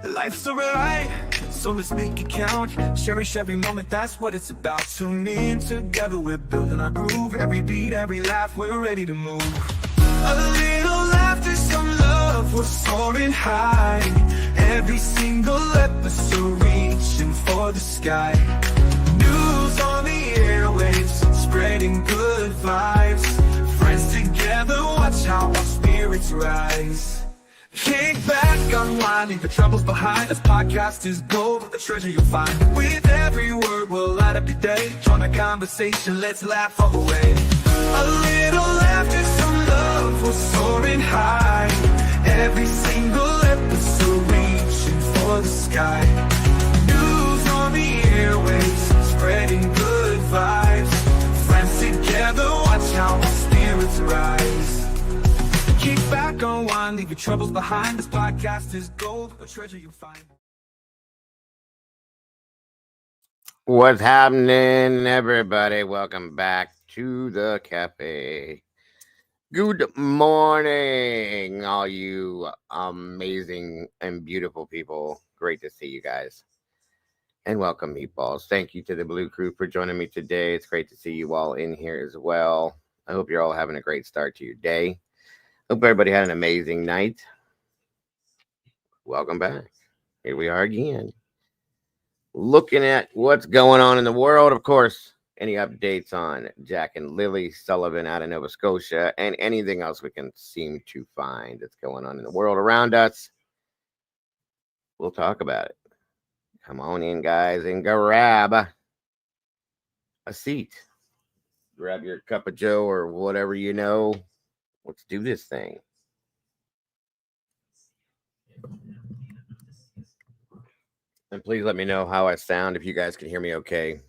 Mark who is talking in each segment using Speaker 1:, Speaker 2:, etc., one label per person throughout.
Speaker 1: Life's a ride, so let's make it count. Cherish every moment, that's what it's about. Tune in together, we're building our groove. Every beat, every laugh, we're ready to move. A little laughter, some love, we're soaring high. Every single episode reaching for the sky. News on the airwaves, spreading good vibes. Friends together, watch how our spirits rise. Kick back, unwind, leave the troubles behind. This podcast is gold, the treasure you'll find. With every word, we'll light up your day. Join the conversation, let's laugh all the way. A little laughter, some love, we're soaring high. Every single episode reaching for the sky. News on the airwaves, spreading good vibes. Friends together, watch how our spirits rise. Kick back, unwind, leave your troubles behind. This podcast is gold, a treasure you'll find.
Speaker 2: What's happening, everybody? Welcome back to the cafe. Good morning, all you amazing and beautiful people. Great to see you guys. And welcome, meatballs. Thank you to the Blue Crew for joining me today. It's great to see you all in here as well. I hope you're all having a great start to your day. Hope everybody had an amazing night. Welcome back. Here we are again. Looking at what's going on in the world, of course. Any updates on Jack and Lilly Sullivan out of Nova Scotia and anything else we can seem to find that's going on in the world around us. We'll talk about it. Come on in, guys, and grab a seat. Grab your cup of joe or whatever you know. Let's do this thing. And please let me know how I sound, if you guys can hear me okay.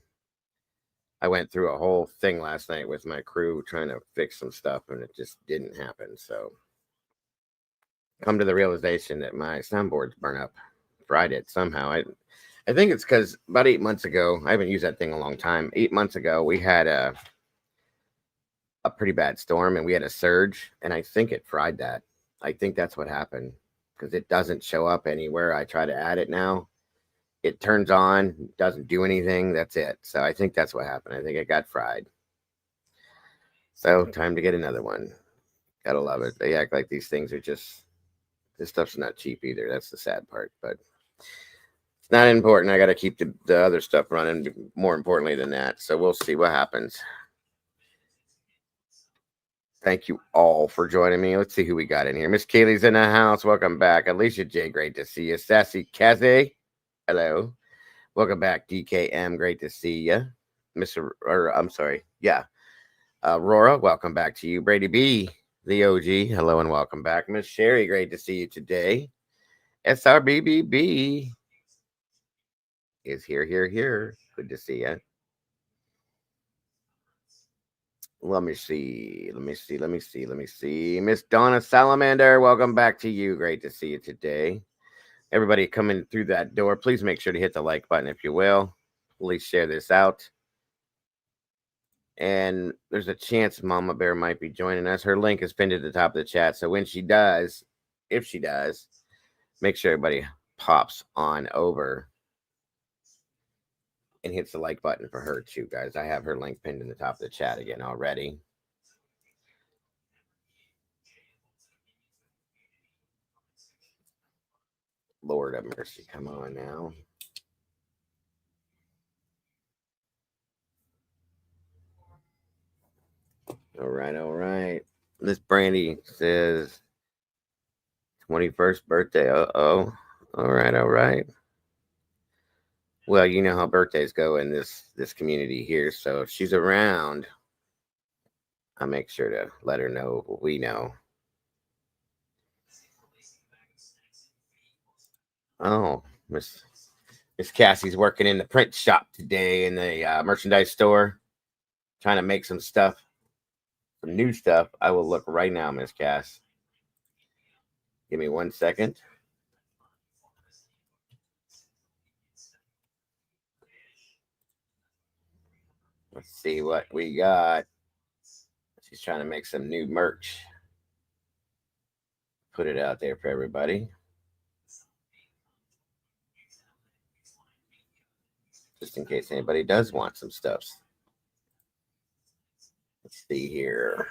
Speaker 2: I went through a whole thing last night with my crew trying to fix some stuff, and it just didn't happen. So come to the realization that my soundboard's burnt up. Fried it somehow. I think it's because about 8 months ago, I haven't used that thing a long time. 8 months ago, we had a pretty bad storm and we had a surge, and I think it fried that. I think that's what happened, because it doesn't show up anywhere. I try to add it now. It turns on, doesn't do anything. That's it. So I think that's what happened. I think it got fried. So time to get another one. Gotta love it. They act like these things are just, this stuff's not cheap either. That's the sad part, but it's not important. I got to keep the other stuff running more importantly than that. So we'll see what happens. Thank you all for joining me. Let's see who we got in here. Miss Kaylee's in the house. Welcome back. Alicia J, great to see you. Sassy Kaze, hello. Welcome back, DKM. Great to see you. Aurora, welcome back to you. Brady B, the OG, hello and welcome back. Miss Sherry, great to see you today. SRBBB is here. Good to see you. Let me see. Miss Donna Salamander, welcome back to you. Great to see you today. Everybody coming through that door, please make sure to hit the like button if you will. Please share this out. And there's a chance Mama Bear might be joining us. Her link is pinned at the top of the chat. So when she does, if she does, make sure everybody pops on over and hits the like button for her too, guys. I have her link pinned in the top of the chat again already. Lord have mercy. Come on now. All right. This Brandy says 21st birthday. Uh-oh. All right. Well, you know how birthdays go in this community here. So if she's around, I'll make sure to let her know what we know. Oh, Miss Cassie's working in the print shop today in the merchandise store, trying to make some stuff, some new stuff. I will look right now, Miss Cass. Give me 1 second. Let's see what we got. She's trying to make some new merch. Put it out there for everybody. just in case anybody does want some stuffs. Let's see here.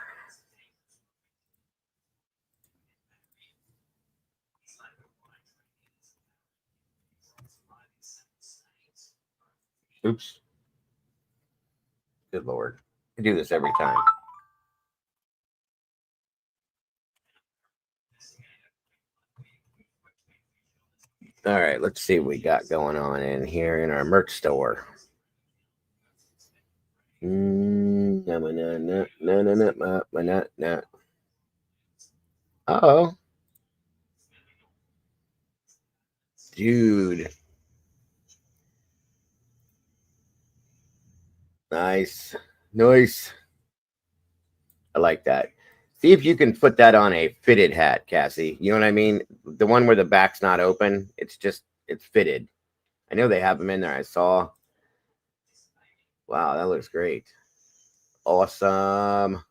Speaker 2: Oops. Good Lord. I do this every time. All right, let's see what we got going on in here in our merch store. Uh-oh. Dude. Nice. Nice. I like that. See if you can put that on a fitted hat, Cassie. You know what I mean? The one where the back's not open. It's fitted. I know they have them in there. I saw. Wow, that looks great. Awesome.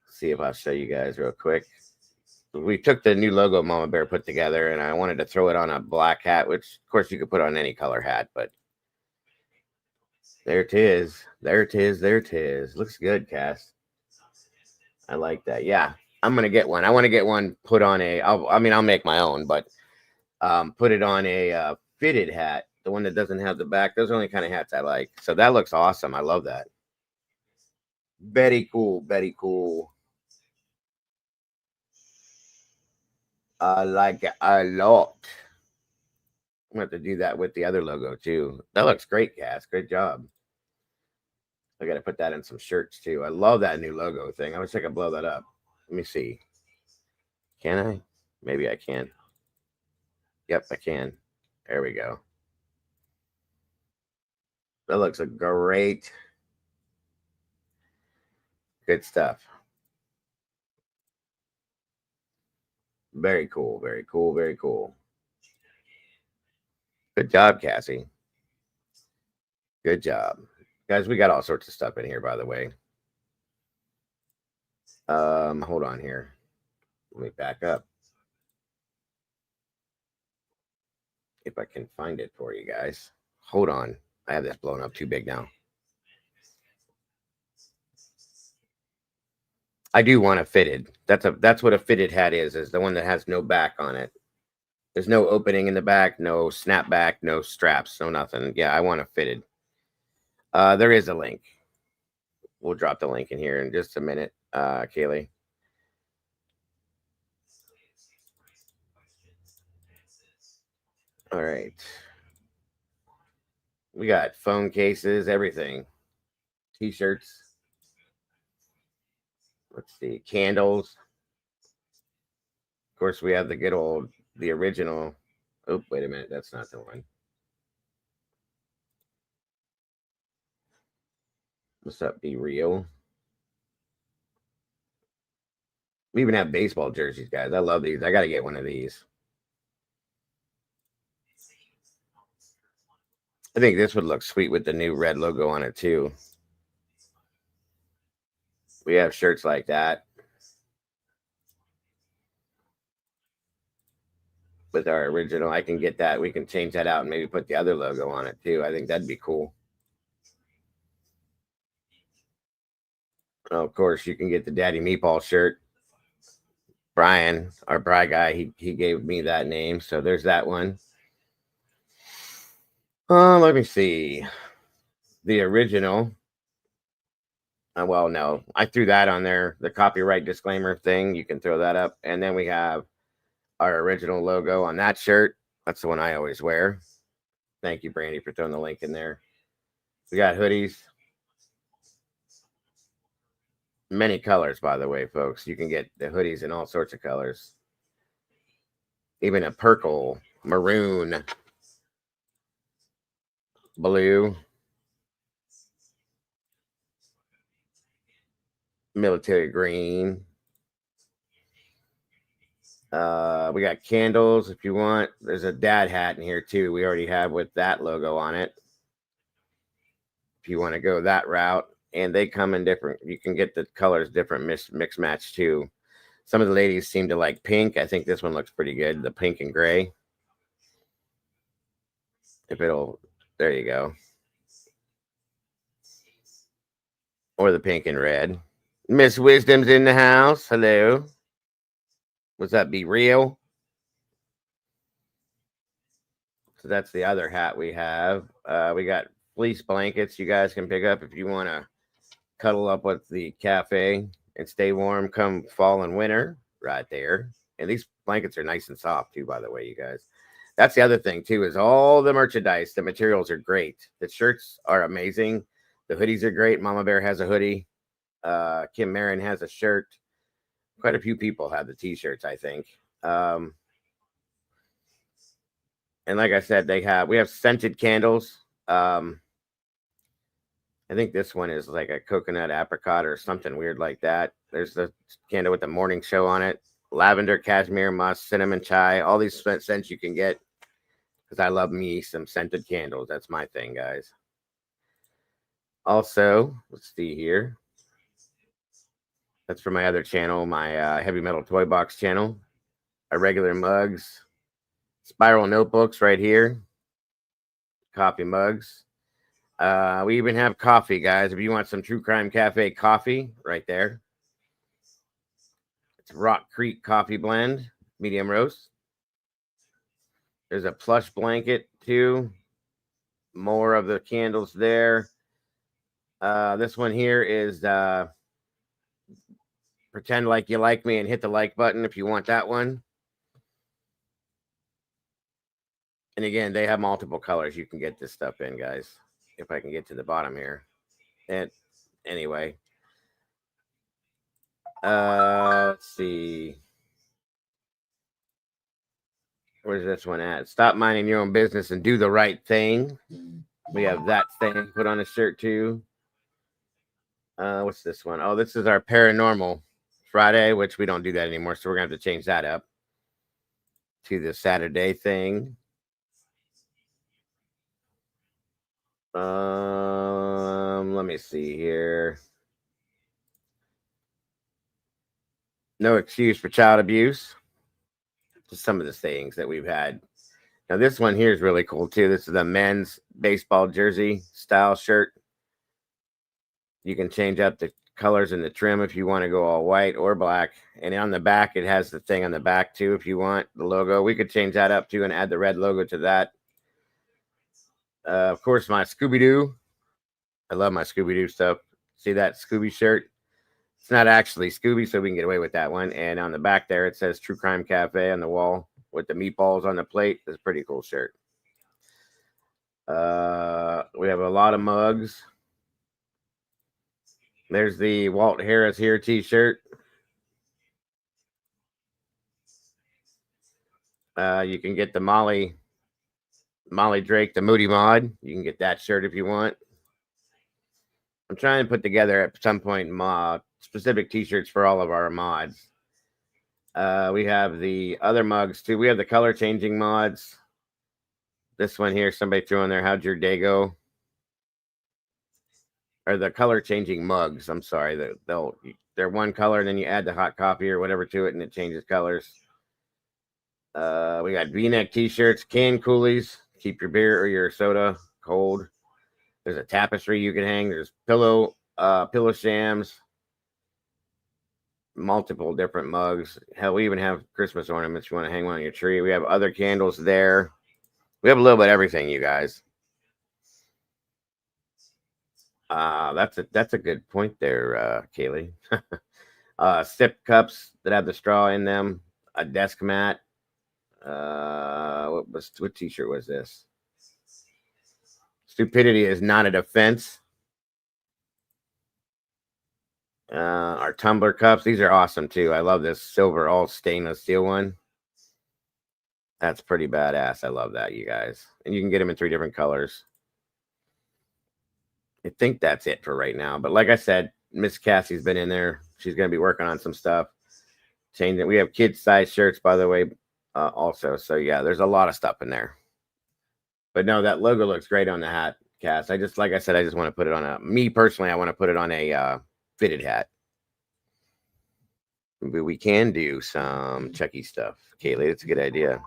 Speaker 2: See if I'll show you guys real quick. We took the new logo Mama Bear put together, and I wanted to throw it on a black hat, which, of course, you could put on any color hat, but there it is. There it is. There it is. Looks good, Cass. I like that. Yeah, I'm going to get one. I want to get one put on I'll make my own, but put it on a fitted hat, the one that doesn't have the back. Those are the only kind of hats I like. So that looks awesome. I love that. Very cool. Very cool. I like it a lot. I'm going to have to do that with the other logo, too. That looks great, Cass. Great job. I got to put that in some shirts, too. I love that new logo thing. I wish I could blow that up. Let me see. Can I? Maybe I can. Yep, I can. There we go. That looks great. Good stuff. Very cool. Very cool. Very cool. Good job, Cassie. Good job. Guys, we got all sorts of stuff in here, by the way. Hold on here. Let me back up. If I can find it for you guys. Hold on. I have this blown up too big now. I do want a fitted. That's what a fitted hat is the one that has no back on it. There's no opening in the back, no snap back, no straps, no nothing. Yeah, I want a fitted. There is a link. We'll drop the link in here in just a minute, Kaylee. All right. We got phone cases, everything. T-shirts. Let's see. Candles. Of course, we have the good old, the original. Oh, wait a minute. That's not the one. What's up, Be Real? We even have baseball jerseys, guys. I love these. I got to get one of these. I think this would look sweet with the new red logo on it, too. We have shirts like that with our original. I can get that. We can change that out and maybe put the other logo on it, too. I think that'd be cool. Oh, of course, you can get the Daddy Meatball shirt. Brian, our Bry guy, he gave me that name. So there's that one. Let me see. The original. Well, no, I threw that on there. The copyright disclaimer thing. You can throw that up. And then we have our original logo on that shirt. That's the one I always wear. Thank you, Brandy, for throwing the link in there. We got hoodies. Many colors, by the way, folks. You can get the hoodies in all sorts of colors. Even a purple, maroon, blue, military green. We got candles if you want. There's a dad hat in here too. We already have with that logo on it. If you want to go that route, and they come in different, you can get the colors different, mix match too. Some of the ladies seem to like pink. I think this one looks pretty good. The pink and gray. If it'll There you go. Or the pink and red. Miss Wisdom's in the house. Hello. What's that? Be real. So that's the other hat we have. We got fleece blankets you guys can pick up if you want to cuddle up with the cafe and stay warm come fall and winter. Right there. And these blankets are nice and soft too, by the way, you guys. That's the other thing too, is all the merchandise. The materials are great. The shirts are amazing. The hoodies are great. Mama Bear has a hoodie. Kim Marin has a shirt. Quite a few people have the t-shirts, I think. And like I said, we have scented candles. I think this one is like a coconut apricot or something weird like that. There's the candle with the morning show on it. Lavender, cashmere, musk, cinnamon, chai. All these scents you can get. Because I love me some scented candles. That's my thing, guys. Also, let's see here. That's for my other channel, my Heavy Metal Toy Box channel. Our regular mugs. Spiral notebooks right here. Coffee mugs. We even have coffee, guys. If you want some True Crime Cafe coffee, right there. It's Rock Creek Coffee Blend, medium roast. There's a plush blanket, too. More of the candles there. This one here is Pretend Like You Like Me and hit the like button if you want that one. And again, they have multiple colors you can get this stuff in, guys. If I can get to the bottom here. And anyway. Let's see. Where's this one at? Stop minding your own business and do the right thing. We have that thing put on a shirt too. What's this one? Oh, this is our Paranormal Friday, which we don't do that anymore, so we're gonna have to change that up to the Saturday thing. Let me see here. No excuse for child abuse. Just some of the sayings that we've had. Now, this one here is really cool, too. This is a men's baseball jersey style shirt. You can change up the colors and the trim if you want to go all white or black. And on the back, it has the thing on the back, too, if you want the logo. We could change that up, too, and add the red logo to that. Of course, my Scooby-Doo. I love my Scooby-Doo stuff. See that Scooby shirt? It's not actually Scooby, so we can get away with that one. And on the back there, it says True Crime Cafe on the wall with the meatballs on the plate. It's a pretty cool shirt. We have a lot of mugs. There's the Walt Harris Here t-shirt. You can get the Molly Drake, the Moody Mod. You can get that shirt if you want. I'm trying to put together at some point specific t-shirts for all of our mods. We have the other mugs too. We have the color changing mods. This one here, somebody threw in there, how'd your day go? Or the color changing mugs. I'm sorry. They're one color, and then you add the hot coffee or whatever to it, and it changes colors. We got V-neck t-shirts, can coolies. Keep your beer or your soda cold. There's a tapestry you can hang. There's pillow shams. Multiple different mugs. Hell, we even have Christmas ornaments. You want to hang one on your tree. We have other candles there. We have a little bit of everything, you guys. That's a good point there, Kaylee. Sip cups that have the straw in them. A desk mat. What t-shirt was this? Stupidity is not a defense. Our tumbler cups. These are awesome too. I love this silver all stainless steel one. That's pretty badass. I love that, you guys. And you can get them in 3 different colors. I think that's it for right now. But like I said, Miss Cassie's been in there. She's going to be working on some stuff. Changing. We have kids size shirts, by the way, also. So yeah, there's a lot of stuff in there. But no, that logo looks great on the hat, Cass. Like I said, I just want to put it on me personally, I want to put it on a fitted hat. But we can do some Chucky stuff. Kaylee, that's a good idea.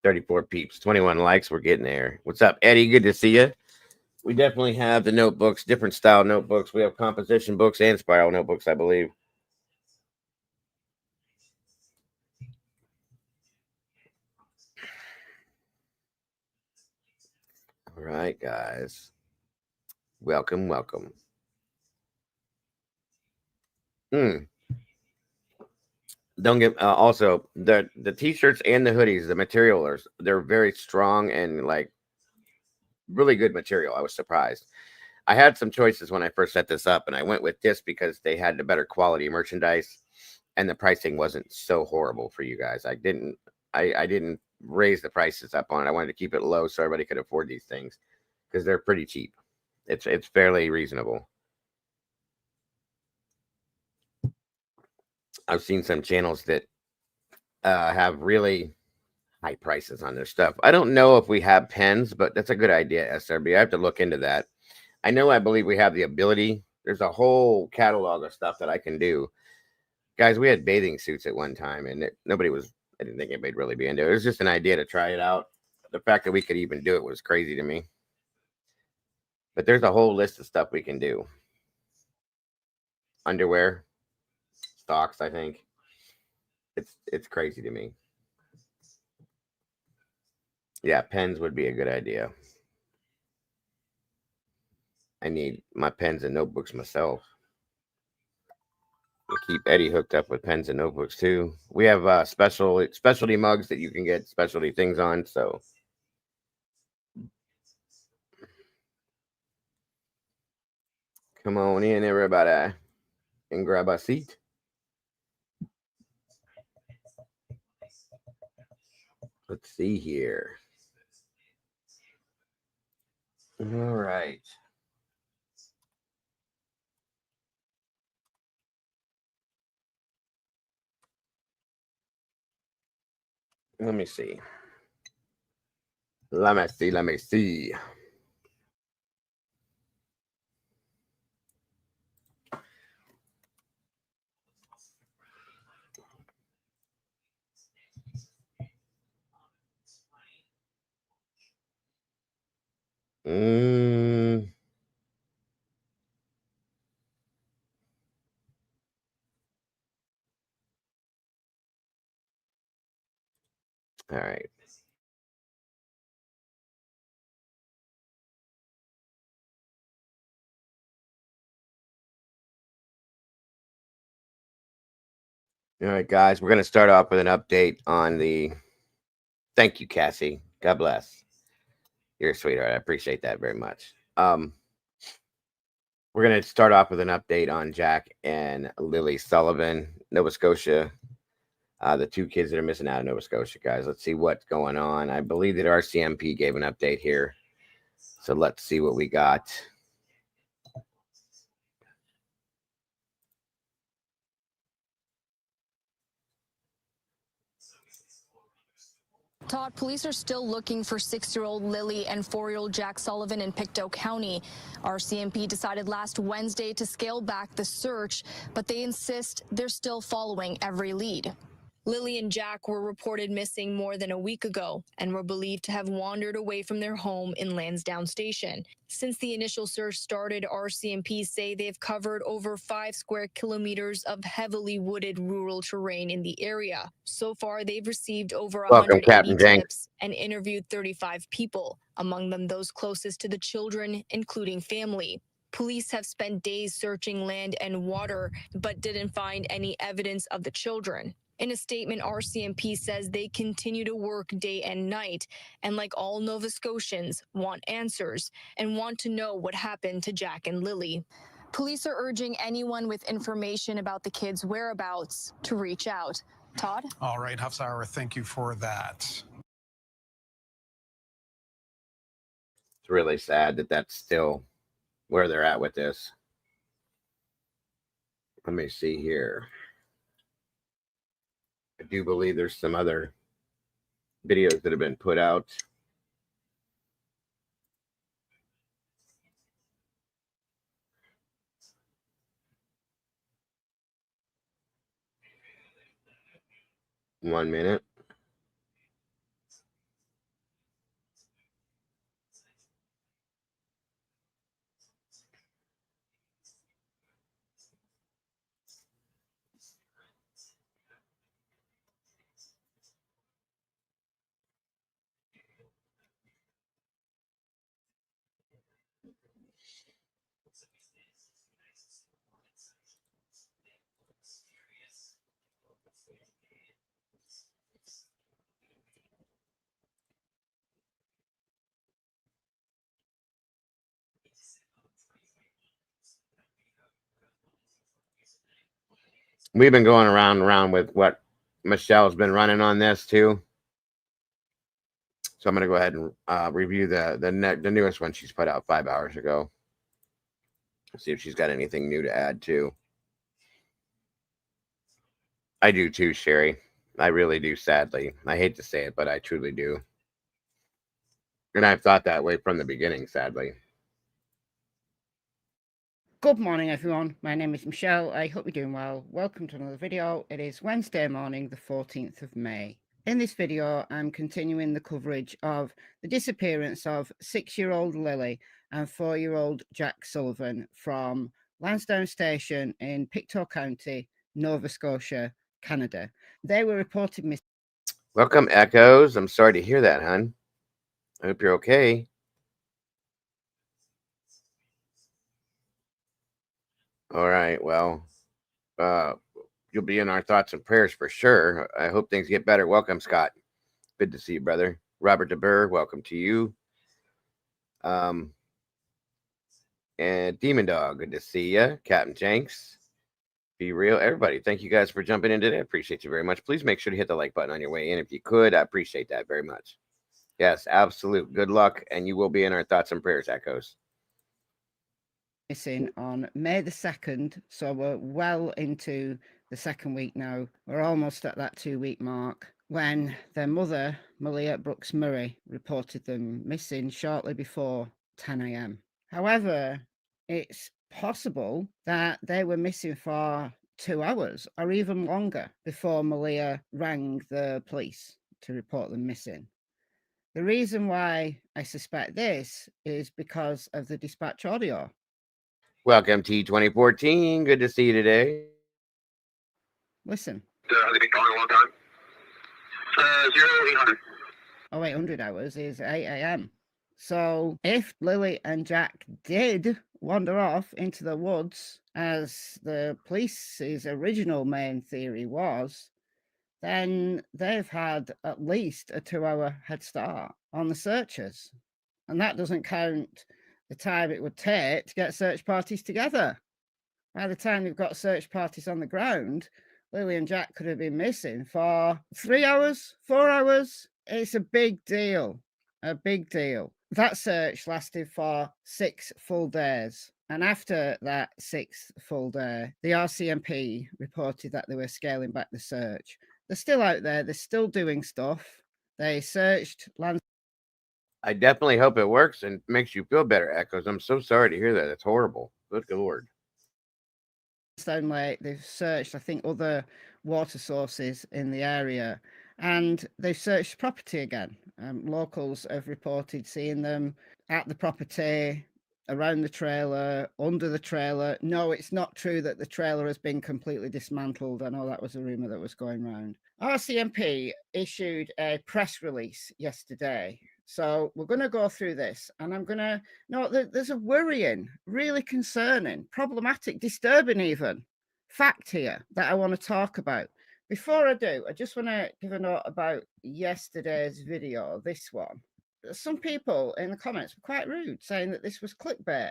Speaker 2: 34 peeps, 21 likes. We're getting there. What's up, Eddie? Good to see you. We definitely have the notebooks, different style notebooks. We have composition books and spiral notebooks, I believe. All right, guys. Welcome, welcome. Don't get also the t-shirts and the hoodies, the material they're very strong and like really good material. I was surprised. I had some choices when I first set this up, and I went with this because they had the better quality merchandise and the pricing wasn't so horrible for you guys. I didn't raise the prices up on it. I wanted to keep it low so everybody could afford these things because they're pretty cheap. It's fairly reasonable. I've seen some channels that have really high prices on their stuff. I don't know if we have pens, but that's a good idea, SRB. I have to look into that. I believe we have the ability. There's a whole catalog of stuff that I can do. Guys, we had bathing suits at one time, and I didn't think anybody'd really be into it. It was just an idea to try it out. The fact that we could even do it was crazy to me. But there's a whole list of stuff we can do. Underwear, socks, I think. It's crazy to me. Yeah, pens would be a good idea. I need my pens and notebooks myself. We'll keep Eddie hooked up with pens and notebooks too. We have specialty mugs that you can get specialty things on. So come on in, everybody, and grab a seat. Let's see here. All right. Let me see. Let me see. All right. All right, guys. We're going to start off with an update on the. Thank you, Cassie. God bless. You're a sweetheart. I appreciate that very much. We're going to start off with an update on Jack and Lilly Sullivan, Nova Scotia. The two kids that are missing out of Nova Scotia, guys. Let's see what's going on. I believe that RCMP gave an update here. So let's see what we got.
Speaker 3: Todd, police are still looking for 6-year-old Lilly and 4-year-old Jack Sullivan in Pictou County. RCMP decided last Wednesday to scale back the search, but they insist they're still following every lead. Lilly and Jack were reported missing more than a week ago and were believed to have wandered away from their home in Lansdowne Station. Since the initial search started, RCMP say they've covered over 5 square kilometers of heavily wooded rural terrain in the area. So far, they've received over 180 tips and interviewed 35 people, among them those closest to the children, including family. Police have spent days searching land and water, but didn't find any evidence of the children. In a statement, RCMP says they continue to work day and night, and like all Nova Scotians, want answers and want to know what happened to Jack and Lilly. Police are urging anyone with information about the kids' whereabouts to reach out. Todd?
Speaker 4: All right, Hafsauer, thank you for that.
Speaker 2: It's really sad that that's still where they're at with this. Let me see here. I do believe there's some other videos that have been put out. One minute. We've been going around and around with what Michelle's been running on this too. So I'm going to go ahead and review the newest one she's put out 5 hours ago. See if she's got anything new to add too. I do too, Sherry. I really do, sadly. I hate to say it, but I truly do. And I've thought that way from the beginning, sadly.
Speaker 5: Good morning, everyone. My name is Michelle. I hope you're doing well. Welcome to another video. It is Wednesday morning, the 14th of May. In this video, I'm continuing the coverage of the disappearance of 6-year-old Lily and 4-year-old Jack Sullivan from Lansdowne Station in Pictou County, Nova Scotia, Canada. They were reported missing.
Speaker 2: Welcome, Echoes. I'm sorry to hear that, hon. I hope you're okay. All right, well, you'll be in our thoughts and prayers for sure. I hope things get better. Welcome, Scott. Good to see you, brother. Robert DeBurr, welcome to you. And Demon Dog, good to see you. Captain Jenks, Be Real. Everybody, thank you guys for jumping in today. I appreciate you very much. Please make sure to hit the like button on your way in if you could. I appreciate that very much. Yes, absolute. Good luck, and you will be in our thoughts and prayers, Echoes.
Speaker 5: Missing on May the 2nd, so we're well into the second week now. We're almost at that 2-week mark when their mother, Malia Brooks Murray, reported them missing shortly before 10 a.m. However, it's possible that they were missing for 2 hours or even longer before Malia rang the police to report them missing. The reason why I suspect this is because of the dispatch audio.
Speaker 2: Welcome, T2014. Good to see you today.
Speaker 5: Listen.
Speaker 6: Have they been gone a long time? 0800.
Speaker 5: 0800 hours is 8 a.m. So if Lily and Jack did wander off into the woods, as the police's original main theory was, then they've had at least a 2-hour head start on the searchers. And that doesn't count the time it would take to get search parties together. By the time they've got search parties on the ground, Lily and Jack could have been missing for 3 hours, 4 hours. It's a big deal, a big deal. That search lasted for 6 full days. And after that 6th full day, the RCMP reported that they were scaling back the search. They're still out there. They're still doing stuff. They searched land.
Speaker 2: I definitely hope it works and makes you feel better, Echoes. I'm so sorry to hear that. It's horrible. Good Lord.
Speaker 5: Stone Lake. They've searched, I think, other water sources in the area, and they've searched property again. Locals have reported seeing them at the property, around the trailer, under the trailer. No, it's not true that the trailer has been completely dismantled. I know that was a rumor that was going around. RCMP issued a press release yesterday. So we're going to go through this, and I'm going to note that there's a worrying, really concerning, problematic, disturbing even fact here that I want to talk about. Before I do, I just want to give a note about yesterday's video, this one. Some people in the comments were quite rude, saying that this was clickbait.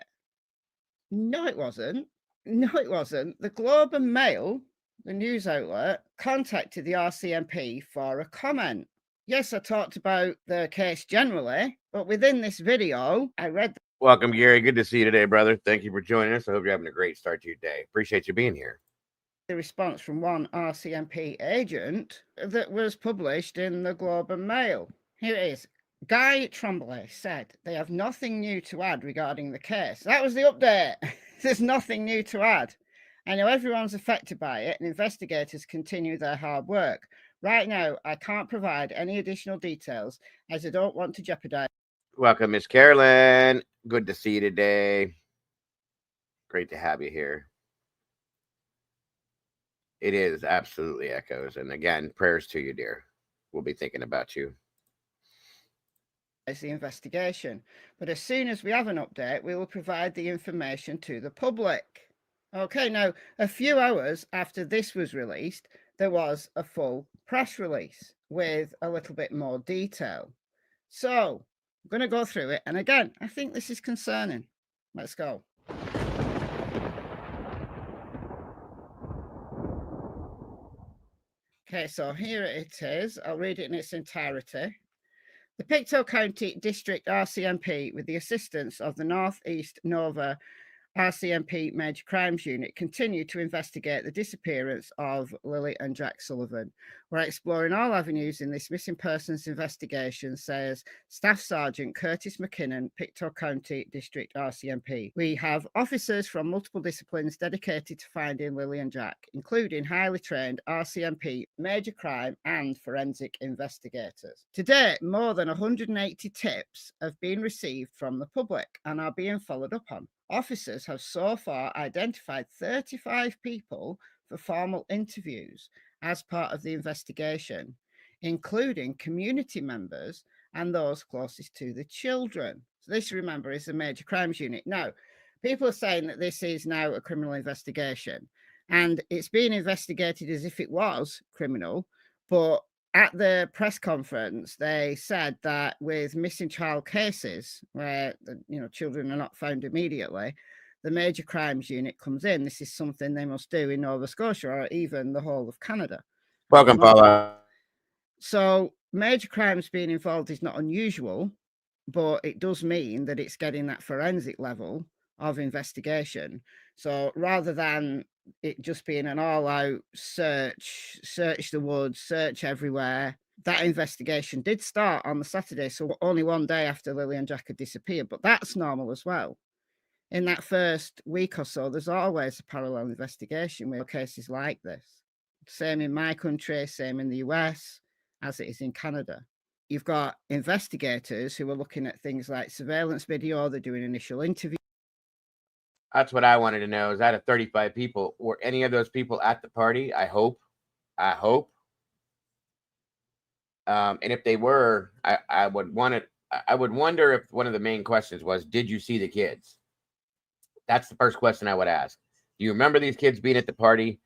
Speaker 5: No, it wasn't. No, it wasn't. The Globe and Mail, the news outlet, contacted the RCMP for a comment. Yes, I talked about the case generally, but within this video, I read.
Speaker 2: Welcome, Gary. Good to see you today, brother. Thank you for joining us. I hope you're having a great start to your day. Appreciate you being here.
Speaker 5: The response from one RCMP agent that was published in the Globe and Mail. Here it is. Guy Tremblay said they have nothing new to add regarding the case. That was the update. There's nothing new to add. I know everyone's affected by it, and investigators continue their hard work. Right now, I can't provide any additional details as I don't want to jeopardize.
Speaker 2: Welcome, Miss Carolyn. Good to see you today. Great to have you here. It is absolutely Echoes. And again, prayers to you, dear. We'll be thinking about you.
Speaker 5: It's the investigation. But as soon as we have an update, we will provide the information to the public. Okay, now, a few hours after this was released, there was a full press release with a little bit more detail. So I'm going to go through it. And again, I think this is concerning. Let's go. Okay, so here it is. I'll read it in its entirety. The Pictou County District RCMP, with the assistance of the Northeast Nova RCMP Major Crimes Unit, continue to investigate the disappearance of Lilly and Jack Sullivan. We're exploring all avenues in this missing persons investigation, says Staff Sergeant Curtis McKinnon, Pictou County District RCMP. We have officers from multiple disciplines dedicated to finding Lilly and Jack, including highly trained RCMP, major crime and forensic investigators. To date, more than 180 tips have been received from the public and are being followed up on. Officers have so far identified 35 people for formal interviews as part of the investigation, including community members and those closest to the children. So this, remember, is the Major Crimes Unit. Now, people are saying that this is now a criminal investigation, and it's being investigated as if it was criminal, but at the press conference, they said that with missing child cases where children are not found immediately, the Major Crimes Unit comes in. This is something they must do in Nova Scotia or even the whole of Canada.
Speaker 2: Welcome, Paula.
Speaker 5: So major crimes being involved is not unusual, but it does mean that it's getting that forensic level of investigation. So rather than it just being an all-out search the woods, search everywhere, that investigation did start on the Saturday, so only one day after Lilly and Jack had disappeared, but that's normal as well. In that first week or so, there's always a parallel investigation with cases like this. Same in my country, same in the US, as it is in Canada. You've got investigators who are looking at things like surveillance video, they're doing initial interviews.
Speaker 2: That's what I wanted to know. Is out of 35 people, were any of those people at the party? I hope. And if they were, I would wonder if one of the main questions was, did you see the kids? That's the first question I would ask. Do you remember these kids being at the party?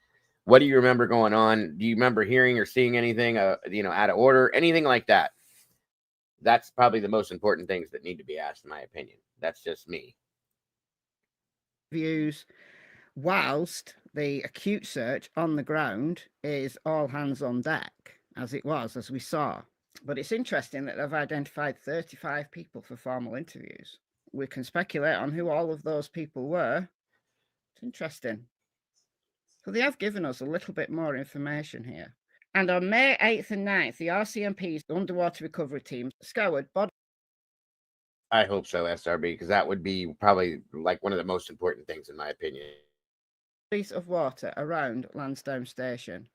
Speaker 2: What do you remember going on? Do you remember hearing or seeing anything, out of order, anything like that? That's probably the most important things that need to be asked, in my opinion. That's just me.
Speaker 5: Views, whilst the acute search on the ground is all hands on deck, as it was, as we saw. But it's interesting that they've identified 35 people for formal interviews. We can speculate on who all of those people were. It's interesting. So they have given us a little bit more information here. And on May 8th and 9th, the RCMP's underwater recovery team scoured bodies.
Speaker 2: I hope so, SRB, because that would be probably like one of the most important things, in my opinion.
Speaker 5: Of water around Lansdowne Station.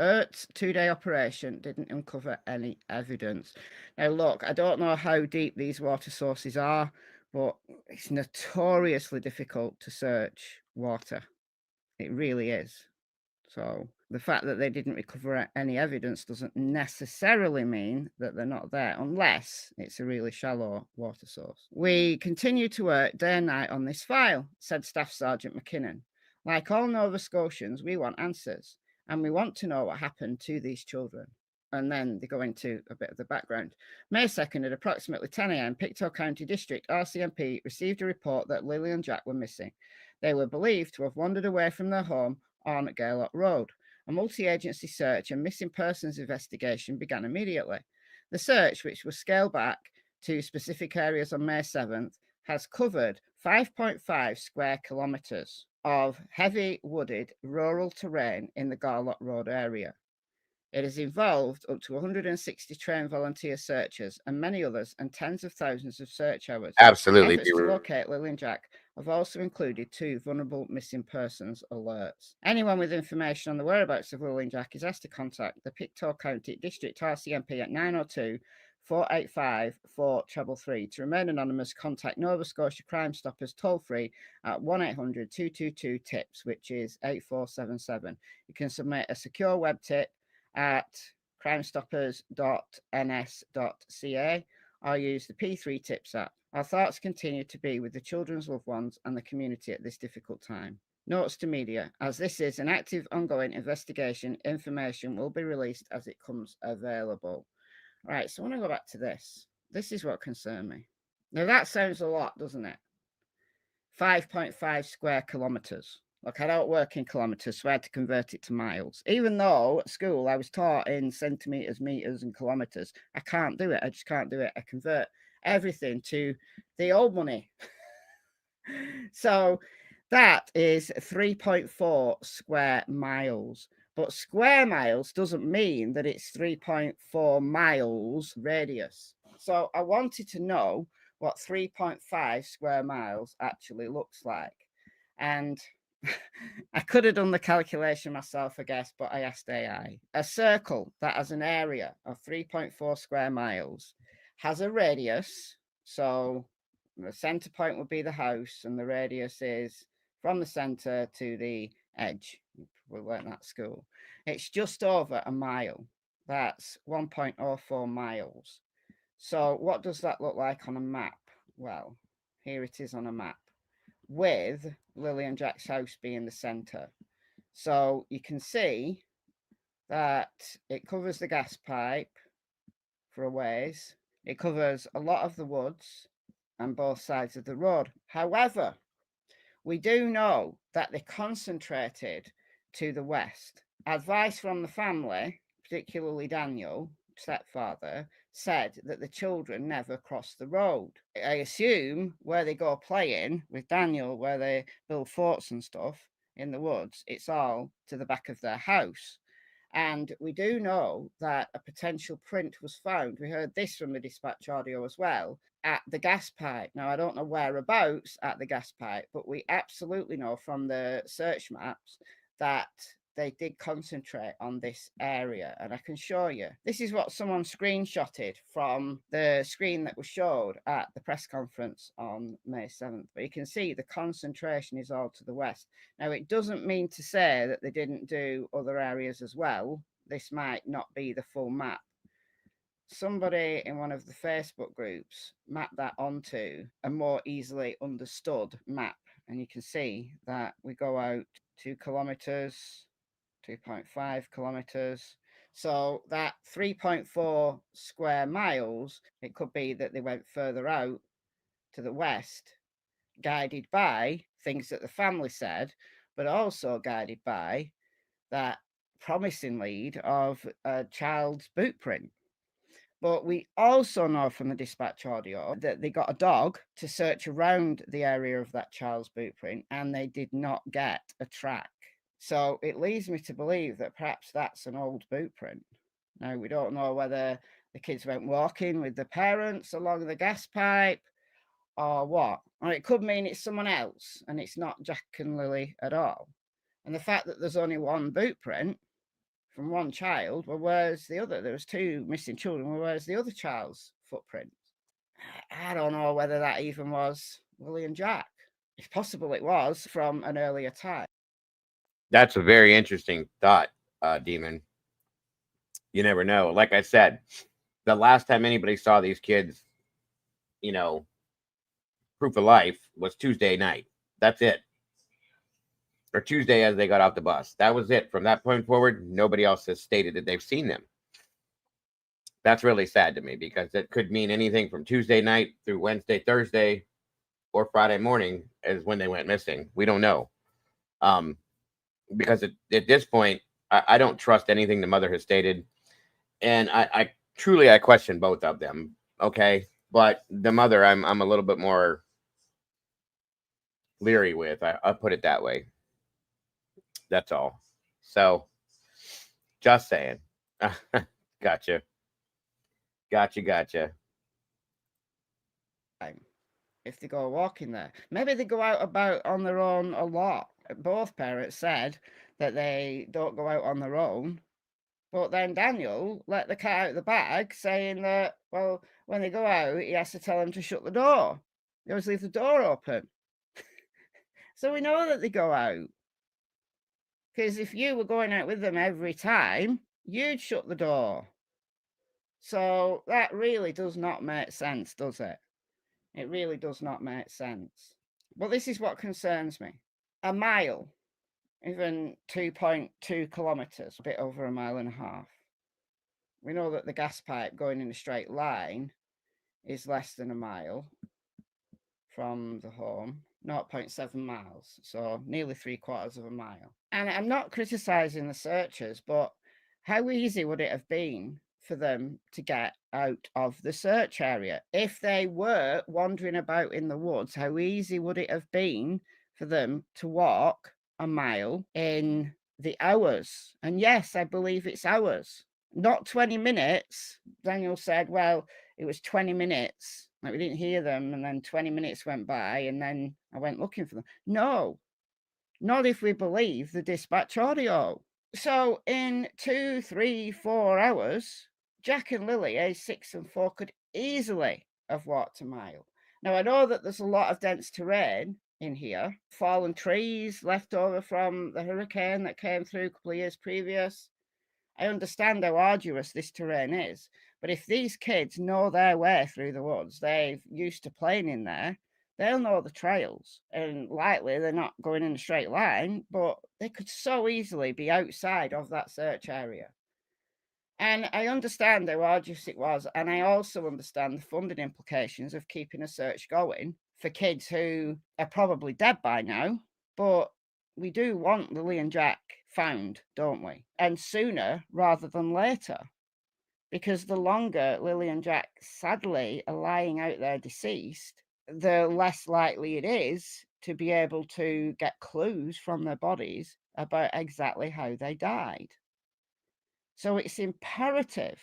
Speaker 5: ERT's two-day operation didn't uncover any evidence. Now, look, I don't know how deep these water sources are, but it's notoriously difficult to search water. It really is. So the fact that they didn't recover any evidence doesn't necessarily mean that they're not there, unless it's a really shallow water source. We continue to work day and night on this file, said Staff Sergeant McKinnon. Like all Nova Scotians, we want answers, and we want to know what happened to these children. And then they go into a bit of the background. May 2nd at approximately 10 a.m, Pictou County District RCMP received a report that Lilly and Jack were missing. They were believed to have wandered away from their home on Gaylord Road. A multi-agency search and missing persons investigation began immediately. The search, which was scaled back to specific areas on May 7th, has covered 5.5 square kilometres of heavy wooded rural terrain in the Gaylord Road area. It has involved up to 160 trained volunteer searchers and many others, and tens of thousands of search hours.
Speaker 2: Absolutely.
Speaker 5: Efforts to locate Lilly and Jack have also included 2 vulnerable missing persons alerts. Anyone with information on the whereabouts of Lilly and Jack is asked to contact the Pictou County District RCMP at 902-485-4333. To remain anonymous, contact Nova Scotia Crime Stoppers toll-free at 1-800-222-TIPS, which is 8477. You can submit a secure web tip at crimestoppers.ns.ca or use the P3 Tips app. Our thoughts continue to be with the children's loved ones and the community at this difficult time. Notes to media: as this is an active, ongoing investigation, information will be released as it comes available. Right, so I want to go back to this. This is what concerned me. Now, that sounds a lot, doesn't it? 5.5 square kilometres. Look, I don't work in kilometers, so I had to convert it to miles. Even though at school I was taught in centimeters, meters, and kilometers, I can't do it. I just can't do it. I convert everything to the old money. So that is 3.4 square miles. But square miles doesn't mean that it's 3.4 miles radius. So I wanted to know what 3.5 square miles actually looks like. And I could have done the calculation myself, I guess, but I asked AI. A circle that has an area of 3.4 square miles has a radius. So the center point would be the house, and the radius is from the center to the edge. We learned that at school. It's just over a mile. That's 1.04 miles. So what does that look like on a map? Well, here it is on a map, with Lily and Jack's house being the center. So you can see that it covers the gas pipe for a ways. It covers a lot of the woods and both sides of the road. However, we do know that they concentrated to the west. Advice from the family, particularly Daniel, stepfather, said that the children never crossed the road. I assume where they go playing with Daniel, where they build forts and stuff in the woods, it's all to the back of their house. And we do know that a potential print was found. We heard this from the dispatch audio as well, at the gas pipe. Now, I don't know whereabouts at the gas pipe, but we absolutely know from the search maps that they did concentrate on this area. And I can show you. This is what someone screenshotted from the screen that was showed at the press conference on May 7th. But you can see the concentration is all to the west. Now, it doesn't mean to say that they didn't do other areas as well. This might not be the full map. Somebody in one of the Facebook groups mapped that onto a more easily understood map. And you can see that we go out 2 kilometers, 2.5 kilometers. So that 3.4 square miles, it could be that they went further out to the west, guided by things that the family said, but also guided by that promising lead of a child's boot print. But we also know from the dispatch audio that they got a dog to search around the area of that child's boot print, and they did not get a track. So it leads me to believe that perhaps that's an old boot print. Now, we don't know whether the kids went walking with the parents along the gas pipe or what. Or it could mean it's someone else and it's not Jack and Lily at all. And the fact that there's only one boot print from one child, well, where's the other? There was 2 missing children. Well, where's the other child's footprint? I don't know whether that even was Lily and Jack. It's possible it was from an earlier time.
Speaker 2: That's a very interesting thought, Demon. You never know. Like I said, the last time anybody saw these kids, proof of life was Tuesday night. That's it. Or Tuesday as they got off the bus. That was it. From that point forward, nobody else has stated that they've seen them. That's really sad to me because it could mean anything from Tuesday night through Wednesday, Thursday, or Friday morning is when they went missing. We don't know. Because at this point, I don't trust anything the mother has stated. And I truly question both of them. Okay. But the mother, I'm a little bit more leery with. I'll put it that way. That's all. So, just saying. Gotcha.
Speaker 5: If they go walking there, maybe they go out about on their own a lot. Both parents said that they don't go out on their own. But then Daniel let the cat out of the bag, saying that, well, when they go out, he has to tell them to shut the door. They always leave the door open. So we know that they go out. Because if you were going out with them every time, you'd shut the door. So that really does not make sense, does it? It really does not make sense. But this is what concerns me. A mile, even 2.2 kilometers, a bit over a mile and a half. We know that the gas pipe going in a straight line is less than a mile from the home. 0.7 miles, so nearly 3/4 of a mile. And I'm not criticizing the searchers, but how easy would it have been for them to get out of the search area? If they were wandering about in the woods, how easy would it have been for them to walk a mile in the hours? And yes, I believe it's hours, not 20 minutes. Daniel said, well, it was 20 minutes. Like, we didn't hear them, and then 20 minutes went by, and then I went looking for them. No, not if we believe the dispatch audio. So in 2, 3, 4 hours, Jack and Lily, aged 6 and 4, could easily have walked a mile. Now, I know that there's a lot of dense terrain in here, fallen trees left over from the hurricane that came through a couple of years previous. I understand how arduous this terrain is, but if these kids know their way through the woods, they're used to playing in there, they'll know the trails. And likely they're not going in a straight line, but they could so easily be outside of that search area. And I understand how arduous it was, and I also understand the funding implications of keeping a search going for kids who are probably dead by now, but we do want Lily and Jack found, don't we? And sooner rather than later. Because the longer Lily and Jack sadly are lying out there deceased, the less likely it is to be able to get clues from their bodies about exactly how they died. So it's imperative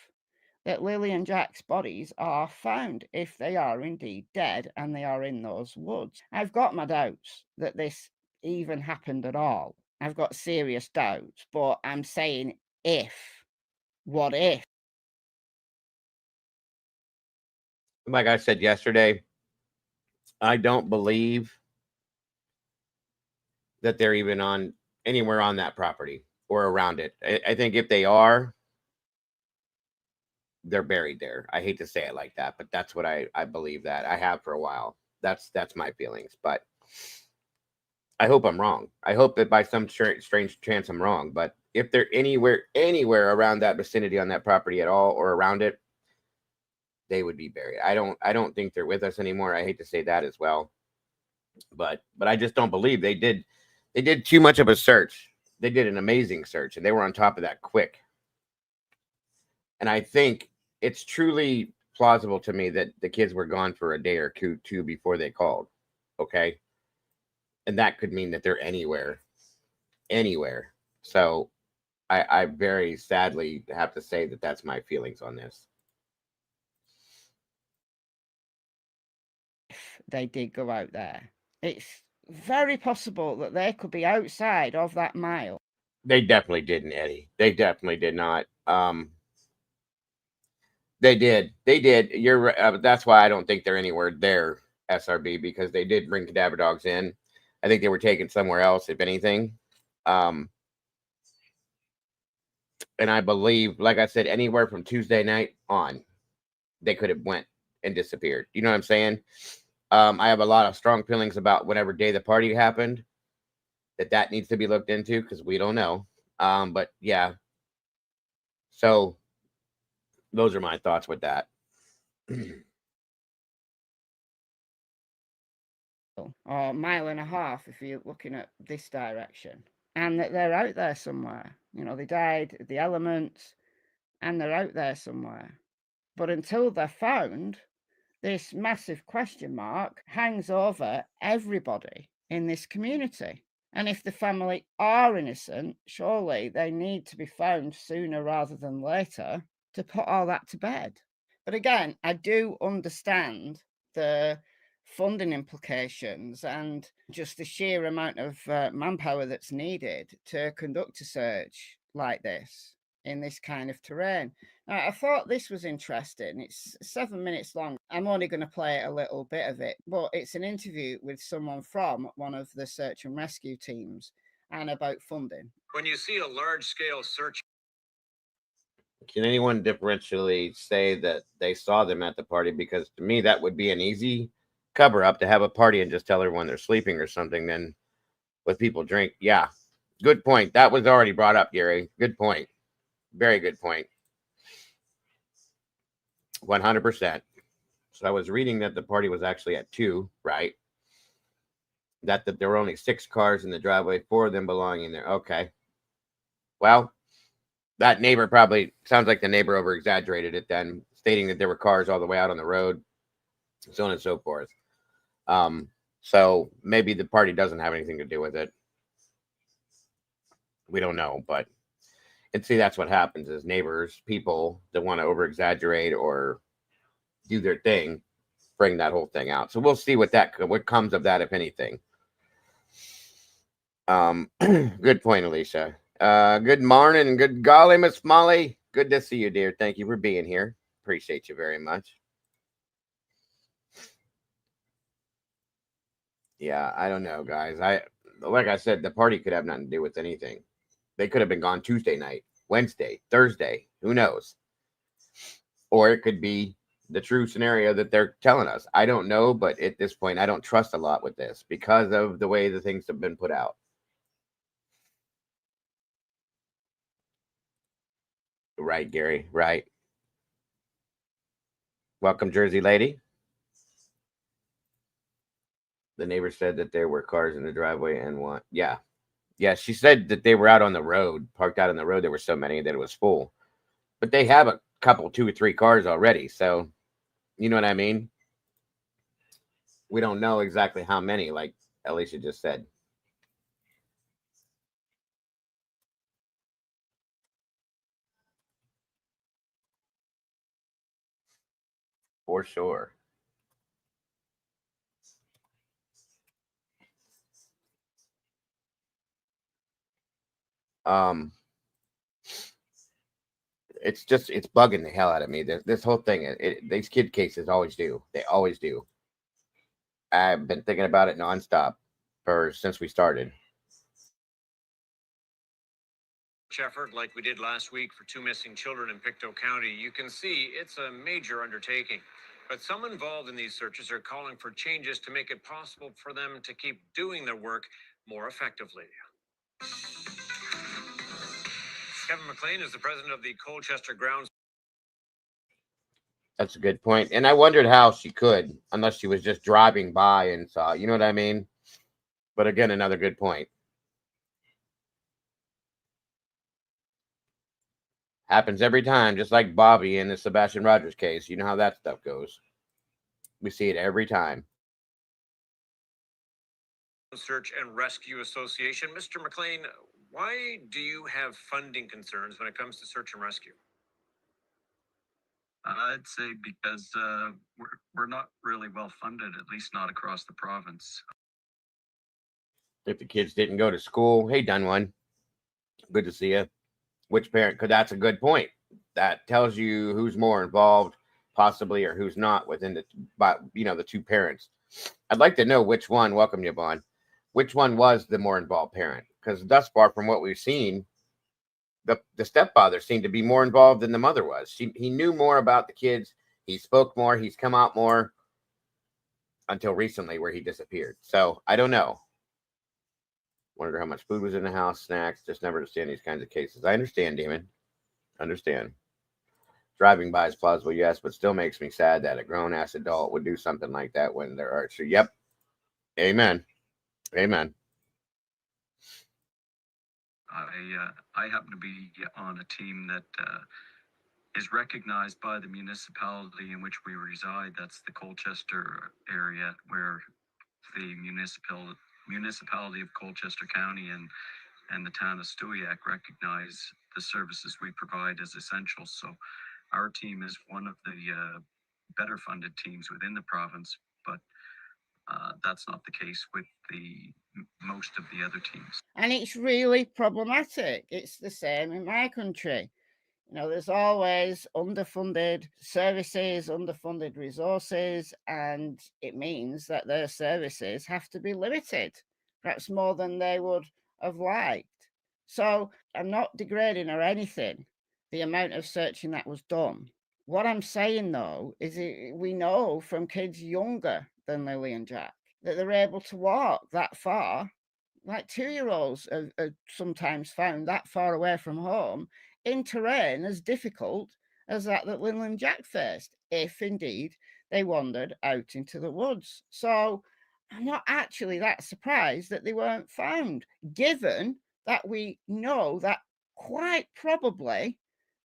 Speaker 5: that Lily and Jack's bodies are found if they are indeed dead and they are in those woods. I've got my doubts that this even happened at all. I've got serious doubts, but I'm saying if. What if?
Speaker 2: Like I said yesterday, I don't believe that they're even on anywhere on that property or around it. I think if they are, they're buried there. I hate to say it like that, but that's what I believe that I have for a while. That's my feelings, but I hope I'm wrong. I hope that by some strange chance I'm wrong, but if they're anywhere around that vicinity on that property at all or around it, they would be buried. I don't think they're with us anymore. I hate to say that as well, but I just don't believe they did too much of a search. They did an amazing search, and they were on top of that quick. And I think it's truly plausible to me that the kids were gone for a day or two before they called. Okay. And that could mean that they're anywhere. So I very sadly have to say that that's my feelings on this.
Speaker 5: They did go out there. It's very possible that they could be outside of that mile.
Speaker 2: They definitely didn't, Eddie. They definitely did not. They did. You're right. That's why I don't think they're anywhere there, SRB, because they did bring cadaver dogs in. I think they were taken somewhere else, if anything. And I believe, like I said, anywhere from Tuesday night on, they could have went and disappeared. You know what I'm saying? I have a lot of strong feelings about whatever day the party happened, that needs to be looked into because we don't know. But yeah. So those are my thoughts with that.
Speaker 5: Or a mile and a half if you're looking at this direction. And that they're out there somewhere. You know, they died the elements and they're out there somewhere. But until they're found, this massive question mark hangs over everybody in this community. And if the family are innocent, surely they need to be found sooner rather than later to put all that to bed. But again, I do understand the funding implications and just the sheer amount of manpower that's needed to conduct a search like this in this kind of terrain. I thought this was interesting. It's 7 minutes long. I'm only going to play a little bit of it, but it's an interview with someone from one of the search and rescue teams and about funding.
Speaker 6: When you see a large-scale search,
Speaker 2: can anyone differentially say that they saw them at the party? Because to me, that would be an easy cover up to have a party and just tell everyone they're sleeping or something. Then with people drink. Yeah, good point. That was already brought up, Gary. Good point. Very good point. 100%. So I was reading that the party was actually at 2, right? that there were only 6 cars in the driveway, 4 of them belonging there. Okay. Well, that neighbor probably sounds like the neighbor over exaggerated it then, stating that there were cars all the way out on the road, so on and so forth. So maybe the party doesn't have anything to do with it. We don't know, but and see, that's what happens is neighbors, people that want to over exaggerate or do their thing, bring that whole thing out. So we'll see what comes of that, if anything. Good point, Alicia. Good morning and good golly, Miss Molly. Good to see you, dear. Thank you for being here. Appreciate you very much. Yeah, I don't know, guys. Like I said, the party could have nothing to do with anything. They could have been gone Tuesday night, Wednesday, Thursday. Who knows? Or it could be the true scenario that they're telling us. I don't know, but at this point, I don't trust a lot with this because of the way the things have been put out. Right, Gary. Right. Welcome, Jersey lady. The neighbor said that there were cars in the driveway and what? Yeah. Yeah, she said that they were out on the road, parked out on the road. There were so many that it was full. But they have a couple, 2 or 3 cars already. So, you know what I mean? We don't know exactly how many, like Alicia just said. For sure. Um, it's bugging the hell out of me. This whole thing, these kid cases always do. They always do. I've been thinking about it nonstop since we started.
Speaker 6: effort like we did last week for 2 missing children in Pictou County, you can see it's a major undertaking. But some involved in these searches are calling for changes to make it possible for them to keep doing their work more effectively. Kevin McLean is the president of the Colchester Grounds.
Speaker 2: That's a good point. And I wondered how she could, unless she was just driving by and saw, you know what I mean? But again, another good point. Happens every time, just like Bobby in the Sebastian Rogers case. You know how that stuff goes. We see it every time.
Speaker 6: Search and Rescue Association. Mr. McLean, why do you have funding concerns when it comes to search and rescue?
Speaker 7: I'd say because we're not really well funded, at least not across the province.
Speaker 2: If the kids didn't go to school, hey, done one. Good to see you. Which parent? Because that's a good point. That tells you who's more involved, possibly, or who's not within the 2 parents. I'd like to know which one. Welcome, Yvonne. Which one was the more involved parent? Because thus far, from what we've seen, the stepfather seemed to be more involved than the mother was. He knew more about the kids. He spoke more. He's come out more until recently, where he disappeared. So I don't know. Wonder how much food was in the house, snacks. Just never understand these kinds of cases. I understand, Damon. Understand. Driving by is plausible, yes, but still makes me sad that a grown-ass adult would do something like that when there are. So, yep. Amen. Amen.
Speaker 7: I happen to be on a team that is recognized by the municipality in which we reside. That's the Colchester area, where the municipality of Colchester County and the town of Stewiacke recognize the services we provide as essential. So our team is one of the better funded teams within the province, but that's not the case with most of the other teams.
Speaker 5: And it's really problematic. It's the same in my country. There's always underfunded services, underfunded resources, and it means that their services have to be limited, perhaps more than they would have liked. So I'm not degrading or anything the amount of searching that was done. What I'm saying, though, is we know from kids younger than Lily and Jack that they're able to walk that far. Like 2-year-olds are sometimes found that far away from home in terrain as difficult as that Lily and Jack faced, if indeed they wandered out into the woods. So I'm not actually that surprised that they weren't found, given that we know that quite probably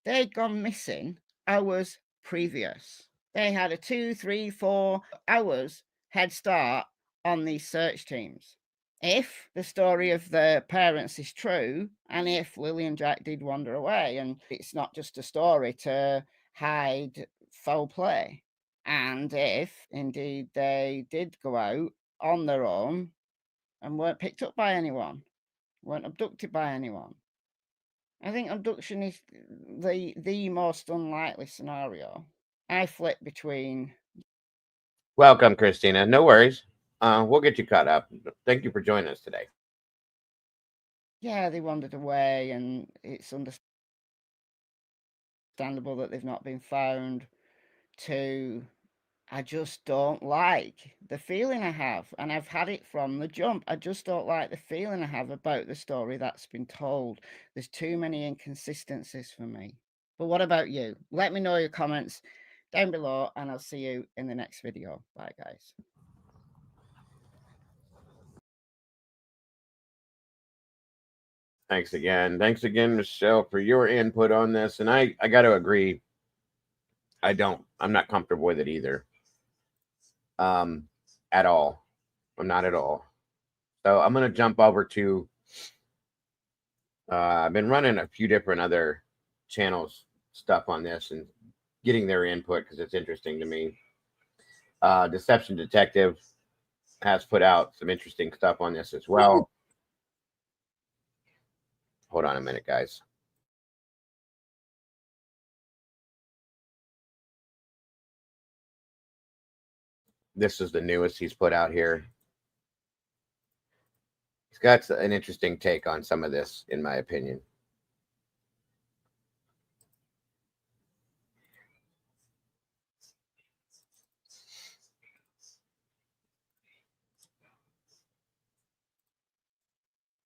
Speaker 5: they'd gone missing hours previous. They had a 2, 3, 4 hours head start on these search teams. If the story of the parents is true, and if Lily and Jack did wander away, and it's not just a story to hide foul play, and if indeed they did go out on their own and weren't picked up by anyone, weren't abducted by anyone, I think abduction is the most unlikely scenario. I flip between.
Speaker 2: Welcome, Christina. No worries. We'll get you caught up. Thank you for joining us today.
Speaker 5: Yeah, they wandered away, and it's understandable that they've not been found. To, I just don't like the feeling I have, and I've had it from the jump. I just don't like the feeling I have about the story that's been told. There's too many inconsistencies for me. But what about you? Let me know your comments down below, and I'll see you in the next video. Bye, guys.
Speaker 2: Thanks again, Michelle, for your input on this. And I got to agree. I'm not comfortable with it either. At all. I'm not at all. So I'm going to jump over to, I've been running a few different other channels stuff on this and getting their input because it's interesting to me. Deception Detective has put out some interesting stuff on this as well. Hold on a minute, guys. This is the newest he's put out here. He's got an interesting take on some of this, in my opinion.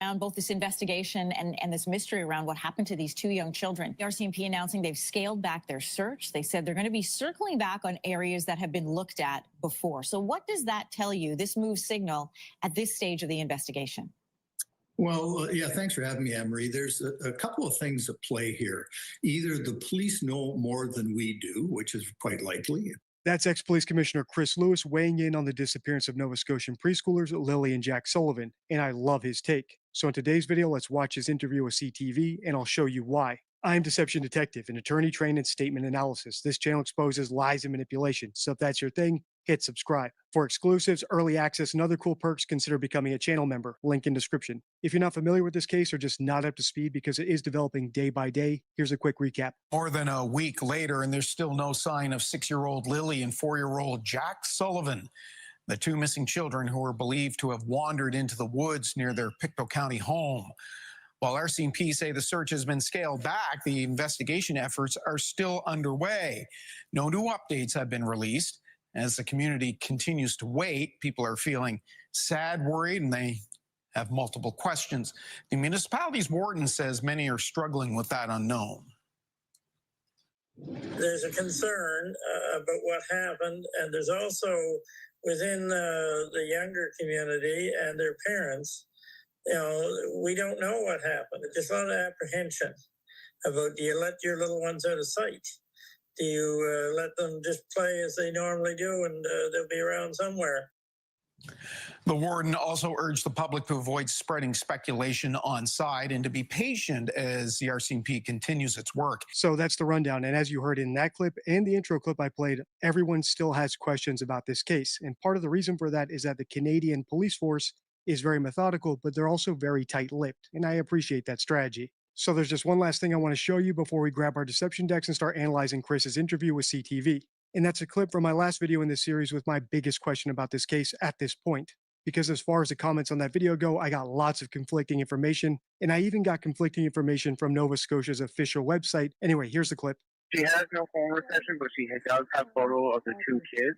Speaker 8: Around both this investigation and this mystery around what happened to these two young children. The RCMP announcing they've scaled back their search. They said they're going to be circling back on areas that have been looked at before. So what does that tell you, this move signal at this stage of the investigation?
Speaker 9: Well, yeah, thanks for having me, Anne-Marie. There's a couple of things at play here. Either the police know more than we do, which is quite likely.
Speaker 10: That's ex-police commissioner Chris Lewis weighing in on the disappearance of Nova Scotian preschoolers Lilly and Jack Sullivan, and I love his take. So in today's video, let's watch his interview with CTV, and I'll show you why. I'm Deception Detective, an attorney trained in statement analysis. This channel exposes lies and manipulation, so if that's your thing, hit subscribe. For exclusives, early access, and other cool perks, consider becoming a channel member. Link in description. If you're not familiar with this case or just not up to speed because it is developing day by day, here's a quick recap.
Speaker 4: More than a week later, and there's still no sign of 6-year-old Lilly and 4-year-old Jack Sullivan, the two missing children who are believed to have wandered into the woods near their Pictou County home. While RCMP say the search has been scaled back, the investigation efforts are still underway. No new updates have been released. As the community continues to wait, people are feeling sad, worried, and they have multiple questions. The municipality's warden says many are struggling with that unknown.
Speaker 11: There's a concern about what happened, and there's also within the younger community and their parents, we don't know what happened. There's a lot of apprehension about, do you let your little ones out of sight? Do you let them just play as they normally do, and they'll be around somewhere?
Speaker 4: The warden also urged the public to avoid spreading speculation on site and to be patient as the RCMP continues its work.
Speaker 10: So that's the rundown. And as you heard in that clip and the intro clip I played, everyone still has questions about this case. And part of the reason for that is that the Canadian police force is very methodical, but they're also very tight-lipped. And I appreciate that strategy. So there's just one last thing I want to show you before we grab our deception decks and start analyzing Chris's interview with CTV. And that's a clip from my last video in this series with my biggest question about this case at this point. Because as far as the comments on that video go, I got lots of conflicting information, and I even got conflicting information from Nova Scotia's official website. Anyway, here's the clip.
Speaker 12: She has no phone reception, but she does have photo of the two kids.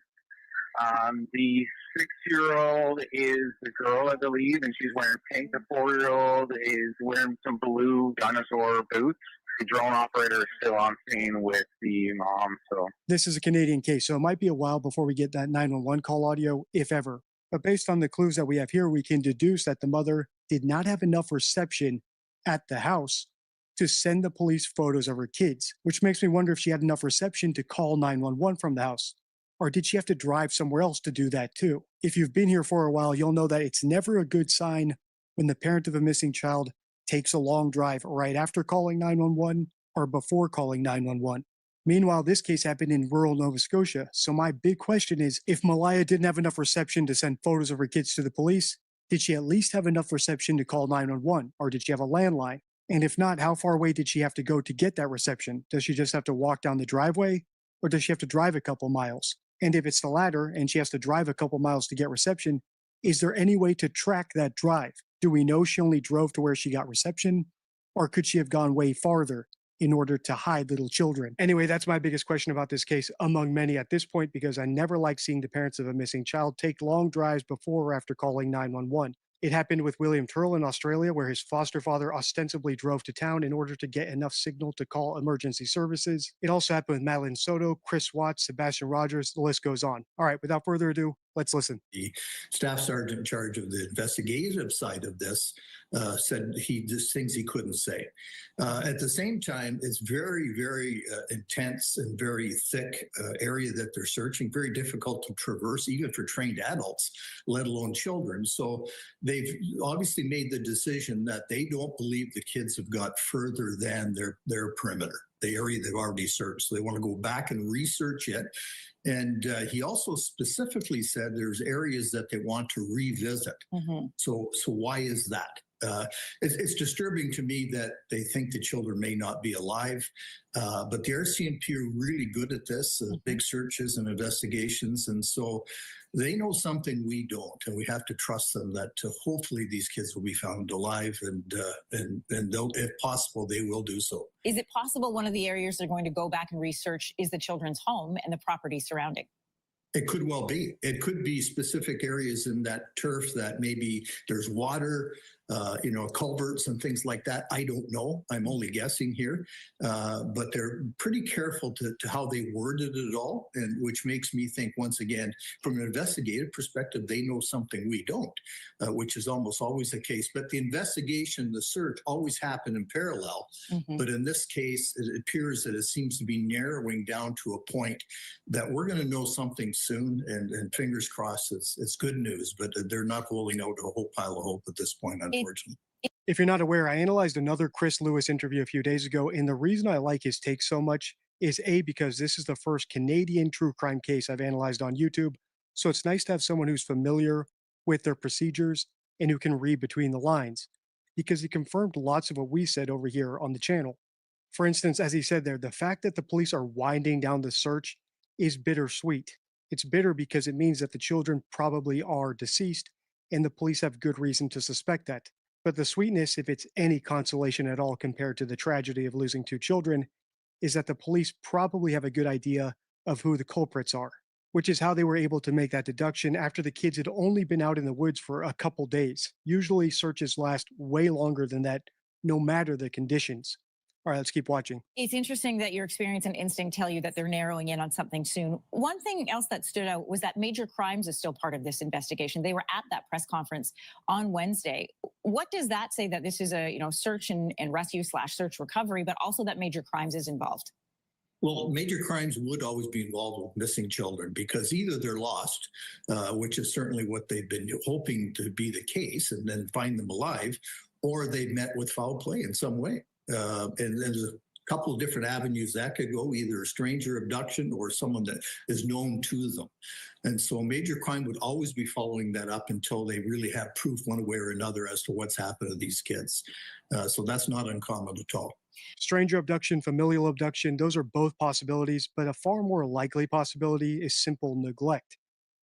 Speaker 12: The 6-year-old is the girl, I believe, and she's wearing pink. The 4-year-old is wearing some blue dinosaur boots. The drone operator is still on scene with the mom. So
Speaker 10: this is a Canadian case, so it might be a while before we get that 911 call audio, if ever. But based on the clues that we have here, we can deduce that the mother did not have enough reception at the house to send the police photos of her kids, which makes me wonder if she had enough reception to call 911 from the house. Or did she have to drive somewhere else to do that too? If you've been here for a while, you'll know that it's never a good sign when the parent of a missing child takes a long drive right after calling 911 or before calling 911. Meanwhile, this case happened in rural Nova Scotia. So my big question is, if Malaya didn't have enough reception to send photos of her kids to the police, did she at least have enough reception to call 911? Or did she have a landline? And if not, how far away did she have to go to get that reception? Does she just have to walk down the driveway? Or does she have to drive a couple miles? And if it's the latter, and she has to drive a couple miles to get reception, is there any way to track that drive? Do we know she only drove to where she got reception? Or could she have gone way farther in order to hide little children? Anyway, that's my biggest question about this case, among many at this point, because I never like seeing the parents of a missing child take long drives before or after calling 911. It happened with William Turrell in Australia, where his foster father ostensibly drove to town in order to get enough signal to call emergency services. It also happened with Madeline Soto, Chris Watts, Sebastian Rogers, the list goes on. All right, without further ado, let's listen.
Speaker 9: The staff sergeant in charge of the investigative side of this said he just things he couldn't say. At the same time, it's very, very intense and very thick area that they're searching, very difficult to traverse, even for trained adults, let alone children. So they've obviously made the decision that they don't believe the kids have got further than their perimeter, the area they've already searched. So they want to go back and research it. And he also specifically said there's areas that they want to revisit. Mm-hmm. So why is that? It's disturbing to me that they think the children may not be alive, but the RCMP are really good at this, big searches and investigations. And so they know something we don't, and we have to trust them that hopefully these kids will be found alive, and they'll, if possible, they will do so.
Speaker 8: Is it possible one of the areas they're going to go back and research is the children's home and the property surrounding?
Speaker 9: It could well be. It could be specific areas in that turf that maybe there's water, culverts and things like that. I don't know. I'm only guessing here. But they're pretty careful to how they worded it all, and which makes me think, once again, from an investigative perspective, they know something we don't, which is almost always the case. But the investigation, the search always happen in parallel. Mm-hmm. But in this case, it appears that it seems to be narrowing down to a point that we're going to know something soon, and fingers crossed it's good news, but they're not holding out a whole pile of hope at this point, unfortunately.
Speaker 10: If you're not aware, I analyzed another Chris Lewis interview a few days ago, and the reason I like his take so much is A, because this is the first Canadian true crime case I've analyzed on YouTube, so it's nice to have someone who's familiar with their procedures and who can read between the lines, because he confirmed lots of what we said over here on the channel. For instance, as he said there, the fact that the police are winding down the search is bittersweet. It's bitter because it means that the children probably are deceased, and the police have good reason to suspect that. But the sweetness, if it's any consolation at all compared to the tragedy of losing two children, is that the police probably have a good idea of who the culprits are, which is how they were able to make that deduction after the kids had only been out in the woods for a couple days. Usually searches last way longer than that, no matter the conditions. All right, let's keep watching.
Speaker 8: It's interesting that your experience and instinct tell you that they're narrowing in on something soon. One thing else that stood out was that major crimes is still part of this investigation. They were at that press conference on Wednesday. What does that say that this is a search and rescue / search recovery, but also that major crimes is involved?
Speaker 9: Well, major crimes would always be involved with missing children, because either they're lost, which is certainly what they've been hoping to be the case, and then find them alive, or they've met with foul play in some way. And there's a couple of different avenues that could go, either a stranger abduction or someone that is known to them. And so major crime would always be following that up until they really have proof one way or another as to what's happened to these kids. So that's not uncommon at all.
Speaker 10: Stranger abduction, familial abduction, those are both possibilities, but a far more likely possibility is simple neglect.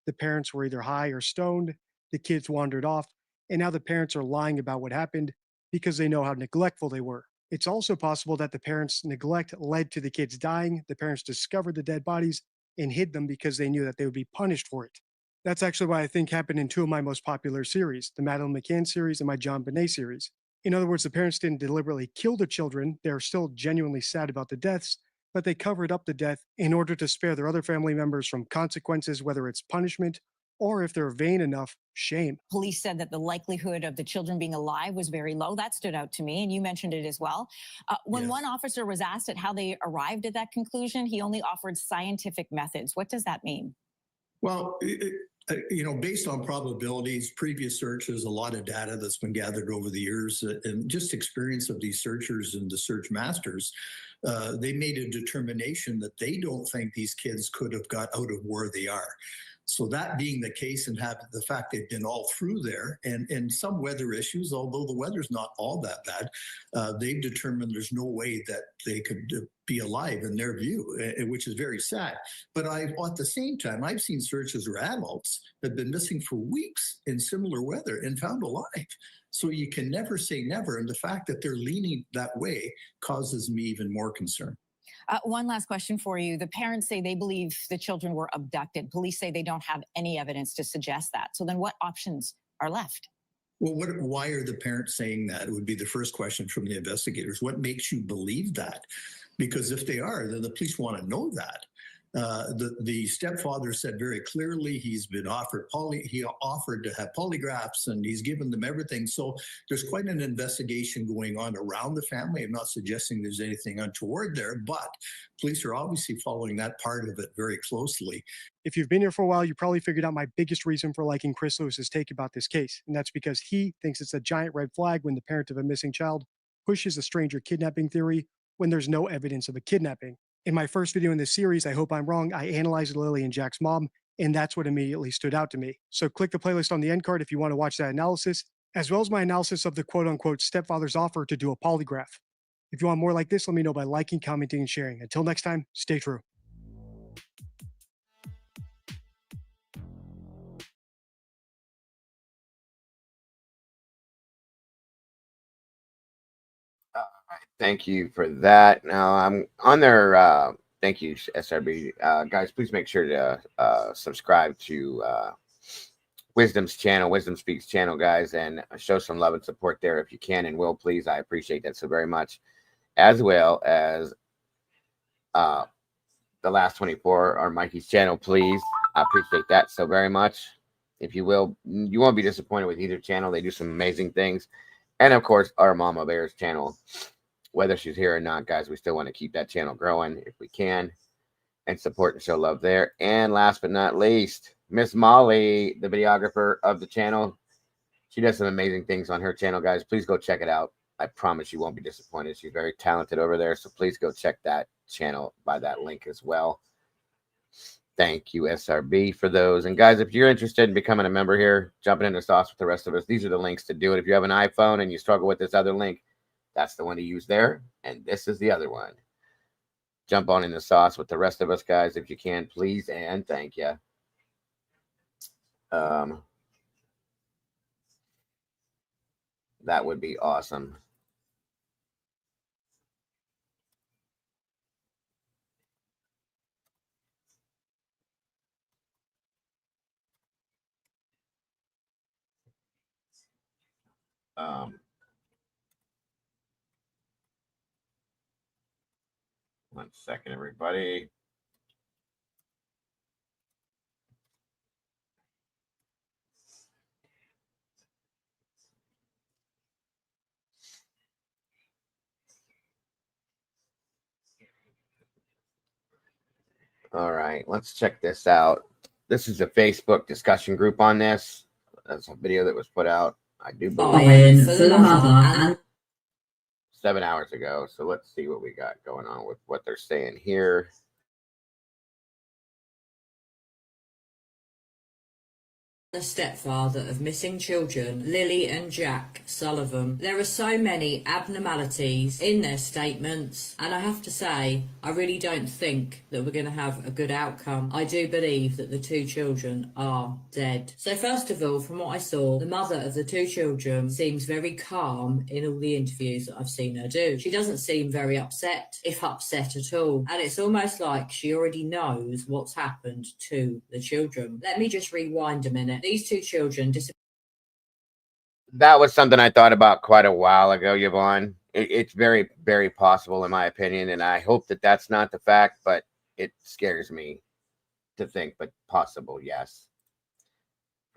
Speaker 10: The parents were either high or stoned, the kids wandered off, and now the parents are lying about what happened because they know how neglectful they were. It's also possible that the parents' neglect led to the kids dying. The parents discovered the dead bodies and hid them because they knew that they would be punished for it. That's actually what I think happened in two of my most popular series, the Madeleine McCann series and my John Bonet series. In other words, the parents didn't deliberately kill the children. They're still genuinely sad about the deaths, but they covered up the death in order to spare their other family members from consequences, whether it's punishment or if they're vain enough, shame.
Speaker 8: Police said that the likelihood of the children being alive was very low. That stood out to me, and you mentioned it as well. When
Speaker 9: Yes.
Speaker 8: one officer was asked at how they arrived at that conclusion, he only offered scientific methods. What does that mean?
Speaker 9: Well, based on probabilities, previous searches, a lot of data that's been gathered over the years, and just experience of these searchers and the search masters, they made a determination that they don't think these kids could have got out of where they are. So that being the case, and have the fact they've been all through there, and some weather issues, although the weather's not all that bad, they've determined there's no way that they could be alive in their view, which is very sad. But at the same time, I've seen searches where adults have been missing for weeks in similar weather and found alive. So you can never say never, and the fact that they're leaning that way causes me even more concern.
Speaker 8: One last question for you. The parents say they believe the children were abducted. Police say they don't have any evidence to suggest that. So then what options are left?
Speaker 9: Well, why are the parents saying that? It would be the first question from the investigators. What makes you believe that? Because if they are, then the police want to know that. The stepfather said very clearly he's been offered he offered to have polygraphs, and he's given them everything. So there's quite an investigation going on around the family. I'm not suggesting there's anything untoward there, but police are obviously following that part of it very closely.
Speaker 10: If you've been here for a while, you probably figured out my biggest reason for liking Chris Lewis's take about this case, and that's because he thinks it's a giant red flag when the parent of a missing child pushes a stranger kidnapping theory when there's no evidence of a kidnapping. In my first video in this series, I hope I'm wrong, I analyzed Lily and Jack's mom, and that's what immediately stood out to me. So click the playlist on the end card if you want to watch that analysis, as well as my analysis of the quote-unquote stepfather's offer to do a polygraph. If you want more like this, let me know by liking, commenting, and sharing. Until next time, stay true.
Speaker 2: Thank you for that. Now I'm on there. Thank you, SRB. Guys, please make sure to subscribe to Wisdom's channel, Wisdom Speaks channel, guys, and show some love and support there if you can and will, please. I appreciate that so very much. As well as the last 24 on Mikey's channel, please. I appreciate that so very much. If you will, you won't be disappointed with either channel. They do some amazing things. And of course, our Mama Bear's channel. Whether she's here or not, guys, we still want to keep that channel growing if we can and support and show love there. And last but not least, Miss Molly, the videographer of the channel. She does some amazing things on her channel, guys. Please go check it out. I promise you won't be disappointed. She's very talented over there. So please go check that channel by that link as well. Thank you, SRB, for those. And guys, if you're interested in becoming a member here, jumping into sauce with the rest of us, these are the links to do it. If you have an iPhone and you struggle with this other link, that's the one to use there. And this is the other one. Jump on in the sauce with the rest of us, guys, if you can, please. And thank you. That would be awesome. One second, everybody. All right, let's check this out. This is a Facebook discussion group on this. That's a video that was put out, I do believe,
Speaker 13: for the mother and
Speaker 2: 7 hours ago. So let's see what we got going on with what they're saying here.
Speaker 13: the stepfather of missing children, Lilly and Jack Sullivan. There are so many abnormalities in their statements, and I have to say, I really don't think that we're going to have a good outcome. I do believe that the two children are dead. So first of all, from what I saw, the mother of the two children seems very calm in all the interviews that I've seen her do. She doesn't seem very upset, if upset at all, and it's almost like she already knows what's happened to the children. Let me just rewind a minute. These two children
Speaker 2: That was something I thought about quite a while ago, Yvonne. It's very, very possible, in my opinion, and I hope that that's not the fact, but it scares me to think, but possible, yes.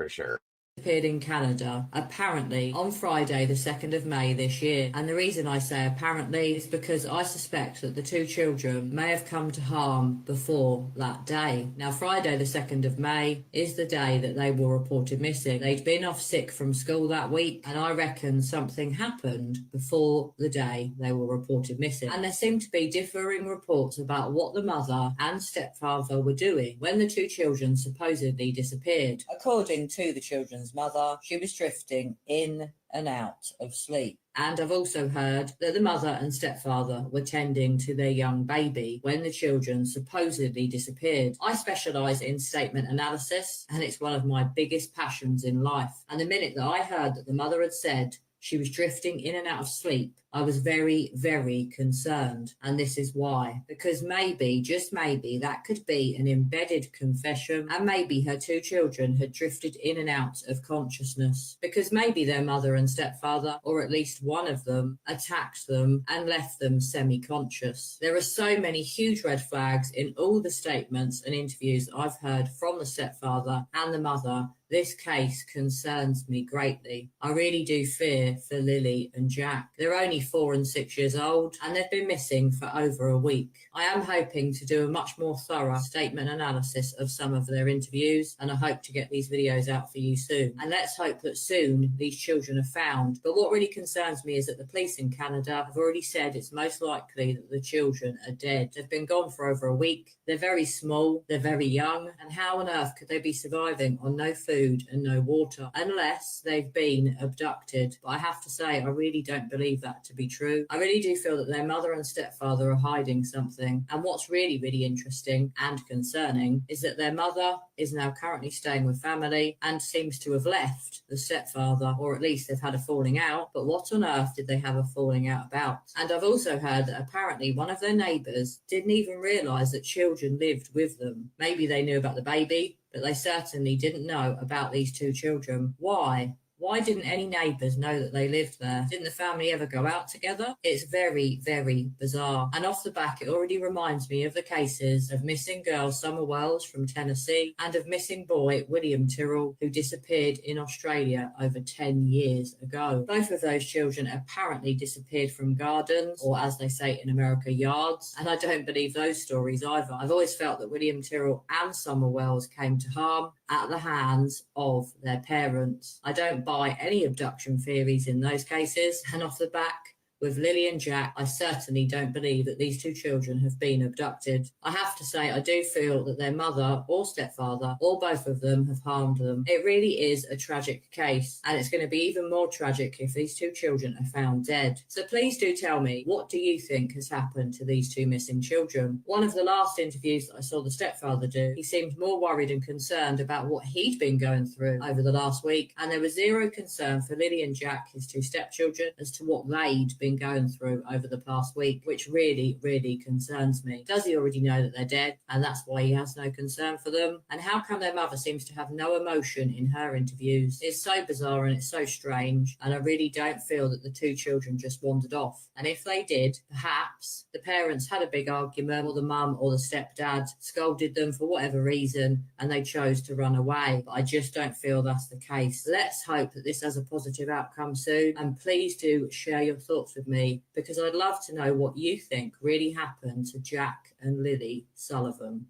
Speaker 2: for sure.
Speaker 13: Appeared in Canada, apparently on Friday the 2nd of May this year. And the reason I say apparently is because I suspect that the two children may have come to harm before that day. Now, Friday the 2nd of May is the day that they were reported missing. They'd been off sick from school that week, and I reckon something happened before the day they were reported missing. And there seemed to be differing reports about what the mother and stepfather were doing when the two children supposedly disappeared. According to the children's mother, she was drifting in and out of sleep. And I've also heard that the mother and stepfather were tending to their young baby when the children supposedly disappeared. I specialise in statement analysis, and it's one of my biggest passions in life. And the minute that I heard that the mother had said she was drifting in and out of sleep, I was very, very concerned. And this is why. Because maybe, just maybe, that could be an embedded confession, and maybe her two children had drifted in and out of consciousness. Because maybe their mother and stepfather, or at least one of them, attacked them and left them semi-conscious. There are so many huge red flags in all the statements and interviews I've heard from the stepfather and the mother. This case concerns me greatly. I really do fear for Lily and Jack. They're only 4 and 6 years old, and they've been missing for over a week. I am hoping to do a much more thorough statement analysis of some of their interviews, and I hope to get these videos out for you soon. And let's hope that soon these children are found. But what really concerns me is that the police in Canada have already said it's most likely that the children are dead. They've been gone for over a week. They're very small, they're very young, and how on earth could they be surviving on no food and no water unless they've been abducted? But I have to say, I really don't believe that to be true. I really do feel that their mother and stepfather are hiding something. And what's really, really interesting and concerning is that their mother is now currently staying with family and seems to have left the stepfather, or at least they've had a falling out. But what on earth did they have a falling out about? And I've also heard that apparently one of their neighbours didn't even realise that children lived with them. Maybe they knew about the baby, but they certainly didn't know about these two children. Why? Why didn't any neighbours know that they lived there? Didn't the family ever go out together? It's very, very bizarre. And off the back, it already reminds me of the cases of missing girl Summer Wells from Tennessee and of missing boy William Tyrrell, who disappeared in Australia over 10 years ago. Both of those children apparently disappeared from gardens, or as they say in America, yards. And I don't believe those stories either. I've always felt that William Tyrrell and Summer Wells came to harm at the hands of their parents. I don't buy any abduction theories in those cases, and off the back, with Lily and Jack, I certainly don't believe that these two children have been abducted. I have to say, I do feel that their mother or stepfather, or both of them, have harmed them. It really is a tragic case, and it's going to be even more tragic if these two children are found dead. So please do tell me, what do you think has happened to these two missing children? One of the last interviews that I saw the stepfather do, he seemed more worried and concerned about what he'd been going through over the last week, and there was zero concern for Lily and Jack, his two stepchildren, as to what they'd been going through over the past week, which really, really concerns me. Does he already know that they're dead, and that's why he has no concern for them? And how come their mother seems to have no emotion in her interviews? It's so bizarre and it's so strange, and I really don't feel that the two children just wandered off. And if they did, perhaps the parents had a big argument, or the mum or the stepdad scolded them for whatever reason, and they chose to run away. But I just don't feel that's the case. Let's hope that this has a positive outcome soon, and please do share your thoughts with me, because I'd love to know what you think really happened to Jack and Lily Sullivan.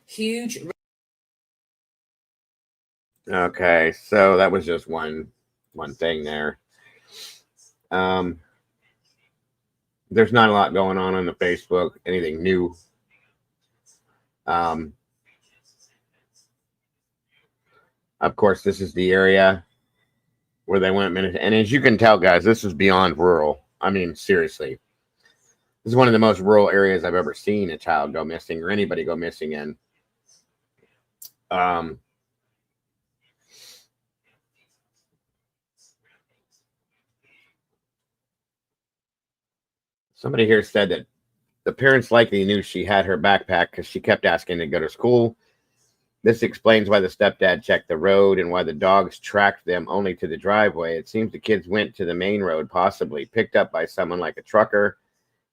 Speaker 13: Huge.
Speaker 2: Okay, so that was just one thing there. There's not a lot going on the Facebook, anything new. Of course, this is the area where they went, and as you can tell, guys, this is beyond rural. I mean, seriously, this is one of the most rural areas I've ever seen a child go missing, or anybody go missing in. Somebody here said that the parents likely knew she had her backpack because she kept asking to go to school. This explains why the stepdad checked the road and why the dogs tracked them only to the driveway. It seems the kids went to the main road, possibly picked up by someone like a trucker.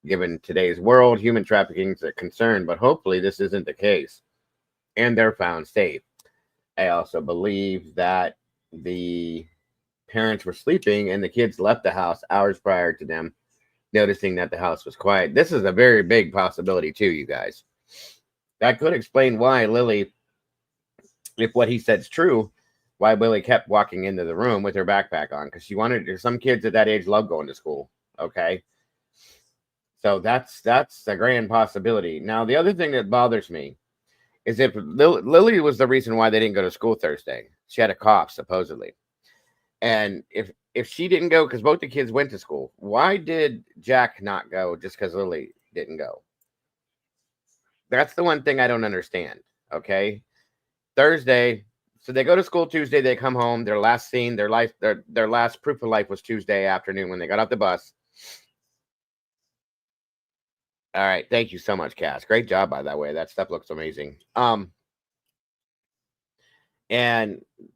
Speaker 2: Given today's world, human trafficking is a concern, but hopefully this isn't the case, and they're found safe. I also believe that the parents were sleeping and the kids left the house hours prior to them noticing that the house was quiet. This is a very big possibility too, you guys. That could explain why Lilly, if what he said is true, why Lilly kept walking into the room with her backpack on, because she wanted to. Some kids at that age love going to school. Okay. So that's a grand possibility. Now, the other thing that bothers me is if Lilly was the reason why they didn't go to school Thursday. She had a cough, supposedly. And if she didn't go because both the kids went to school, why did Jack not go just because Lilly didn't go? That's the one thing I don't understand. Okay. Thursday, so they go to school Tuesday, they come home, their last scene, their last proof of life was Tuesday afternoon when they got off the bus. All right, thank you so much, Cass. Great job, by the way. That stuff looks amazing. And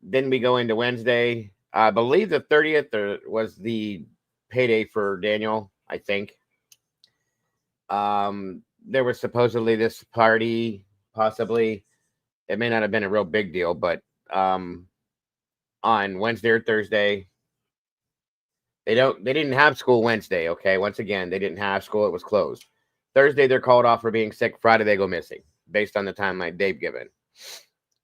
Speaker 2: then we go into Wednesday. I believe the 30th was the payday for Daniel, I think. There was supposedly this party, possibly. It may not have been a real big deal, but on Wednesday or Thursday, they didn't have school Wednesday. Okay, once again, they didn't have school. It was closed. Thursday, they're called off for being sick. Friday, they go missing based on the timeline they've given.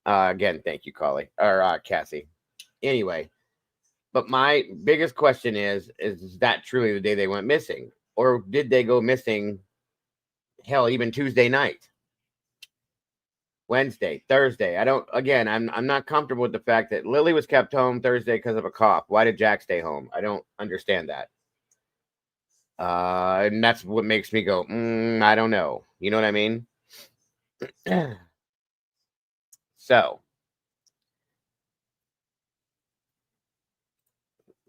Speaker 2: Again, thank you, Cassie. Anyway, but my biggest question is that truly the day they went missing? Or did they go missing, hell, even Tuesday night? Wednesday, Thursday. I'm not comfortable with the fact that Lilly was kept home Thursday because of a cough. Why did Jack stay home? I don't understand that. And that's what makes me go, I don't know. You know what I mean? So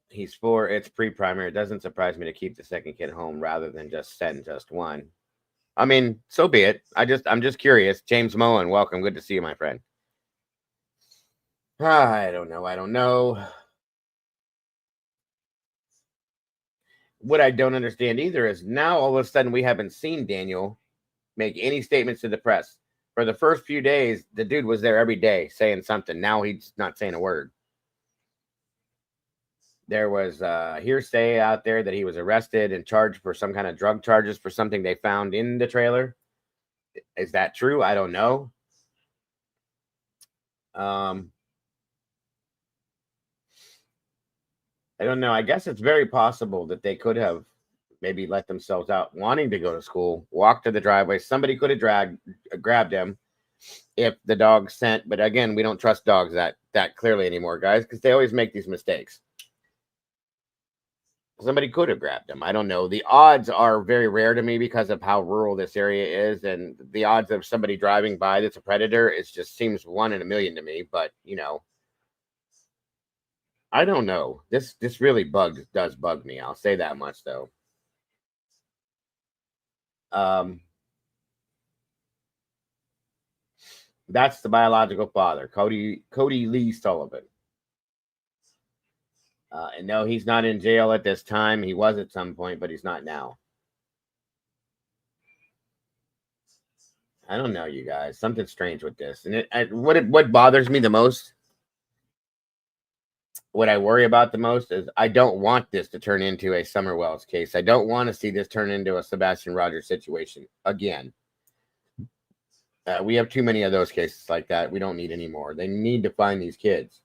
Speaker 2: he's 4. It's pre-primary. It doesn't surprise me to keep the second kid home rather than just send just one. I mean, so be it. I'm just curious. James Moen, welcome. Good to see you, my friend. I don't know. What I don't understand either is now all of a sudden we haven't seen Daniel make any statements to the press. For the first few days, the dude was there every day saying something. Now he's not saying a word. There was hearsay out there that he was arrested and charged for some kind of drug charges for something they found in the trailer. Is that true? I don't know. I don't know. I guess it's very possible that they could have maybe let themselves out wanting to go to school, walk to the driveway. Somebody could have grabbed him if the dog sent. But again, we don't trust dogs that clearly anymore, guys, because they always make these mistakes. Somebody could have grabbed him. I don't know. The odds are very rare to me because of how rural this area is, and the odds of somebody driving by that's a predator, it just seems 1 in a million to me. But I don't know. This really does bug me. I'll say that much though. That's the biological father, Cody Lee Sullivan. And no, he's not in jail at this time. He was at some point, but he's not now. I don't know, you guys. Something strange with this. And what bothers me the most, what I worry about the most is I don't want this to turn into a Summer Wells case. I don't want to see this turn into a Sebastian Rogers situation again. We have too many of those cases like that. We don't need any more. They need to find these kids.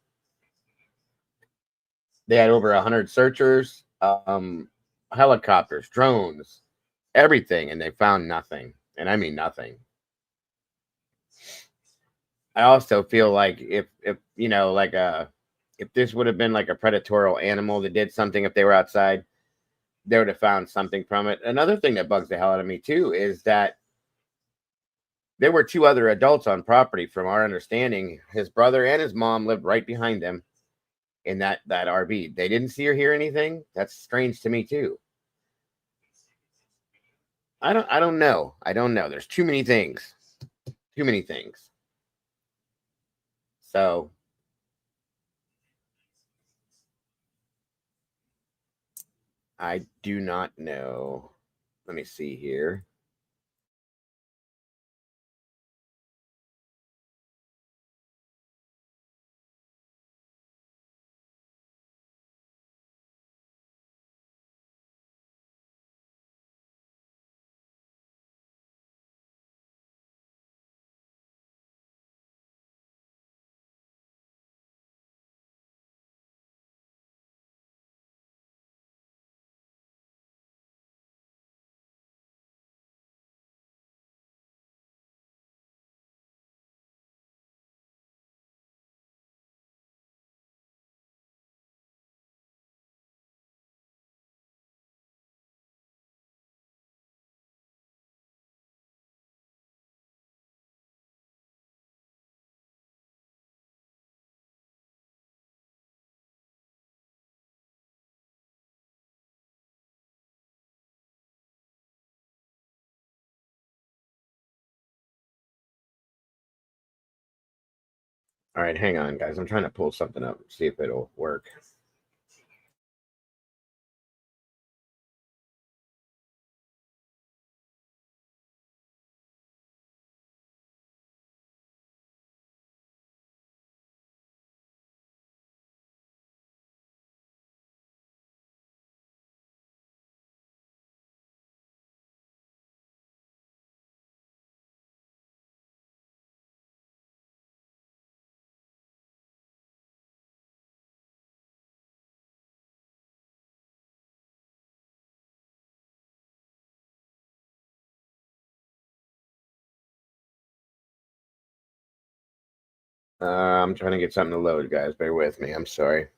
Speaker 2: They had over 100 searchers, helicopters, drones, everything, and they found nothing. And I mean nothing. I also feel like if this would have been like a predatorial animal that did something, if they were outside, they would have found something from it. Another thing that bugs the hell out of me too is that there were 2 other adults on property. From our understanding, his brother and his mom lived right behind them in that RV. They didn't see or hear anything. That's strange to me too. I don't know. There's too many things. So I do not know. Let me see here. All right, hang on, guys. I'm trying to pull something up, see if it'll work. I'm trying to get something to load, guys. Bear with me. I'm sorry.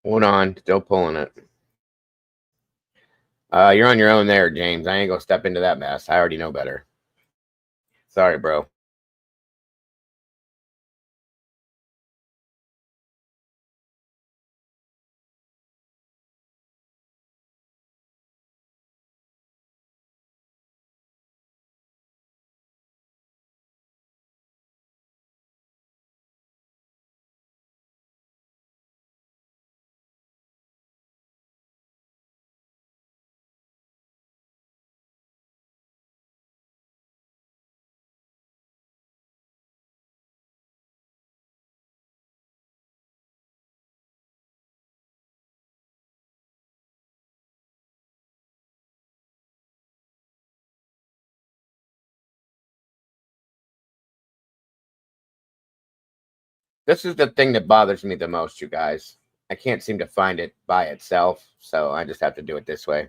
Speaker 2: Hold on, still pulling it. You're on your own there, James. I ain't gonna step into that mess. I already know better. Sorry, bro. This is the thing that bothers me the most, you guys. I can't seem to find it by itself, so I just have to do it this way.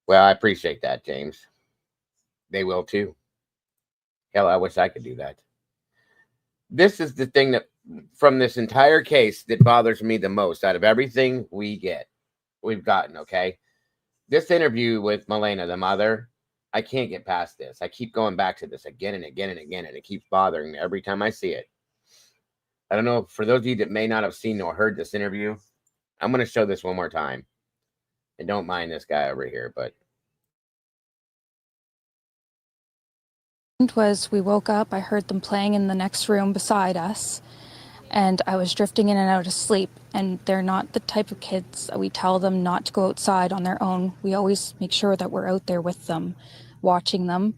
Speaker 2: Well, I appreciate that, James. They will too. Hell, I wish I could do that. This is the thing that, from this entire case, that bothers me the most out of everything we've gotten, okay? This interview with Milena, the mother, I can't get past this. I keep going back to this again and again and again, and it keeps bothering me every time I see it. I don't know, for those of you that may not have seen or heard this interview, I'm going to show this one more time. And don't mind this guy over here, but
Speaker 14: was we woke up, I heard them playing in the next room beside us, and I was drifting in and out of sleep, and they're not the type of kids that we tell them not to go outside on their own. We always make sure that we're out there with them, watching them,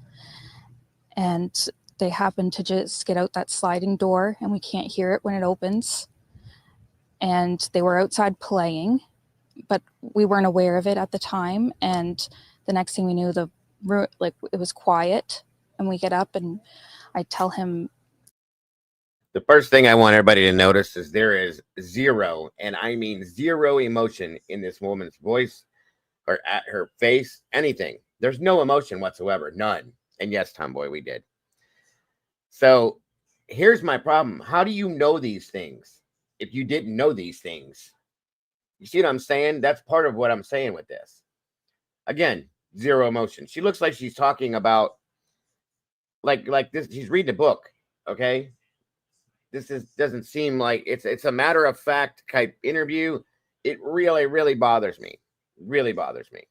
Speaker 14: and they happen to just get out that sliding door, and we can't hear it when it opens, and they were outside playing, but we weren't aware of it at the time, and the next thing we knew, the room, like, it was quiet, and we get up and I tell him.
Speaker 2: the first thing I want everybody to notice is there is zero, and I mean zero, emotion in this woman's voice or at her face, anything. There's no emotion whatsoever, none. And yes, Tomboy, we did. So here's my problem. How do you know these things if you didn't know these things? You see what I'm saying? That's part of what I'm saying with this. Again, zero emotion. She looks like she's talking about like this. She's reading a book. Okay. This doesn't seem like it's a matter of fact type interview. It really bothers me. Really bothers me.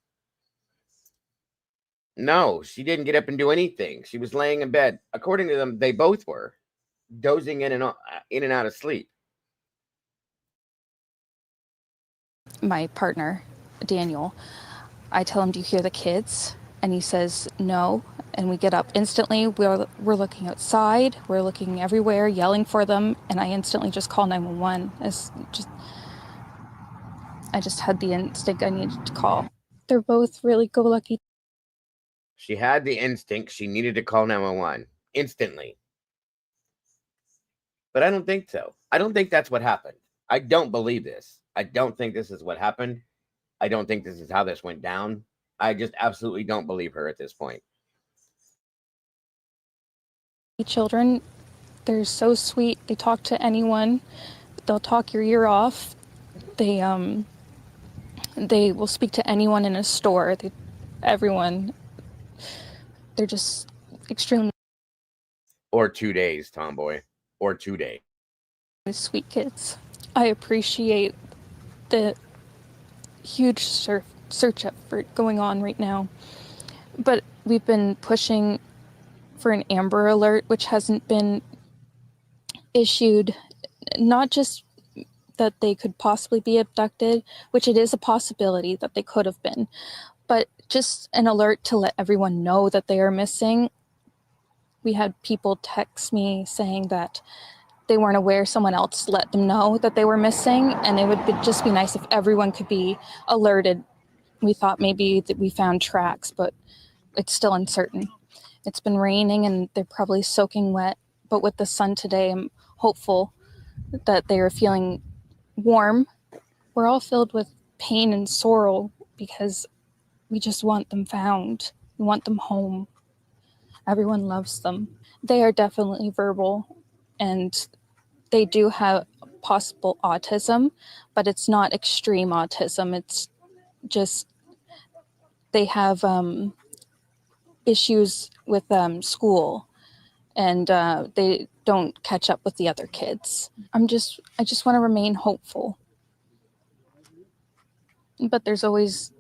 Speaker 2: No, she didn't get up and do anything. She was laying in bed. According to them, they both were dozing in and out of sleep.
Speaker 14: my partner, Daniel. I tell him, do you hear the kids? And he says, no. And we get up instantly. We're looking outside. We're looking everywhere, yelling for them. And I instantly just call 911. I just had the instinct I needed to call. They're both really go-lucky.
Speaker 2: She had the instinct she needed to call 911 instantly. But I don't think so. I don't think that's what happened. I don't believe this. I don't think this is what happened. I don't think this is how this went down. I just absolutely don't believe her at this point.
Speaker 14: Children, they're so sweet. They talk to anyone. They'll talk your ear off. They will speak to anyone in a store. Everyone. They're just extremely.
Speaker 2: Or 2 days, Tomboy. Or 2 days.
Speaker 14: Sweet kids. I appreciate the huge search effort going on right now. But we've been pushing for an Amber Alert, which hasn't been issued. Not just that they could possibly be abducted, which it is a possibility that they could have been, but just an alert to let everyone know that they are missing. We had people text me saying that they weren't aware, someone else let them know that they were missing, and it would just be nice if everyone could be alerted. We thought maybe that we found tracks, but it's still uncertain. It's been raining and they're probably soaking wet, but with the sun today, I'm hopeful that they are feeling warm. We're all filled with pain and sorrow because we just want them found. We want them home. Everyone loves them. They are definitely verbal, and they do have possible autism, but it's not extreme autism. It's just they have issues with school, and they don't catch up with the other kids. I just want to remain hopeful. But there's always,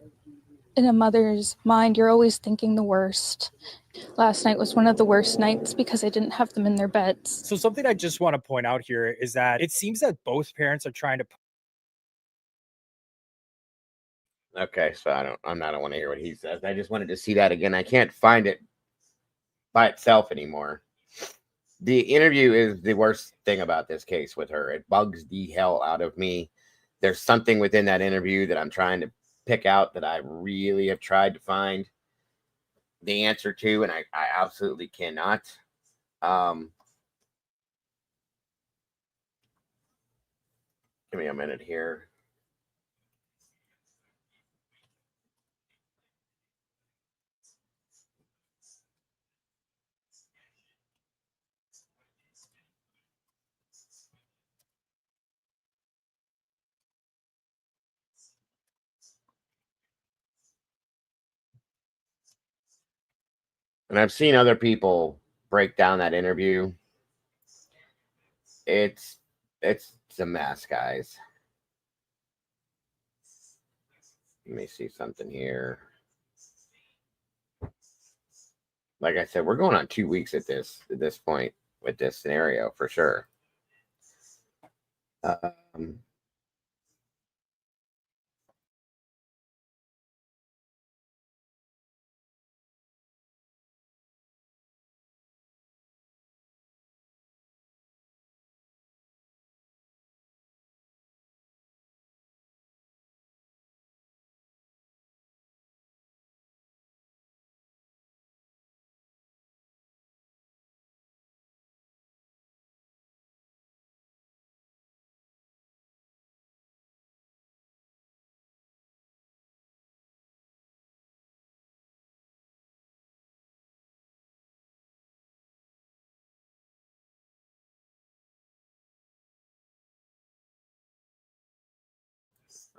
Speaker 14: in a mother's mind, you're always thinking the worst. Last night was one of the worst nights because I didn't have them in their beds.
Speaker 15: So something I just want to point out here is that it seems that both parents are trying to.
Speaker 2: Okay, so I don't want to hear what he says. I just wanted to see that again. I can't find it by itself anymore. The interview is the worst thing about this case with her. It bugs the hell out of me. There's something within that interview that I'm trying to pick out that I really have tried to find the answer to, and I absolutely cannot. Give me a minute here. And I've seen other people break down that interview. It's a mess, guys. Let me see something here. Like I said, we're going on 2 weeks at this point with this scenario for sure.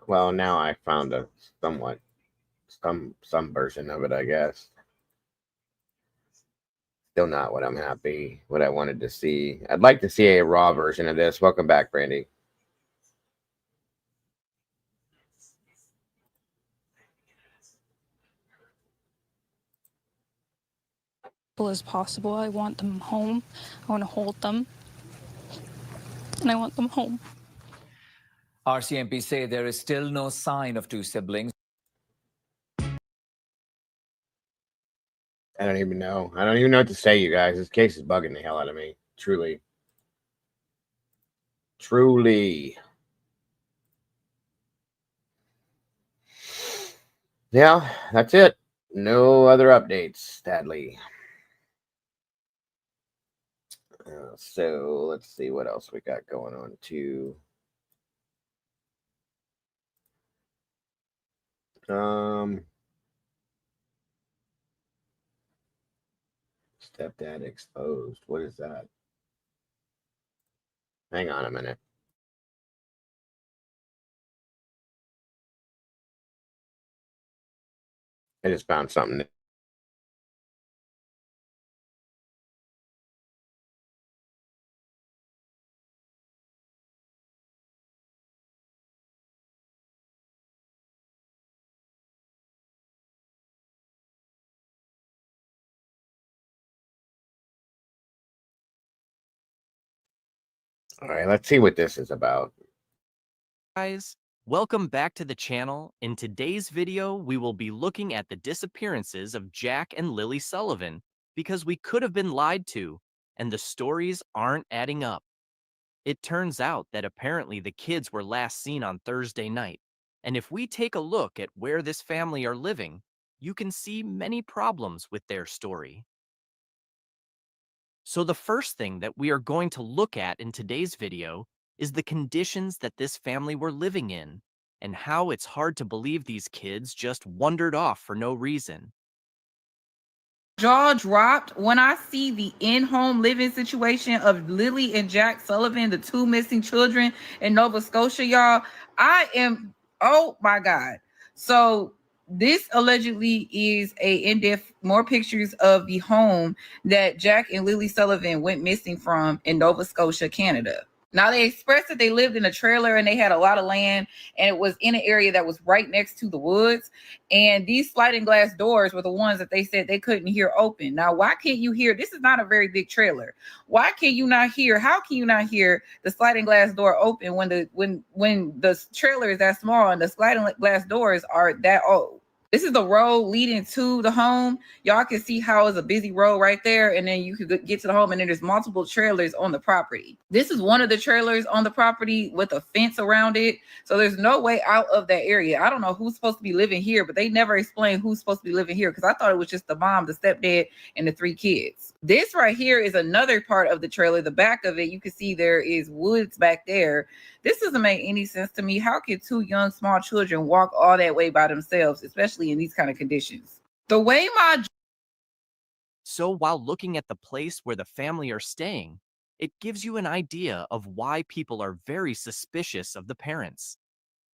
Speaker 2: Well, now I found a somewhat some version of it, I guess. Still not what I wanted to see. I'd like to see a raw version of this. Welcome back, Brandy.
Speaker 14: As possible. I want them home. I want to hold them. And I want them home.
Speaker 16: RCMP say there is still no sign of two siblings.
Speaker 2: I don't even know. I don't even know what to say, you guys. This case is bugging the hell out of me. Truly. Truly. Yeah, that's it. No other updates, sadly. So let's see what else we got going on too. Stepdad exposed. What is that? Hang on a minute. I just found something. All right, let's see what this is about.
Speaker 17: Guys, welcome back to the channel. In today's video, we will be looking at the disappearances of Jack and Lilly Sullivan because we could have been lied to and the stories aren't adding up. It turns out that apparently the kids were last seen on Thursday night, and if we take a look at where this family are living, you can see many problems with their story. So the first thing that we are going to look at in today's video is the conditions that this family were living in and how it's hard to believe these kids just wandered off for no reason.
Speaker 18: Jaw dropped when I see the in-home living situation of Lilly and Jack Sullivan, the two missing children in Nova Scotia, y'all. Oh my God. So this allegedly is a in-depth, more pictures of the home that Jack and Lilly Sullivan went missing from in Nova Scotia, Canada. Now, they expressed that they lived in a trailer and they had a lot of land, and it was in an area that was right next to the woods. And these sliding glass doors were the ones that they said they couldn't hear open. Now, why can't you hear? This is not a very big trailer. Why can you not hear? How can you not hear the sliding glass door open when the trailer is that small and the sliding glass doors are that old? This is the road leading to the home. Y'all can see how it's a busy road right there. And then you could get to the home, and then there's multiple trailers on the property. This is one of the trailers on the property with a fence around it. So there's no way out of that area. I don't know who's supposed to be living here, but they never explained who's supposed to be living here because I thought it was just the mom, the stepdad, and the 3 kids. This right here is another part of the trailer. The back of it, you can see there is woods back there. This doesn't make any sense to me. How can 2 young, small children walk all that way by themselves, especially in these kind of conditions? The way
Speaker 17: So while looking at the place where the family are staying, it gives you an idea of why people are very suspicious of the parents.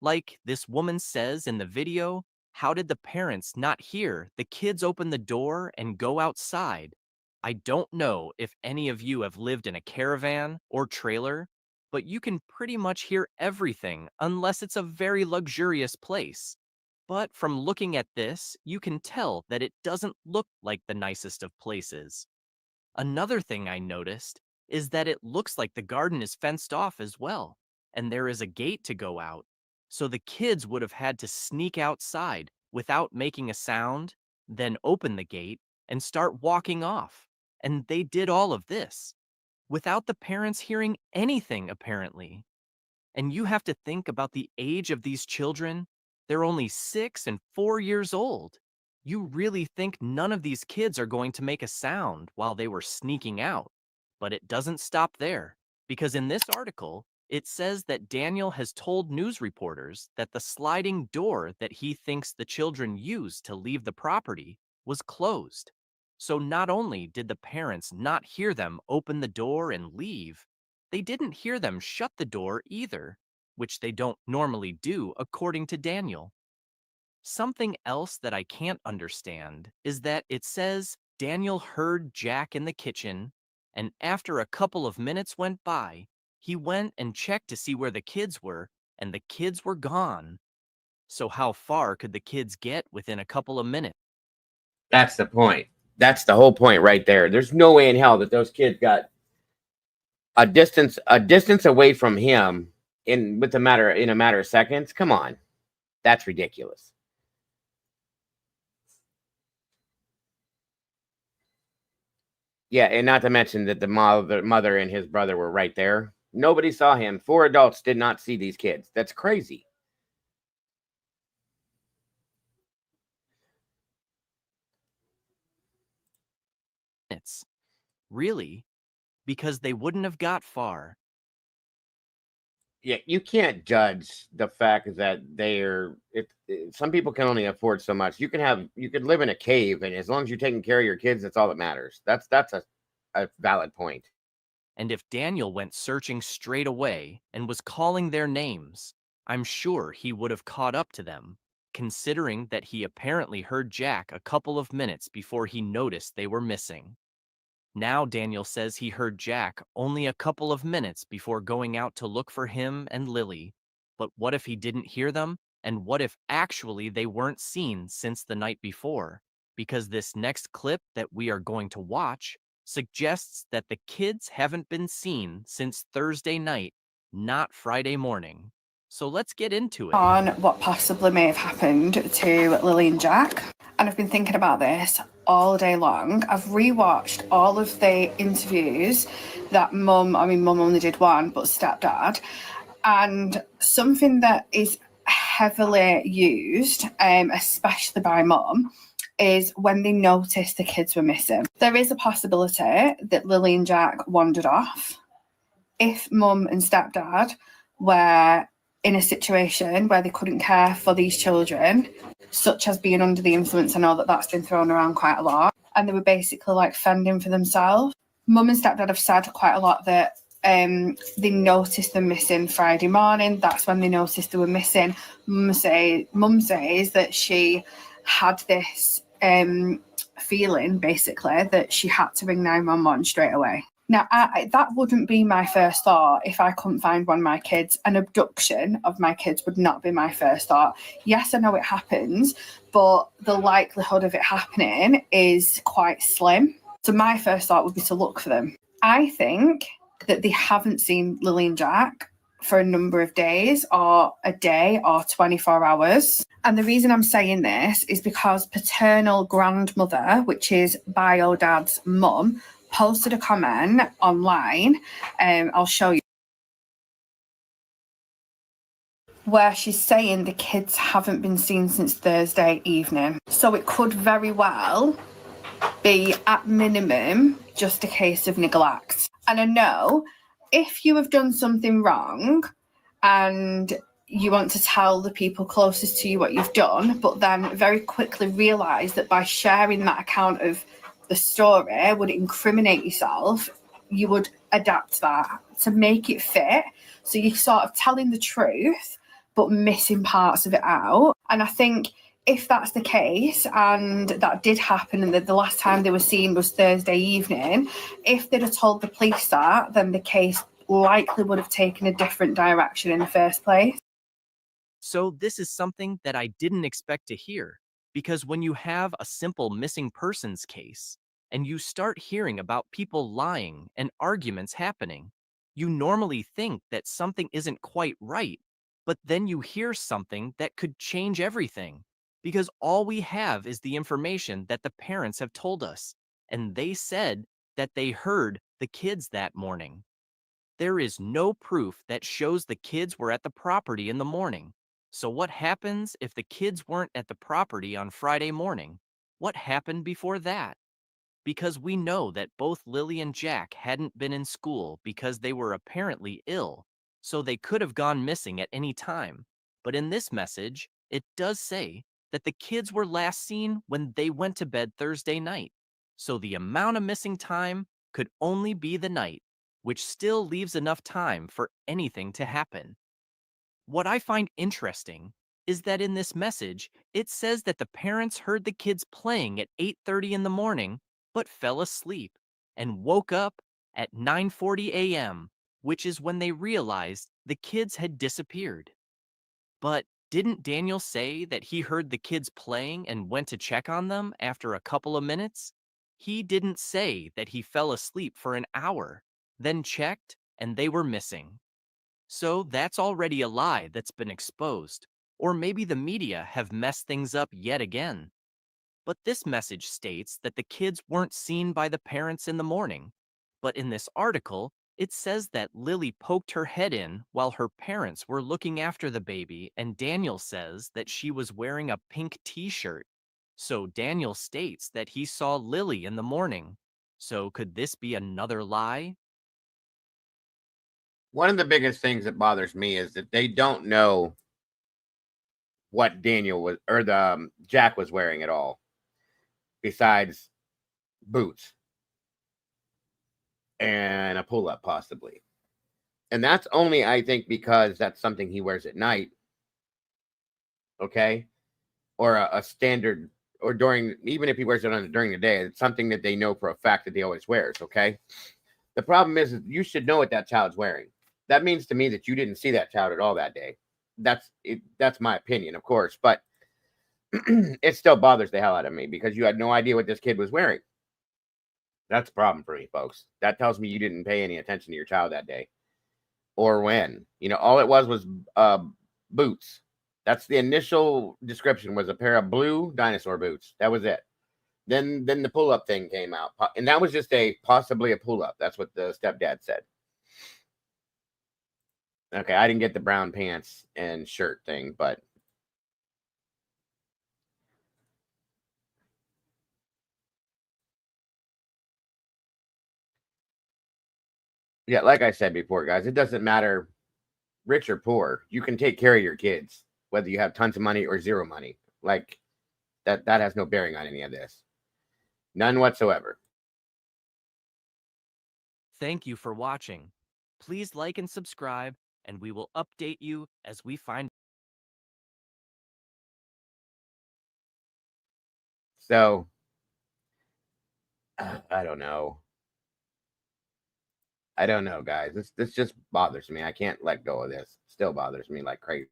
Speaker 17: Like this woman says in the video, how did the parents not hear the kids open the door and go outside? I don't know if any of you have lived in a caravan or trailer, but you can pretty much hear everything unless it's a very luxurious place. But from looking at this, you can tell that it doesn't look like the nicest of places. Another thing I noticed is that it looks like the garden is fenced off as well, and there is a gate to go out. So the kids would have had to sneak outside without making a sound, then open the gate and start walking off. And they did all of this without the parents hearing anything, apparently. And you have to think about the age of these children. They're only 6 and 4 years old. You really think none of these kids are going to make a sound while they were sneaking out. But it doesn't stop there, because in this article, it says that Daniel has told news reporters that the sliding door that he thinks the children used to leave the property was closed. So not only did the parents not hear them open the door and leave, they didn't hear them shut the door either, which they don't normally do according to Daniel. Something else that I can't understand is that it says Daniel heard Jack in the kitchen, and after a couple of minutes went by, he went and checked to see where the kids were, and the kids were gone. So how far could the kids get within a couple of minutes?
Speaker 2: That's the point. That's the whole point right there. There's no way in hell that those kids got a distance away from him in a matter of seconds. Come on, that's ridiculous. Yeah, and not to mention that the mother and his brother were right there. Nobody saw him. 4 adults did not see these kids. That's crazy.
Speaker 17: Really? Because they wouldn't have got far.
Speaker 2: Yeah, you can't judge the fact that some people can only afford so much. You could live in a cave, and as long as you're taking care of your kids, that's all that matters. That's a valid point.
Speaker 17: And if Daniel went searching straight away and was calling their names, I'm sure he would have caught up to them, considering that he apparently heard Jack a couple of minutes before he noticed they were missing. Now Daniel says he heard Jack only a couple of minutes before going out to look for him and Lilly. But what if he didn't hear them? And what if actually they weren't seen since the night before? Because this next clip that we are going to watch suggests that the kids haven't been seen since Thursday night, not Friday morning. So let's get into it.
Speaker 19: On what possibly may have happened to Lilly and Jack. And I've been thinking about this all day long. I've rewatched all of the interviews that mum only did one, but stepdad. And something that is heavily used, especially by mum, is when they noticed the kids were missing. There is a possibility that Lilly and Jack wandered off. If mum and stepdad were in a situation where they couldn't care for these children, such as being under the influence, I know that that's been thrown around quite a lot, and they were basically like fending for themselves. Mum and stepdad have said quite a lot that they noticed them missing Friday morning. That's when they noticed they were missing. Mum says that she had this feeling, basically, that she had to ring 911 straight away. Now, that wouldn't be my first thought if I couldn't find one of my kids. An abduction of my kids would not be my first thought. Yes, I know it happens, but the likelihood of it happening is quite slim. So my first thought would be to look for them. I think that they haven't seen Lilly and Jack for a number of days, or a day, or 24 hours. And the reason I'm saying this is because paternal grandmother, which is bio dad's mum, posted a comment online, I'll show you, where she's saying the kids haven't been seen since Thursday evening. So it could very well be, at minimum, just a case of neglect. And I know if you have done something wrong and you want to tell the people closest to you what you've done, but then very quickly realise that by sharing that account of the story would incriminate yourself, you would adapt that to make it fit. So you're sort of telling the truth, but missing parts of it out. And I think if that's the case, and that did happen, and the last time they were seen was Thursday evening, if they'd have told the police that, then the case likely would have taken a different direction in the first place.
Speaker 17: So this is something that I didn't expect to hear, because when you have a simple missing persons case and you start hearing about people lying and arguments happening, you normally think that something isn't quite right, but then you hear something that could change everything, because all we have is the information that the parents have told us, and they said that they heard the kids that morning. There is no proof that shows the kids were at the property in the morning. So what happens if the kids weren't at the property on Friday morning? What happened before that? Because we know that both Lilly and Jack hadn't been in school because they were apparently ill, so they could have gone missing at any time. But in this message, it does say that the kids were last seen when they went to bed Thursday night. So the amount of missing time could only be the night, which still leaves enough time for anything to happen. What I find interesting is that in this message, it says that the parents heard the kids playing at 8:30 in the morning, but fell asleep and woke up at 9:40 a.m., which is when they realized the kids had disappeared. But didn't Daniel say that he heard the kids playing and went to check on them after a couple of minutes? He didn't say that he fell asleep for an hour, then checked, and they were missing. So that's already a lie that's been exposed. Or maybe the media have messed things up yet again. But this message states that the kids weren't seen by the parents in the morning. But in this article, it says that Lilly poked her head in while her parents were looking after the baby, and Daniel says that she was wearing a pink t-shirt. So Daniel states that he saw Lilly in the morning. So could this be another lie?
Speaker 2: One of the biggest things that bothers me is that they don't know what Daniel was, or the Jack was wearing at all, besides boots and a pull-up possibly. And that's only, I think, because that's something he wears at night. Okay. Or a standard, or during, even if he wears it during the day, it's something that they know for a fact that he always wears. Okay. The problem is you should know what that child's wearing. That means to me that you didn't see that child at all that day. That's it. That's my opinion, of course, but it still bothers the hell out of me because you had no idea what this kid was wearing. That's a problem for me, folks. That tells me you didn't pay any attention to your child that day. Or when, all it was boots. That's the initial description, was a pair of blue dinosaur boots. That was it. Then the pull-up thing came out, and that was just possibly a pull-up. That's what the stepdad said. Okay, I didn't get the brown pants and shirt thing, but yeah, like I said before, guys, it doesn't matter rich or poor. You can take care of your kids, whether you have tons of money or zero money. Like that has no bearing on any of this. None whatsoever.
Speaker 17: Thank you for watching. Please like and subscribe, and we will update you as we find.
Speaker 2: So, I don't know. I don't know, guys. This just bothers me. I can't let go of this. Still bothers me like crazy.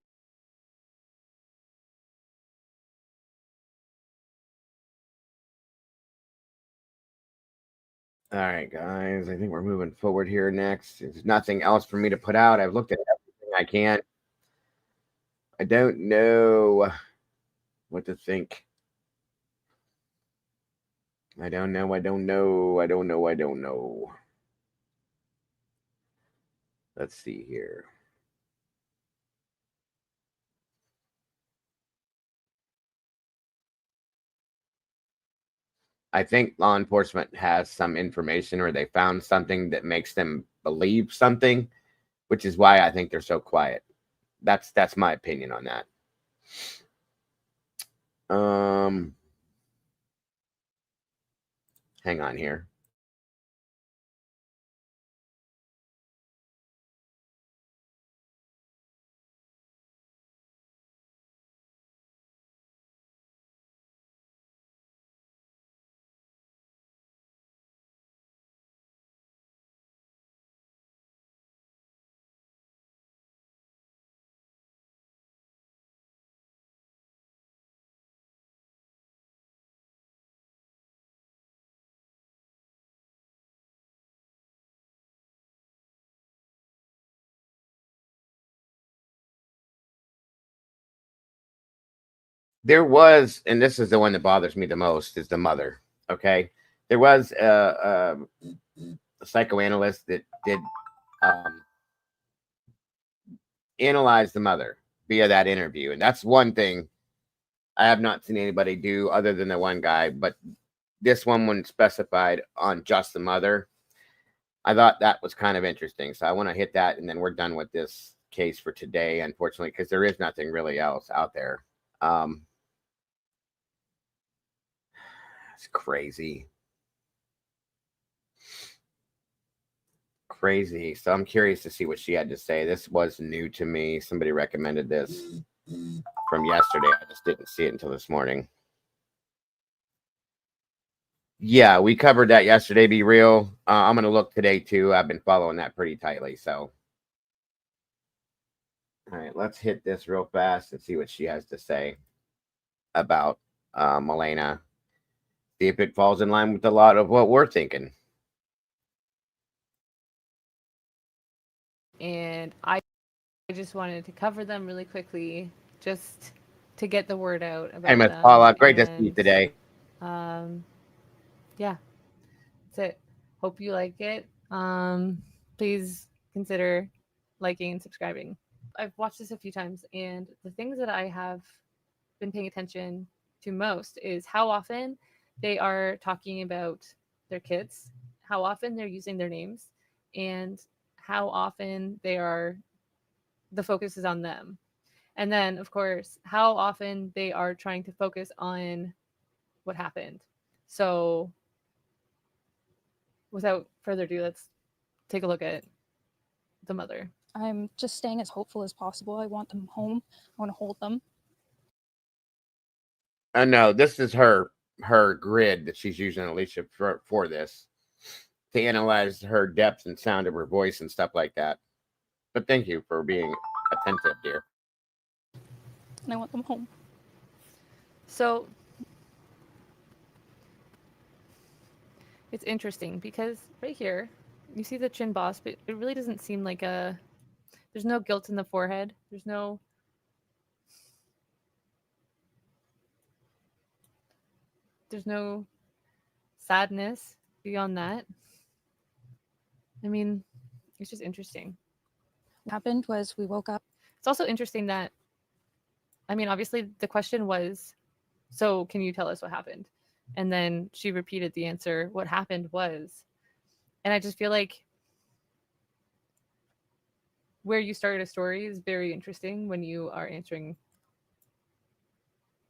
Speaker 2: All right, guys. I think we're moving forward here next. There's nothing else for me to put out. I've looked at everything I can. I don't know what to think. I don't know. Let's see here. I think law enforcement has some information, or they found something that makes them believe something, which is why I think they're so quiet. That's my opinion on that. Hang on here. There was, and this is the one that bothers me the most, is the mother. Okay, there was a psychoanalyst that did analyze the mother via that interview, and that's one thing I have not seen anybody do other than the one guy. But this one specified on just the mother. I thought that was kind of interesting, so I want to hit that, and then we're done with this case for today, unfortunately, because there is nothing really else out there. It's crazy. So I'm curious to see what she had to say. This was new to me. Somebody recommended this from yesterday. I just didn't see it until this morning. Yeah, we covered that yesterday, Be Real. I'm going to look today too. I've been following that pretty tightly. So, all right, let's hit this real fast and see what she has to say about Milena. See if it falls in line with a lot of what we're thinking.
Speaker 20: And I I just wanted to cover them really quickly, just to get the word out about
Speaker 2: Hey, Miss
Speaker 20: them.
Speaker 2: Paula, great to see you
Speaker 20: And
Speaker 2: today.
Speaker 20: yeah, that's it. Hope you like it. Please consider liking and subscribing. I've watched this a few times, and the things that I have been paying attention to most is how often they are talking about their kids, how often they're using their names, and how often the focus is on them. And then, of course, how often they are trying to focus on what happened. So, without further ado, let's take a look at the mother.
Speaker 14: I'm just staying as hopeful as possible. I want them home. I want to hold them.
Speaker 2: No, this is her grid that she's using, Alicia, for this, to analyze her depth and sound of her voice and stuff like that. But thank you for being attentive, dear.
Speaker 14: And I want them home.
Speaker 20: So it's interesting because right here, you see the chin boss, but it really doesn't seem like there's no guilt in the forehead. There's no sadness beyond that. I mean, it's just interesting.
Speaker 14: What happened was we woke up.
Speaker 20: It's also interesting that, I mean, obviously the question was, so can you tell us what happened? And then she repeated the answer, what happened was. And I just feel like where you started a story is very interesting when you are answering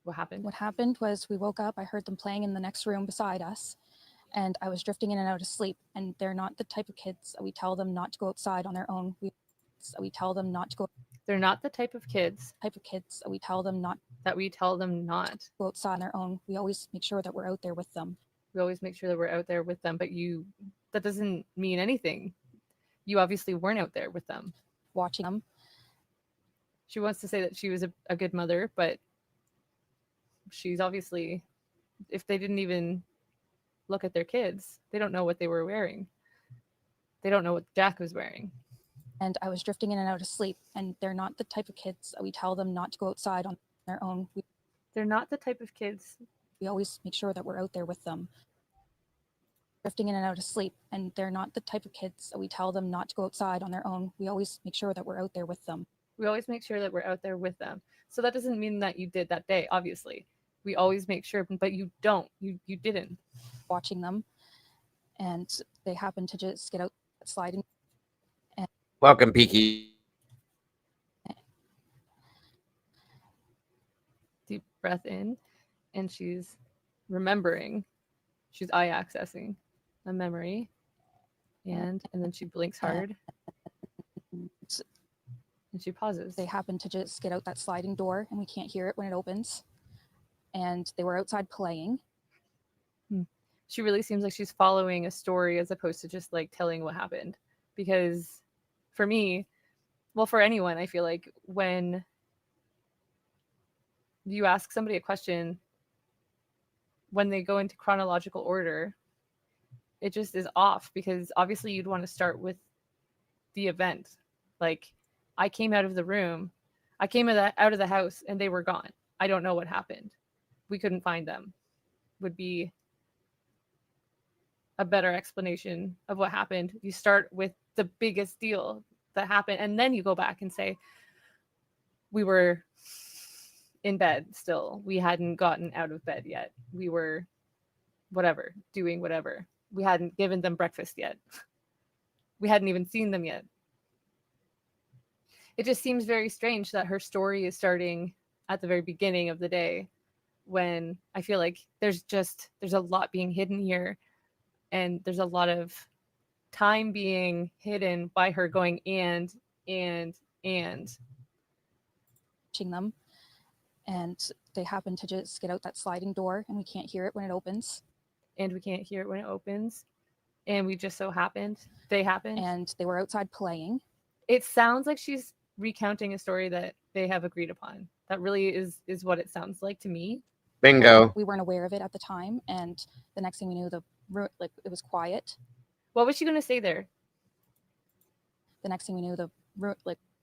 Speaker 20: what happened.
Speaker 14: What happened was we woke up. I heard them playing in the next room beside us. And I was drifting in and out of sleep. And they're not the type of kids that we tell them not to go outside on their own. We tell them not to go.
Speaker 20: They're not the type of kids
Speaker 14: That we tell them not
Speaker 20: go
Speaker 14: outside on their own. We always make sure that we're out there with them.
Speaker 20: We always make sure that we're out there with them. But that doesn't mean anything. You obviously weren't out there with them.
Speaker 14: Watching them.
Speaker 20: She wants to say that she was a good mother, but she's obviously, if they didn't even look at their kids, they don't know what they were wearing. They don't know what Jack was wearing.
Speaker 14: And I was drifting in and out of sleep. And they're not the type of kids that we tell them not to go outside on their own.
Speaker 20: They're not the type of kids.
Speaker 14: We always make sure that we're out there with them. Drifting in and out of sleep. And they're not the type of kids that we tell them not to go outside on their own. We always make sure that we're out there with them.
Speaker 20: We always make sure that we're out there with them. So that doesn't mean that you did that day, obviously. We always make sure, but you don't. You didn't.
Speaker 14: Watching them. And they happened to just get out sliding.
Speaker 2: Welcome, Peaky.
Speaker 20: Deep breath in, and she's remembering. She's eye accessing a memory, and then she blinks hard, and she pauses.
Speaker 14: They happened to just get out that sliding door, and we can't hear it when it opens. And they were outside playing.
Speaker 20: She really seems like she's following a story as opposed to just like telling what happened. Because for me, well, for anyone, I feel like when you ask somebody a question, when they go into chronological order, it just is off, because obviously you'd want to start with the event. Like, I came out of the room, I came out of the house, and they were gone. I don't know what happened. We couldn't find them. Would be a better explanation of what happened. You start with the biggest deal that happened, and then you go back and say, we were in bed still. We hadn't gotten out of bed yet. We were whatever, doing whatever. We hadn't given them breakfast yet. We hadn't even seen them yet. It just seems very strange that her story is starting at the very beginning of the day, when I feel like there's a lot being hidden here, and there's a lot of time being hidden by her going and
Speaker 14: watching them. And they happen to just get out that sliding door, and we can't hear it when it opens.
Speaker 20: And we can't hear it when it opens. And we just so happened. They happened.
Speaker 14: And they were outside playing.
Speaker 20: It sounds like she's recounting a story that they have agreed upon. That really is what it sounds like to me.
Speaker 2: Bingo.
Speaker 14: We weren't aware of it at the time, and the next thing we knew, it was quiet.
Speaker 20: What was she going to say there?
Speaker 14: The next thing we knew,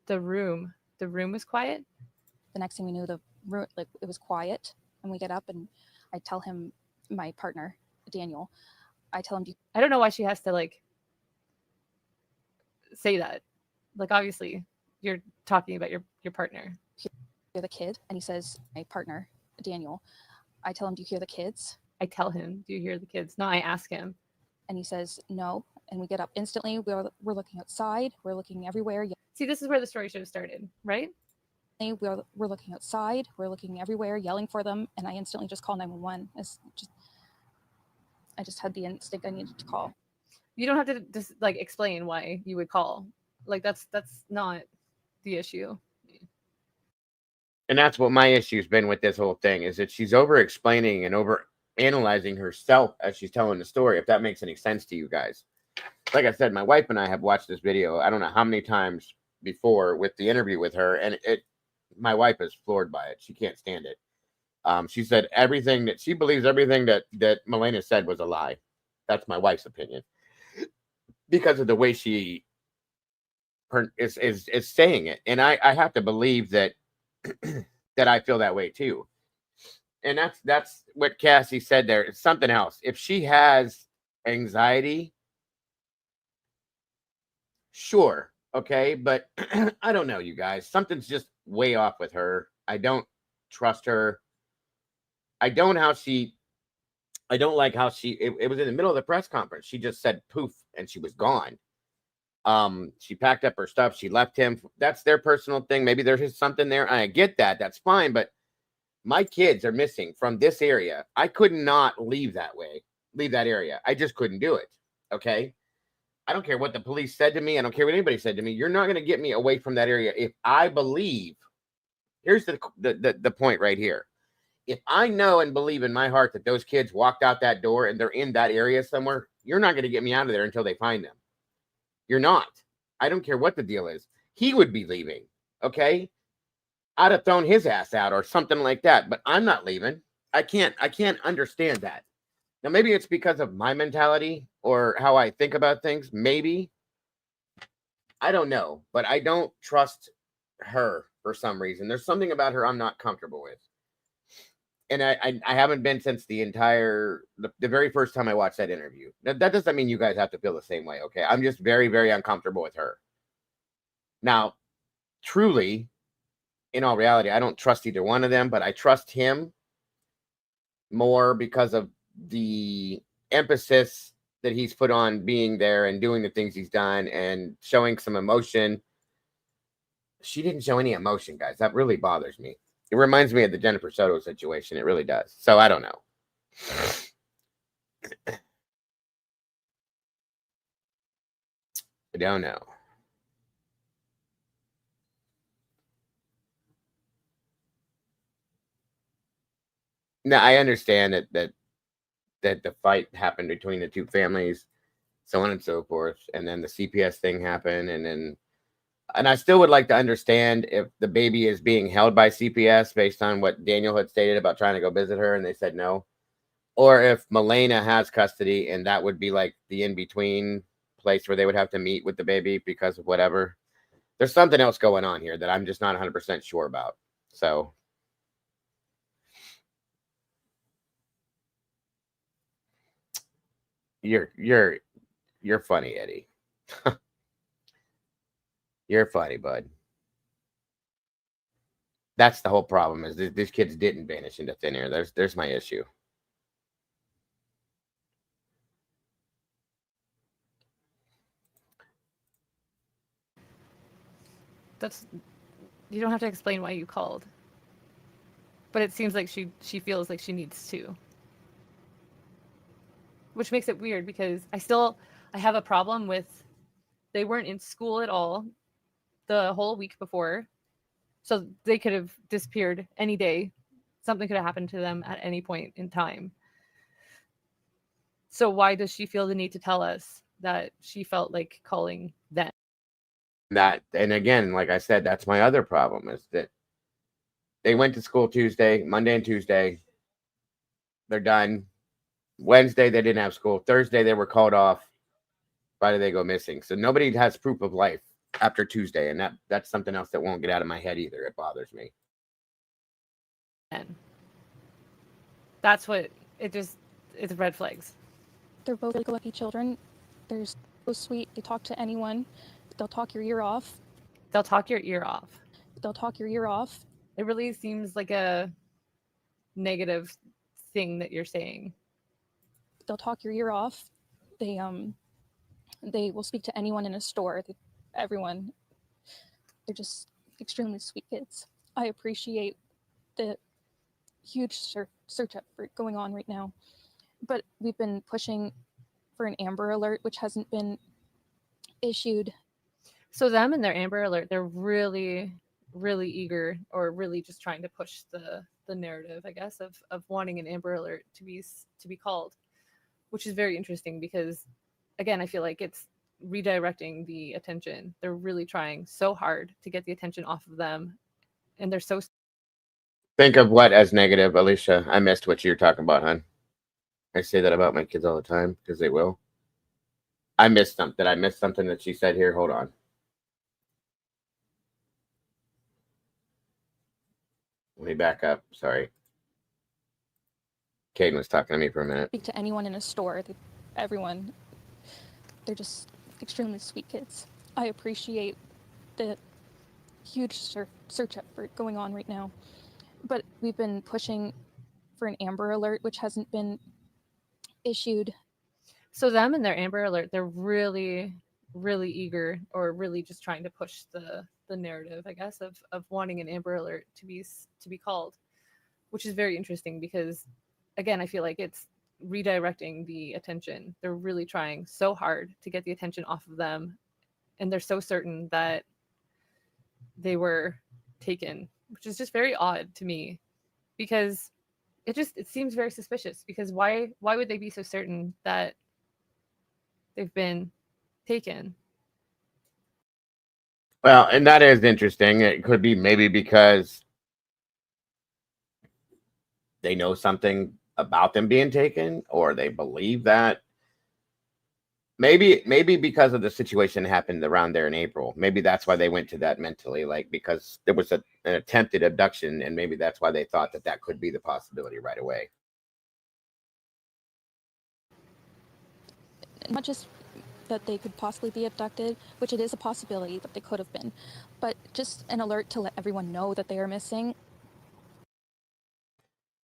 Speaker 20: The room was quiet.
Speaker 14: The next thing we knew, the room, like, it was quiet, and we get up, and I tell him, my partner, Daniel, I tell him,
Speaker 20: I don't know why she has to like say that. Like, obviously, you're talking about your partner.
Speaker 14: Hear the kid? And he says, my partner, Daniel, I tell him, do you hear the kids?
Speaker 20: I tell him, do you hear the kids? No, I ask him.
Speaker 14: And he says, no. And we get up instantly. We're looking outside. We're looking everywhere.
Speaker 20: See, this is where the story should have started, right?
Speaker 14: We're looking outside. We're looking everywhere, yelling for them. And I instantly just call 911. I just had the instinct I needed to call.
Speaker 20: You don't have to just like explain why you would call. Like, that's not the issue.
Speaker 2: And that's what my issue's been with this whole thing, is that she's over explaining and over analyzing herself as she's telling the story, if that makes any sense to you guys. Like I said, my wife and I have watched this video I don't know how many times before with the interview with her, and my wife is floored by it. She can't stand it. She said everything that she believes, everything that Milena said was a lie. That's my wife's opinion, because of the way she is saying it. And I have to believe that that I feel that way too. And that's what Cassie said there. It's something else. If she has anxiety, sure, okay, but I don't know, you guys. Something's just way off with her. I don't trust her. I don't like how it was in the middle of the press conference. She just said poof and she was gone. She packed up her stuff. She left him. That's their personal thing. Maybe there's something there. I get that. That's fine. But my kids are missing from this area. I could not leave that area. I just couldn't do it. Okay. I don't care what the police said to me. I don't care what anybody said to me. You're not going to get me away from that area. If I believe, here's the point right here. If I know and believe in my heart that those kids walked out that door and they're in that area somewhere, you're not going to get me out of there until they find them. You're not. I don't care what the deal is. He would be leaving. Okay. I'd have thrown his ass out or something like that, but I'm not leaving. I can't understand that. Now, maybe it's because of my mentality or how I think about things. Maybe. I don't know, but I don't trust her for some reason. There's something about her I'm not comfortable with. And I haven't been since the very first time I watched that interview. That doesn't mean you guys have to feel the same way, okay? I'm just very, very uncomfortable with her. Now, truly, in all reality, I don't trust either one of them, but I trust him more because of the emphasis that he's put on being there and doing the things he's done and showing some emotion. She didn't show any emotion, guys. That really bothers me. It reminds me of the Jennifer Soto situation. It really does. So I don't know. I don't know. Now, I understand that the fight happened between the two families, so on and so forth, and then the CPS thing happened, and I still would like to understand if the baby is being held by CPS based on what Daniel had stated about trying to go visit her, and they said no, or if Milena has custody, and that would be like the in-between place where they would have to meet with the baby because of whatever. There's something else going on here that I'm just not 100% sure about. So you're funny, Eddie. You're funny, bud. That's the whole problem, is these kids didn't vanish into thin air. There's my issue.
Speaker 20: You don't have to explain why you called. But it seems like she feels like she needs to. Which makes it weird because I have a problem with they weren't in school at all the whole week before. So they could have disappeared any day. Something could have happened to them at any point in time. So why does she feel the need to tell us that she felt like calling them?
Speaker 2: And again, like I said, that's my other problem, is that they went to school Monday and Tuesday. They're done. Wednesday, they didn't have school. Thursday, they were called off. Friday, they go missing. So nobody has proof of life after Tuesday, and that's something else that won't get out of my head either. It bothers me.
Speaker 20: And that's what it's red flags.
Speaker 14: They're both really lucky children. They're so sweet. They talk to anyone. They'll talk your ear off.
Speaker 20: They'll talk your ear off.
Speaker 14: They'll talk your ear off.
Speaker 20: It really seems like a negative thing that you're saying.
Speaker 14: They'll talk your ear off. They will speak to anyone in a store. Everyone. They're just extremely sweet kids. I appreciate the huge search effort going on right now, but we've been pushing for an Amber Alert, which hasn't been issued.
Speaker 20: So them and their Amber Alert, they're really, really eager, or really just trying to push the narrative, I guess, of wanting an Amber Alert to be called, which is very interesting because, again, I feel like it's redirecting the attention. They're really trying so hard to get the attention off of them, and they're so.
Speaker 2: Think of what as negative, Alicia? I missed what you're talking about, hon. I say that about my kids all the time because they will. I missed something. Did I miss something that she said here? Hold on. Let me back up. Sorry. Caden was talking to me for a minute.
Speaker 14: Speak to anyone in a store. Everyone. They're just extremely sweet kids. I appreciate the huge search effort going on right now, but we've been pushing for an Amber Alert, which hasn't been issued.
Speaker 20: So them and their Amber Alert, they're really, really eager, or really just trying to push the narrative, I guess, of wanting an Amber Alert to be called, which is very interesting because, again, I feel like it's redirecting the attention. They're really trying so hard to get the attention off of them, and they're so certain that they were taken, which is just very odd to me because it seems very suspicious. Because why would they be so certain that they've been taken?
Speaker 2: Well, and that is interesting. It could be maybe because they know something about them being taken, or they believe that. Maybe because of the situation that happened around there in April. Maybe that's why they went to that mentally, like because there was an attempted abduction, and maybe that's why they thought that could be the possibility right away.
Speaker 14: Not just that they could possibly be abducted, which it is a possibility that they could have been, but just an alert to let everyone know that they are missing.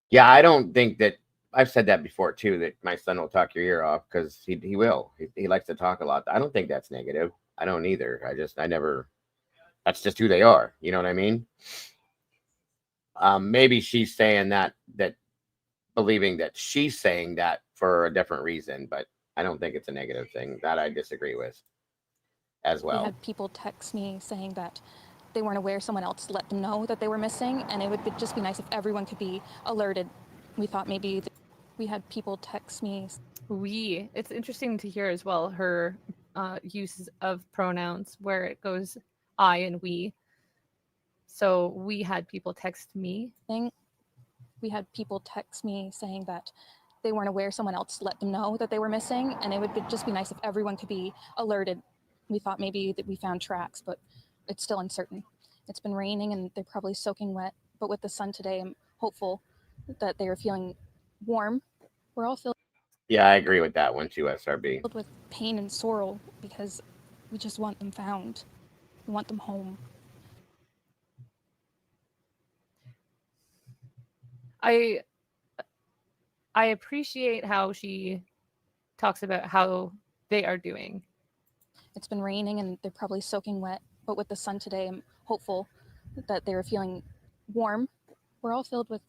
Speaker 2: Yeah, I don't think that. I've said that before too, that my son will talk your ear off because he will. He likes to talk a lot. I don't think that's negative. I don't either. I never. That's just who they are. You know what I mean? Maybe she's saying that believing that she's saying that for a different reason, but I don't think it's a negative thing. That I disagree with as well.
Speaker 14: We had people text me saying that they weren't aware someone else let them know that they were missing, and it would just be nice if everyone could be alerted. We thought maybe we had people text me.
Speaker 20: It's interesting to hear as well her use of pronouns where it goes I and we. So we had people text me.
Speaker 14: We had people text me saying that they weren't aware someone else let them know that they were missing, and it would just be nice if everyone could be alerted. We thought maybe that we found tracks, but it's still uncertain. It's been raining and they're probably soaking wet, but with the sun today, I'm hopeful that they are feeling warm. We're all filled.
Speaker 2: Yeah, I agree with that one too, SRB.
Speaker 14: Filled with pain and sorrow because we just want them found. We want them home.
Speaker 20: I appreciate how she talks about how they are doing.
Speaker 14: It's been raining and they're probably soaking wet, but with the sun today, I'm hopeful that they are feeling warm. We're all filled with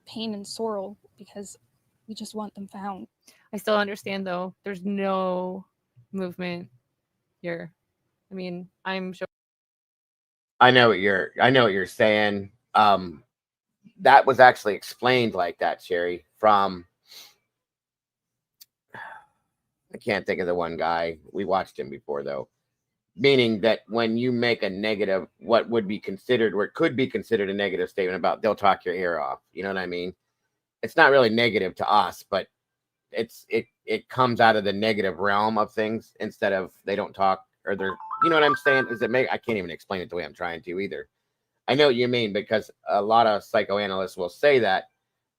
Speaker 14: pain and sorrow because we just want them found.
Speaker 20: I still understand though, there's no movement here. I mean, I'm sure.
Speaker 2: I know what you're saying. That was actually explained like that, Sherry, from I can't think of the one guy. We watched him before though. Meaning that when you make a negative, what would be considered or it could be considered a negative statement about they'll talk your ear off. You know what I mean? It's not really negative to us, but it comes out of the negative realm of things instead of they don't talk or you know what I'm saying? Does it make, I can't even explain it the way I'm trying to either. I know what you mean, because a lot of psychoanalysts will say that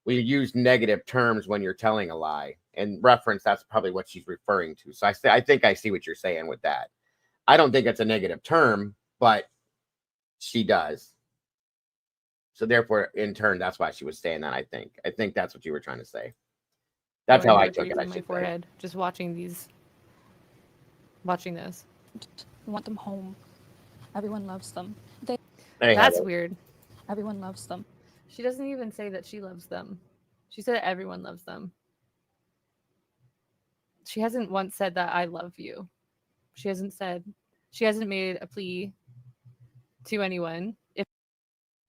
Speaker 2: we use negative terms when you're telling a lie, and reference, that's probably what she's referring to. So I think I see what you're saying with that. I don't think it's a negative term, but she does. So therefore, in turn, that's why she was saying that. I think that's what you were trying to say. That's how I took it.
Speaker 20: On my forehead, just watching this.
Speaker 14: We want them home. Everyone loves them.
Speaker 20: That's weird.
Speaker 14: Everyone loves them.
Speaker 20: She doesn't even say that she loves them. She said everyone loves them. She hasn't once said that I love you. She hasn't made a plea to anyone.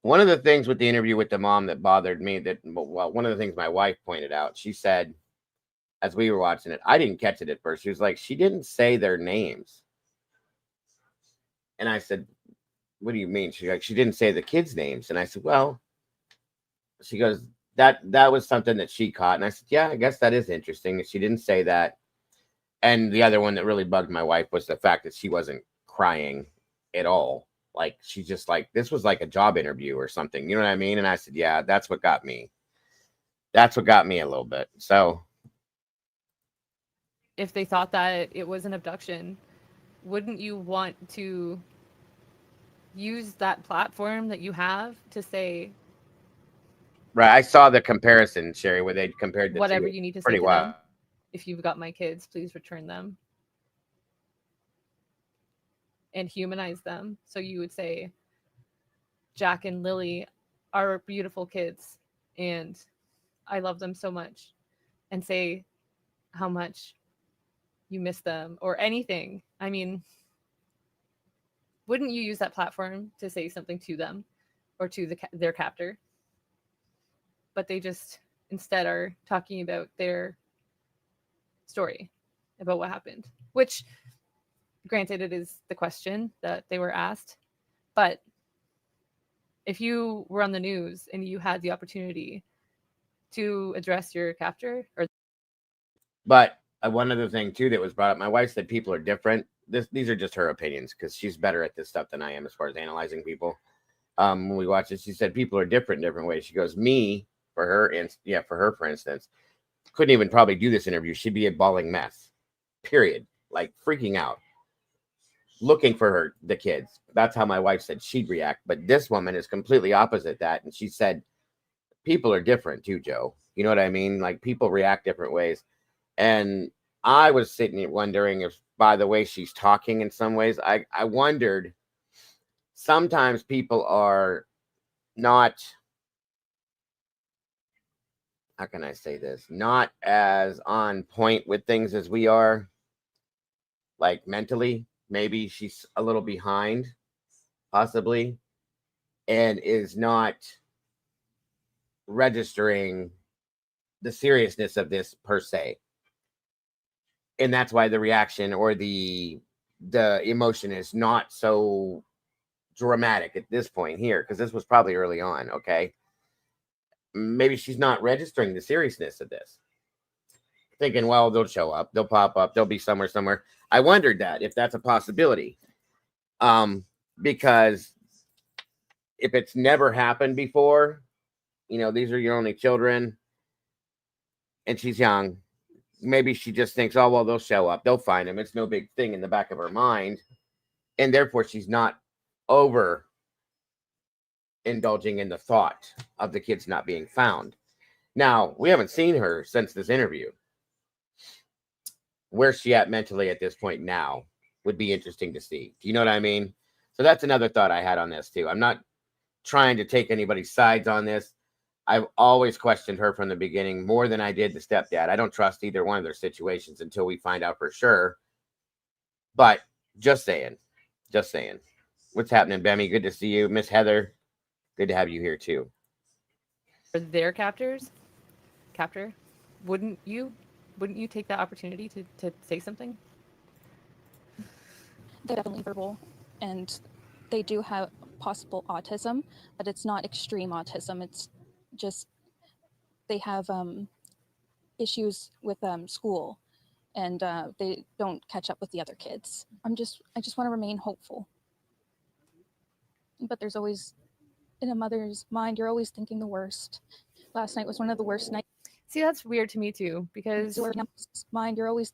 Speaker 2: One of the things with the interview with the mom that bothered me, one of the things my wife pointed out, she said, as we were watching it, I didn't catch it at first. She was like, she didn't say their names. And I said, what do you mean? She's like, she didn't say the kids' names. And I said, well, she goes, that was something that she caught. And I said, yeah, I guess that is interesting that she didn't say that. And the other one that really bugged my wife was the fact that she wasn't crying at all. Like, she's just like, this was like a job interview or something. You know what I mean? And I said, yeah, that's what got me. That's what got me a little bit. So
Speaker 20: If they thought that it was an abduction, wouldn't you want to use that platform that you have to say,
Speaker 2: right, I saw the comparison, Sherry, where they compared the
Speaker 20: whatever
Speaker 2: two.
Speaker 20: you need to say
Speaker 2: Pretty
Speaker 20: to
Speaker 2: wild.
Speaker 20: them? If you've got my kids, please return them. And humanize them. So you would say, Jack and Lily are beautiful kids, and I love them so much. And say how much you miss them or anything. I mean, wouldn't you use that platform to say something to them or to their captor? But they just instead are talking about their story, about what happened, which granted, it is the question that they were asked. But if you were on the news and you had the opportunity to address your captor, or
Speaker 2: But one other thing too that was brought up, my wife said people are different. These are just her opinions because she's better at this stuff than I am as far as analyzing people. When we watch it, she said people are different in different ways. She goes, me, for her, and yeah, for her, for instance, couldn't even probably do this interview. She'd be a bawling mess, period, like freaking out, looking for the kids. That's how my wife said she'd react. But this woman is completely opposite that. And she said, people are different too, Joe. You know what I mean? Like, people react different ways. And I was sitting here wondering if, by the way she's talking in some ways, I wondered, sometimes people are not, how can I say this, not as on point with things as we are, like mentally. Maybe she's a little behind, possibly, and is not registering the seriousness of this per se. And that's why the reaction or the emotion is not so dramatic at this point here, because this was probably early on. Okay, maybe she's not registering the seriousness of this, thinking, well, they'll show up, they'll pop up, they'll be somewhere. I wondered that if that's a possibility, because if it's never happened before, you know, these are your only children and she's young, maybe she just thinks, oh, well, they'll show up, they'll find him, it's no big thing in the back of her mind, and therefore she's not over indulging in the thought of the kids not being found. Now, we haven't seen her since this interview. Where's she at mentally at this point now would be interesting to see. Do you know what I mean? So that's another thought I had on this too. I'm not trying to take anybody's sides on this. I've always questioned her from the beginning more than I did the stepdad. I don't trust either one of their situations until we find out for sure. But just saying. What's happening, Bemmy? Good to see you. Miss Heather, good to have you here too.
Speaker 20: for their captor, wouldn't you take that opportunity to say something?
Speaker 14: They're definitely verbal, and they do have possible autism, but it's not extreme autism. It's just they have issues with school, and they don't catch up with the other kids. I just want to remain hopeful. But there's always, in a mother's mind, you're always thinking the worst. Last night was one of the worst nights.
Speaker 20: See, that's weird to me too, because
Speaker 14: In a mother's mind, you're always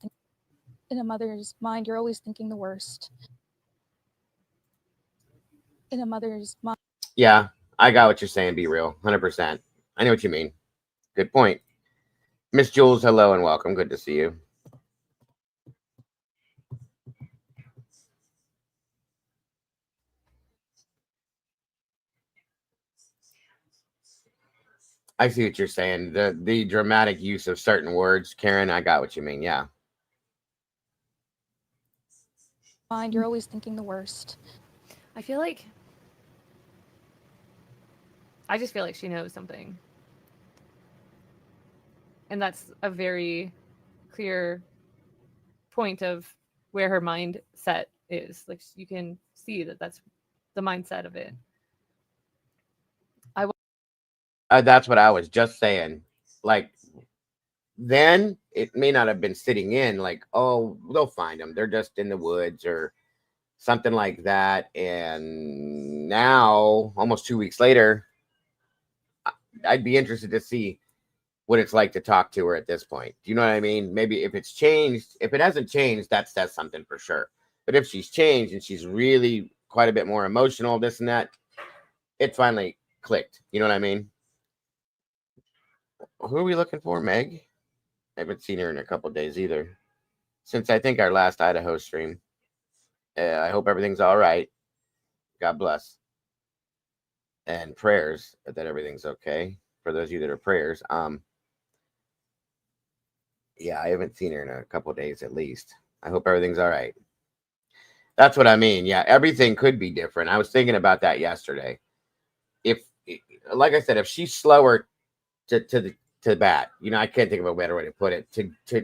Speaker 14: in a mother's mind, you're always thinking the worst. In a mother's mind.
Speaker 2: Yeah, I got what you're saying. Be real, 100%. I know what you mean. Good point. Miss Jules, hello and welcome. Good to see you. I see what you're saying. The dramatic use of certain words, Karen. I got what you mean. Yeah.
Speaker 14: Mind, you're always thinking the worst.
Speaker 20: I just feel like she knows something. And that's a very clear point of where her mindset is. Like, you can see that that's the mindset of it.
Speaker 2: That's what I was just saying. Like, then it may not have been sitting in, like, oh, they'll find them. They're just in the woods or something like that. And now, almost 2 weeks later, I'd be interested to see what it's like to talk to her at this point. Do you know what I mean? Maybe if it's changed, if it hasn't changed, that says something for sure. But if she's changed and she's really quite a bit more emotional, this and that, it finally clicked. You know what I mean? Who are we looking for? Meg? I haven't seen her in a couple days either. Since I think our last Idaho stream. I hope everything's all right. God bless. And prayers that everything's okay. For those of you that are prayers. Yeah, I haven't seen her in a couple days at least. I hope everything's all right. That's what I mean. Yeah, everything could be different. I was thinking about that yesterday. If, like I said, if she's slower to bat, you know, I can't think of a better way to put it,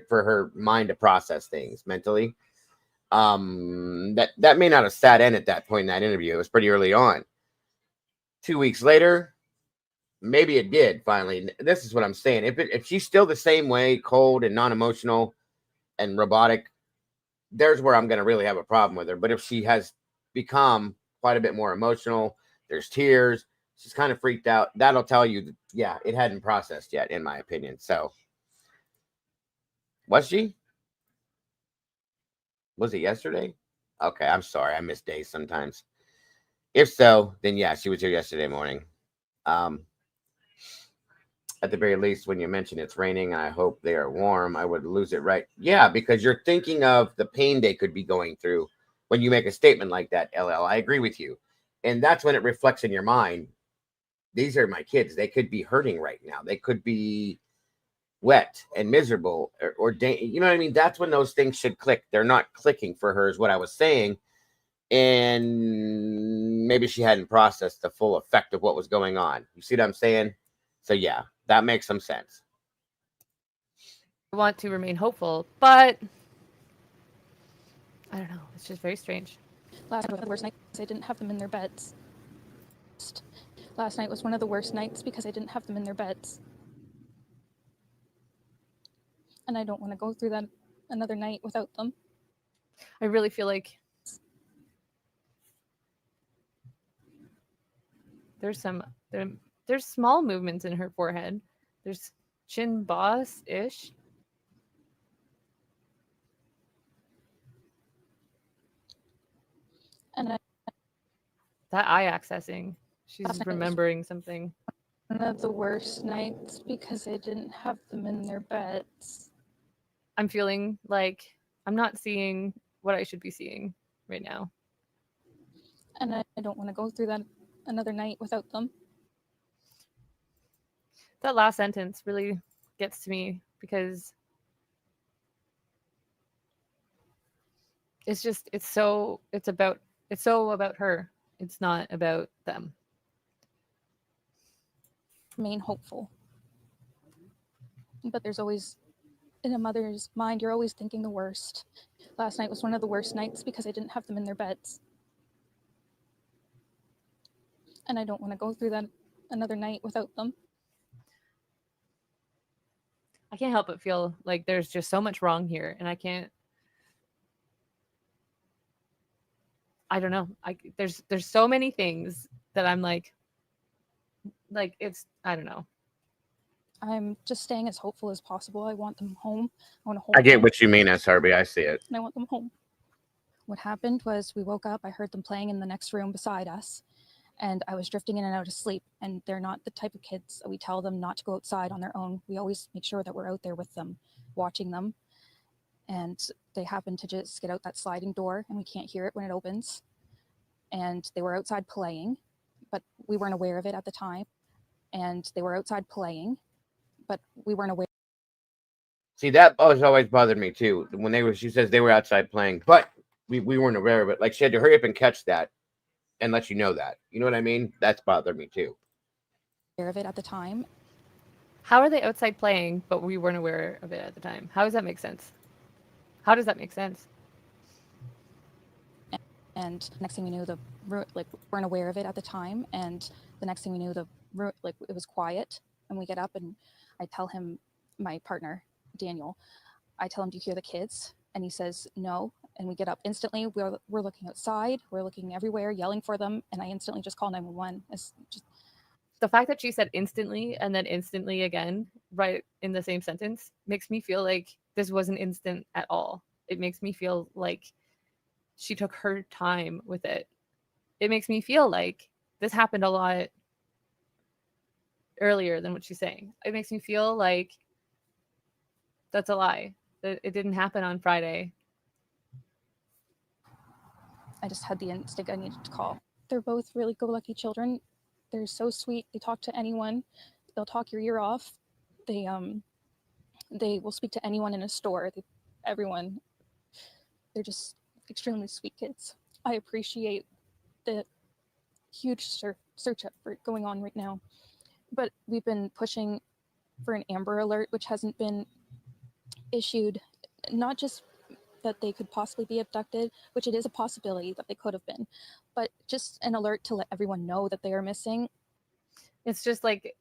Speaker 2: for her mind to process things mentally. That may not have sat in at that point in that interview. It was pretty early on. 2 weeks later, maybe it did finally. This is what I'm saying. If she's still the same way, cold and non-emotional and robotic, there's where I'm going to really have a problem with her. But if she has become quite a bit more emotional, there's tears, she's kind of freaked out, that'll tell you that, yeah, it hadn't processed yet, in my opinion. So, was she? Was it yesterday? Okay, I'm sorry. I miss days sometimes. If so, then yeah, she was here yesterday morning. At the very least, when you mention it's raining and I hope they are warm, I would lose it right. Yeah, because you're thinking of the pain they could be going through when you make a statement like that, LL. I agree with you. And that's when it reflects in your mind. These are my kids. They could be hurting right now. They could be wet and miserable or you know what I mean? That's when those things should click. They're not clicking for her is what I was saying. And maybe she hadn't processed the full effect of what was going on. You see what I'm saying? So yeah, that makes some sense.
Speaker 20: I want to remain hopeful, but I don't know. It's just very strange.
Speaker 14: Last night was one of the worst nights. I didn't have them in their beds. Last night was one of the worst nights because I didn't have them in their beds. And I don't want to go through that another night without them.
Speaker 20: I really feel like there's small movements in her forehead. There's chin boss-ish.
Speaker 14: And
Speaker 20: that eye accessing. She's remembering something.
Speaker 14: One of the worst nights because I didn't have them in their beds.
Speaker 20: I'm feeling like I'm not seeing what I should be seeing right now.
Speaker 14: And I don't want to go through that another night without them.
Speaker 20: That last sentence really gets to me because it's so about her. It's not about them.
Speaker 14: Remain hopeful. But there's always, in a mother's mind, you're always thinking the worst. Last night was one of the worst nights because I didn't have them in their beds. And I don't want to go through that another night without them.
Speaker 20: I can't help but feel like there's just so much wrong here, and I don't know. There's so many things that I'm like it's, I don't know.
Speaker 14: I'm just staying as hopeful as possible. I want them home. I want to hold
Speaker 2: I get
Speaker 14: them,
Speaker 2: what you mean, SRB. I see it.
Speaker 14: and I want them home. What happened was we woke up, I heard them playing in the next room beside us, and I was drifting in and out of sleep, and they're not the type of kids that we tell them not to go outside on their own. We always make sure that we're out there with them, watching them, and they happened to just get out that sliding door, and we can't hear it when it opens, and they were outside playing, but we weren't aware of it at the time,
Speaker 2: See, that always bothered me too. When she says they were outside playing, but we weren't aware of it. Like, she had to hurry up and catch that and let you know that. You know what I mean? That's bothered me too.
Speaker 14: aware of it at the time.
Speaker 20: How are they outside playing, but we weren't aware of it at the time? How does that make sense? How does that make sense?
Speaker 14: And next thing we knew, we weren't aware of it at the time. And the next thing we knew, it was quiet. And we get up, and I tell him, my partner, Daniel, I tell him, do you hear the kids? And he says, no. And we get up instantly. We're looking outside. We're looking everywhere, yelling for them. And I instantly just call 911. It's just,
Speaker 20: The fact that she said instantly and then instantly again, right in the same sentence, makes me feel like this wasn't instant at all. It makes me feel like she took her time with it. It makes me feel like this happened a lot earlier than what she's saying. It makes me feel like that's a lie, that it didn't happen on Friday.
Speaker 14: I just had the instinct I needed to call. They're both really go-lucky children. They're so sweet. They talk to anyone. They'll talk your ear off. They will speak to anyone in a store. Everyone. They're just extremely sweet kids. I appreciate the huge search effort going on right now. But we've been pushing for an Amber Alert, which hasn't been issued, not just that they could possibly be abducted, which it is a possibility that they could have been, but just an alert to let everyone know that they are missing.
Speaker 20: It's just like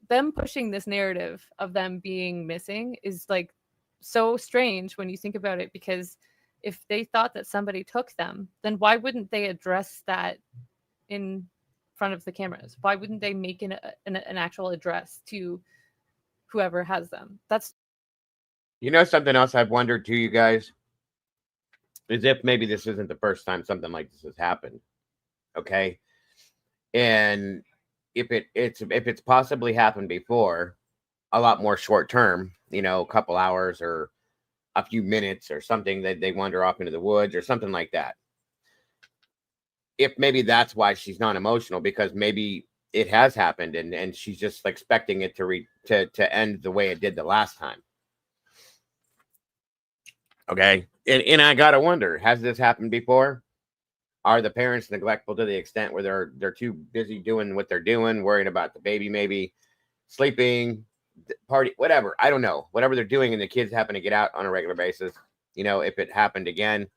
Speaker 20: them pushing this narrative of them being missing is like so strange when you think about it, because if they thought that somebody took them, then why wouldn't they address that in front of the cameras? Why wouldn't they make an actual address to whoever has them? That's,
Speaker 2: You know, something else I've wondered too, you guys, is if maybe this isn't the first time something like this has happened. Okay. And if it's possibly happened before, a lot more short term, you know, a couple hours or a few minutes or something, that they wander off into the woods or something like that. If maybe that's why she's not emotional, because maybe it has happened and she's just expecting it to end the way it did the last time. Okay. And I gotta wonder, has this happened before? Are the parents neglectful to the extent where they're too busy doing what they're doing, worrying about the baby, maybe sleeping, party, whatever? I don't know. Whatever they're doing, and the kids happen to get out on a regular basis. You know, if it happened again,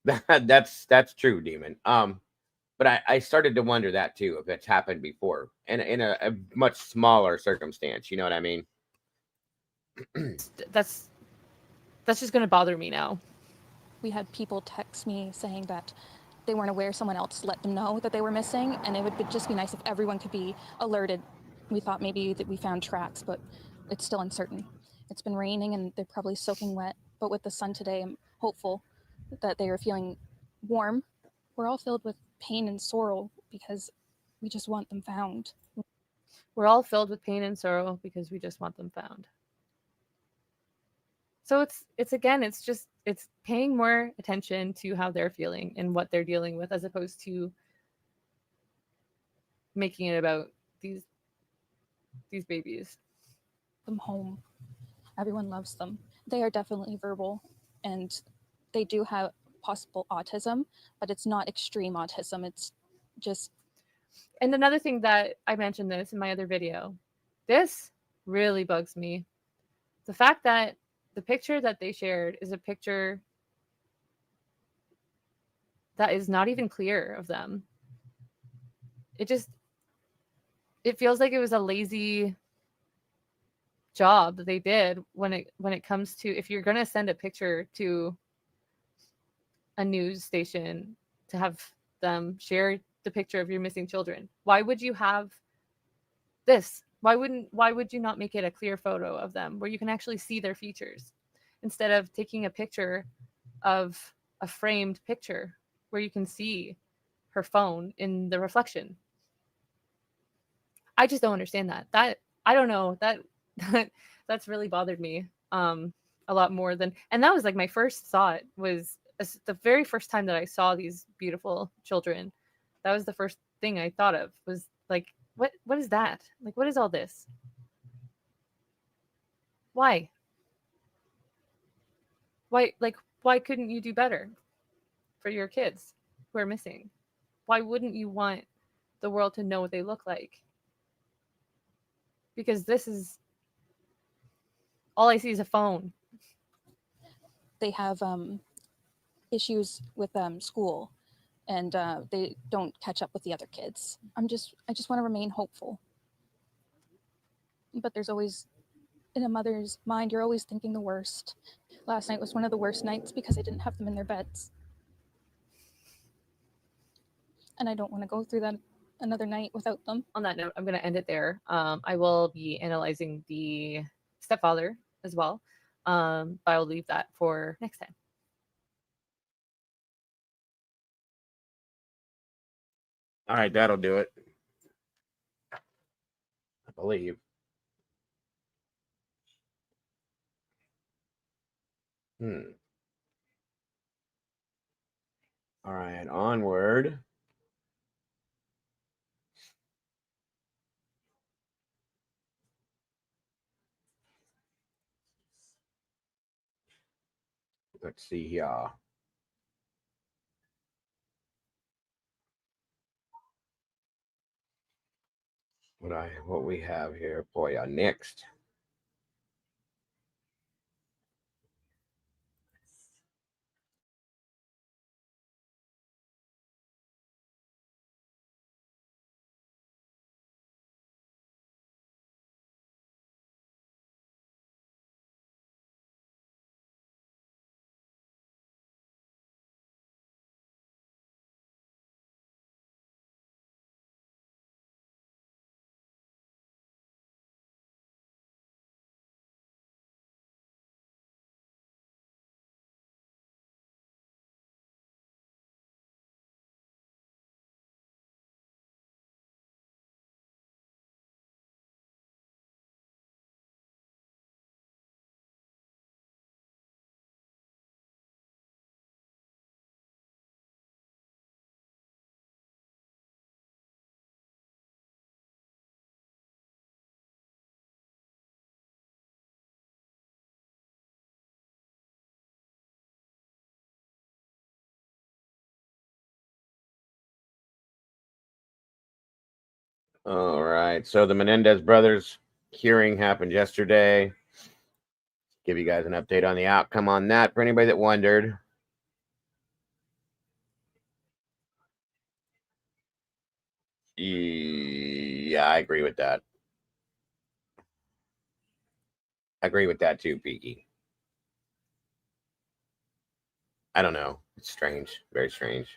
Speaker 2: that's true, Demon. But I started to wonder that too, if it's happened before, and in a much smaller circumstance. You know what I mean?
Speaker 20: that's just going to bother me now.
Speaker 14: We had people text me saying that they weren't aware, someone else let them know that they were missing, and it would just be nice if everyone could be alerted. We thought maybe that we found tracks, but it's still uncertain. It's been raining and they're probably soaking wet, but with the sun today, I'm hopeful that they are feeling warm. We're all filled with pain and sorrow because we just want them found.
Speaker 20: We're all filled with pain and sorrow because we just want them found. So it's paying more attention to how they're feeling and what they're dealing with, as opposed to making it about these babies.
Speaker 14: Them home. Everyone loves them. They are definitely verbal, and they do have possible autism, but it's not extreme autism. It's just.
Speaker 20: And another thing that I mentioned this in my other video, this really bugs me. The fact that the picture that they shared is a picture that is not even clear of them. It just, it feels like it was a lazy job that they did when it comes to, if you're going to send a picture to a news station to have them share the picture of your missing children, why would you have this? Why would you not make it a clear photo of them where you can actually see their features instead of taking a picture of a framed picture where you can see her phone in the reflection? I just don't understand that. I don't know, that's really bothered me a lot more than, and that was like my first thought was the very first time that I saw these beautiful children. That was the first thing I thought of, was like, what is that? Like, what is all this? Why? Why couldn't you do better for your kids who are missing? Why wouldn't you want the world to know what they look like? Because this is all I see is a phone.
Speaker 14: They have issues with school, and they don't catch up with the other kids. I just want to remain hopeful. But there's always, in a mother's mind, you're always thinking the worst. Last night was one of the worst nights because I didn't have them in their beds. And I don't want to go through that another night without them.
Speaker 20: On that note, I'm going to end it there. I will be analyzing the stepfather as well, but I'll leave that for next time.
Speaker 2: All right, that'll do it. I believe. All right, onward. Let's see here. What we have here for you next. All right. So the Menendez brothers hearing happened yesterday. Give you guys an update on the outcome on that for anybody that wondered. Yeah, I agree with that. I agree with that too, Peaky. I don't know. It's strange. Very strange.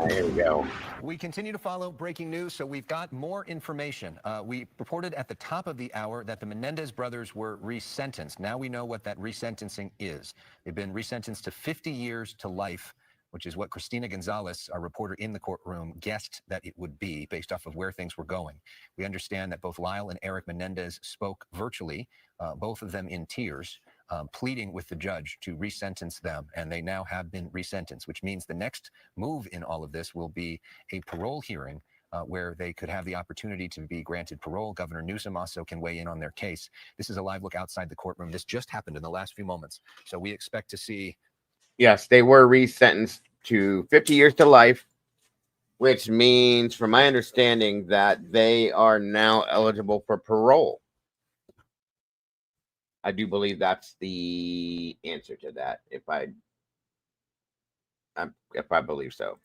Speaker 2: Here we go.
Speaker 21: We continue to follow breaking news, so we've got more information. We reported at the top of the hour that the Menendez brothers were resentenced. Now we know what that resentencing is. They've been resentenced to 50 years to life, which is what Christina Gonzalez, our reporter in the courtroom, guessed that it would be based off of where things were going. We understand that both Lyle and Eric Menendez spoke virtually, both of them in tears, pleading with the judge to resentence them, and they now have been resentenced, which means the next move in all of this will be a parole hearing where they could have the opportunity to be granted parole. Governor Newsom also can weigh in on their case. This is a live look outside the courtroom. This just happened in the last few moments, so we expect to see.
Speaker 2: Yes, they were resentenced to 50 years to life, which means, from my understanding, that they are now eligible for parole. I do believe that's the answer to that, if I believe so.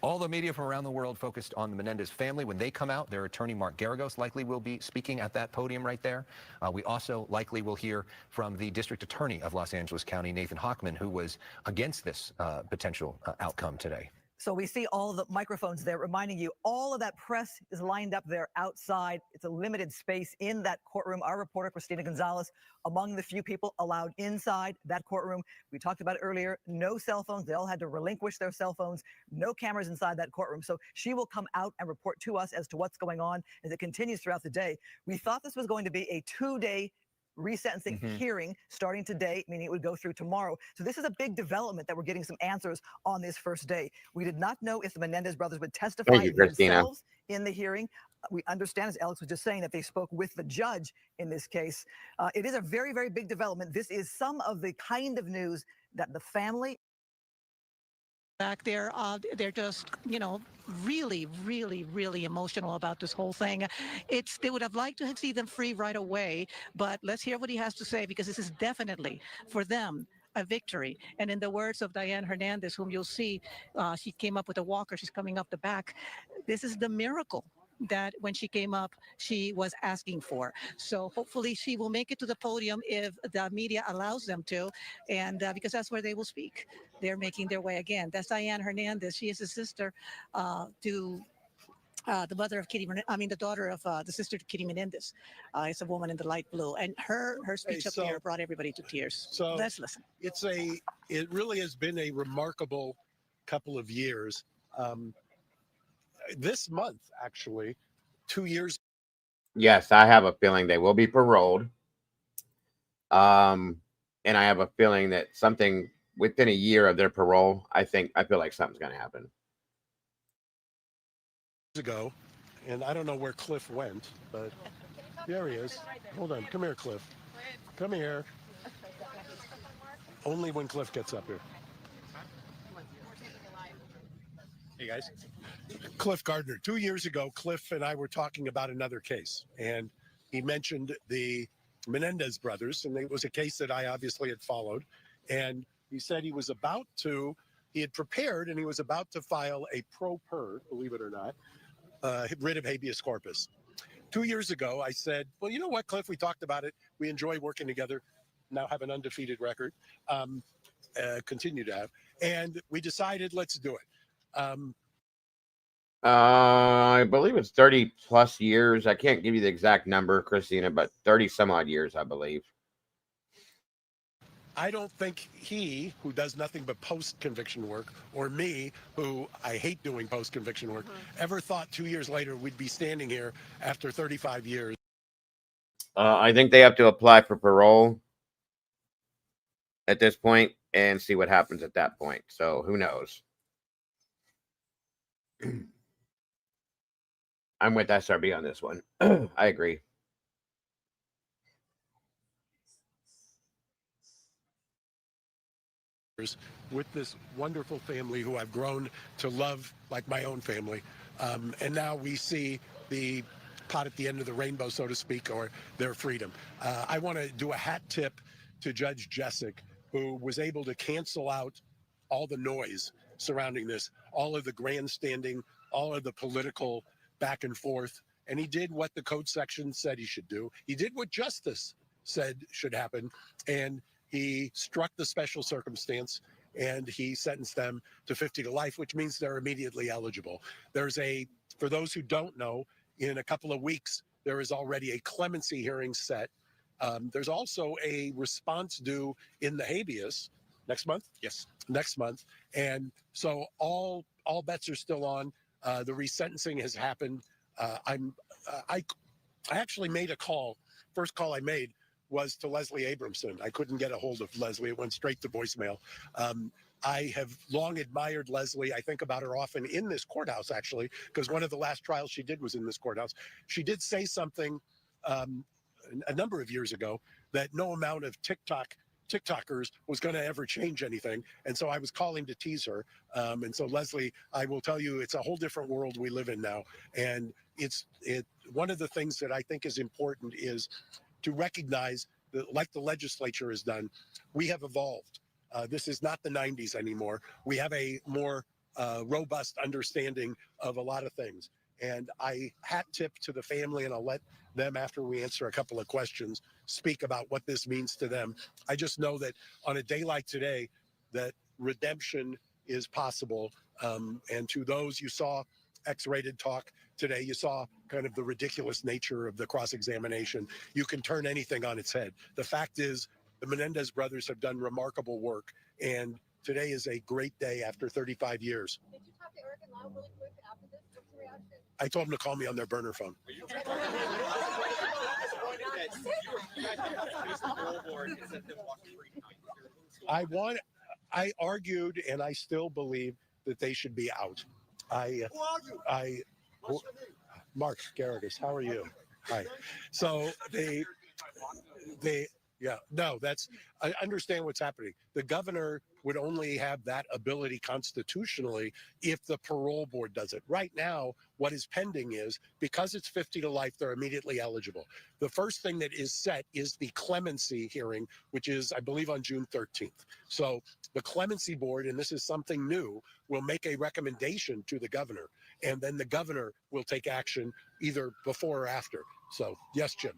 Speaker 21: All the media from around the world focused on the Menendez family. When they come out, their attorney, Mark Garagos, likely will be speaking at that podium right there. We also likely will hear from the district attorney of Los Angeles County, Nathan Hochman, who was against this potential outcome today.
Speaker 1: So we see all of the microphones there reminding you all of that press is lined up there outside. It's a limited space in that courtroom. Our reporter, Christina Gonzalez, among the few people allowed inside that courtroom. We talked about it earlier. No cell phones. They all had to relinquish their cell phones. No cameras inside that courtroom. So she will come out and report to us as to what's going on as it continues throughout the day. We thought this was going to be a 2-day resentencing hearing starting today, meaning it would go through tomorrow. So this is a big development that we're getting some answers on this first day. We did not know if the Menendez brothers would testify themselves in the hearing. We understand, as Alex was just saying, that they spoke with the judge in this case. It is a very, very big development. This is some of the kind of news that the family
Speaker 22: back there, they're just, really, really, really emotional about this whole thing. They would have liked to have seen them free right away, but let's hear what he has to say, because this is definitely for them a victory. And in the words of Diane Hernandez, whom you'll see, she came up with a walker. She's coming up the back. This is the miracle that when she came up, she was asking for. So hopefully she will make it to the podium if the media allows them to, and because that's where they will speak. They're making their way again. That's Diane Hernandez. She is a sister to the mother of the daughter of the sister to Kitty Menendez. It's a woman in the light blue, and her speech up there brought everybody to tears. So let's listen.
Speaker 23: It really has been a remarkable couple of years. This month, actually, 2 years.
Speaker 2: Yes, I have a feeling they will be paroled. And I have a feeling that something within a year of their parole, I feel like something's going to happen.
Speaker 23: Ago, and I don't know where Cliff went, but there he is. Hold on. Come here, Cliff. Come here. Only when Cliff gets up here. Hey, guys. Cliff Gardner. 2 years ago, Cliff and I were talking about another case, and he mentioned the Menendez brothers, and it was a case that I obviously had followed. And he said he had prepared, and he was about to file a pro per, believe it or not, writ of habeas corpus. 2 years ago, I said, well, you know what, Cliff, we talked about it. We enjoy working together, now have an undefeated record, continue to have. And we decided, let's do it.
Speaker 2: I believe it's 30 plus years. I can't give you the exact number, Christina, but 30 some odd years, I believe.
Speaker 23: I don't think he, who does nothing but post-conviction work, or me, who I hate doing post-conviction work, ever thought 2 years later we'd be standing here after 35 years.
Speaker 2: I think they have to apply for parole at this point and see what happens at that point. So who knows? I'm with SRB on this one. I agree.
Speaker 23: With this wonderful family who I've grown to love like my own family. And now we see the pot at the end of the rainbow, so to speak, or their freedom. I want to do a hat tip to Judge Jessic, who was able to cancel out all the noise surrounding this, all of the grandstanding, all of the political back and forth. And he did what the code section said he should do. He did what justice said should happen. And he struck the special circumstance, and he sentenced them to 50 to life, which means they're immediately eligible. For those who don't know, in a couple of weeks, there is already a clemency hearing set. There's also a response due in the habeas next month. Yes, next month. And so all bets are still on. The resentencing has happened. I actually made a call. First call I made was to Leslie Abramson. I couldn't get a hold of Leslie. It went straight to voicemail. I have long admired Leslie. I think about her often in this courthouse, actually, because one of the last trials she did was in this courthouse. She did say something a number of years ago that no amount of TikTokers was going to ever change anything. And so I was calling to tease her. And so, Leslie, I will tell you, it's a whole different world we live in now. And one of the things that I think is important is to recognize that, like the legislature has done, we have evolved. This is not the 90s anymore. We have a more robust understanding of a lot of things. And I hat tip to the family, and I'll let them, after we answer a couple of questions, speak about what this means to them. I just know that on a day like today, that redemption is possible. And to those you saw X-rated talk today, you saw kind of the ridiculous nature of the cross-examination. You can turn anything on its head. The fact is, the Menendez brothers have done remarkable work, and today is a great day after 35 years.
Speaker 3: Did you talk to Eric and Lau really quick after this? What's your reaction?
Speaker 23: I told them to call me on their burner phone. I argued, and I still believe that they should be out. Mark Garrigus, how are you? Hi. So I understand what's happening. The governor would only have that ability constitutionally if the parole board does it. Right now, what is pending is, because it's 50 to life, they're immediately eligible. The first thing that is set is the clemency hearing, which is, I believe, on June 13th. So the clemency board, and this is something new, will make a recommendation to the governor, and then the governor will take action either before or after. So, yes, Jim.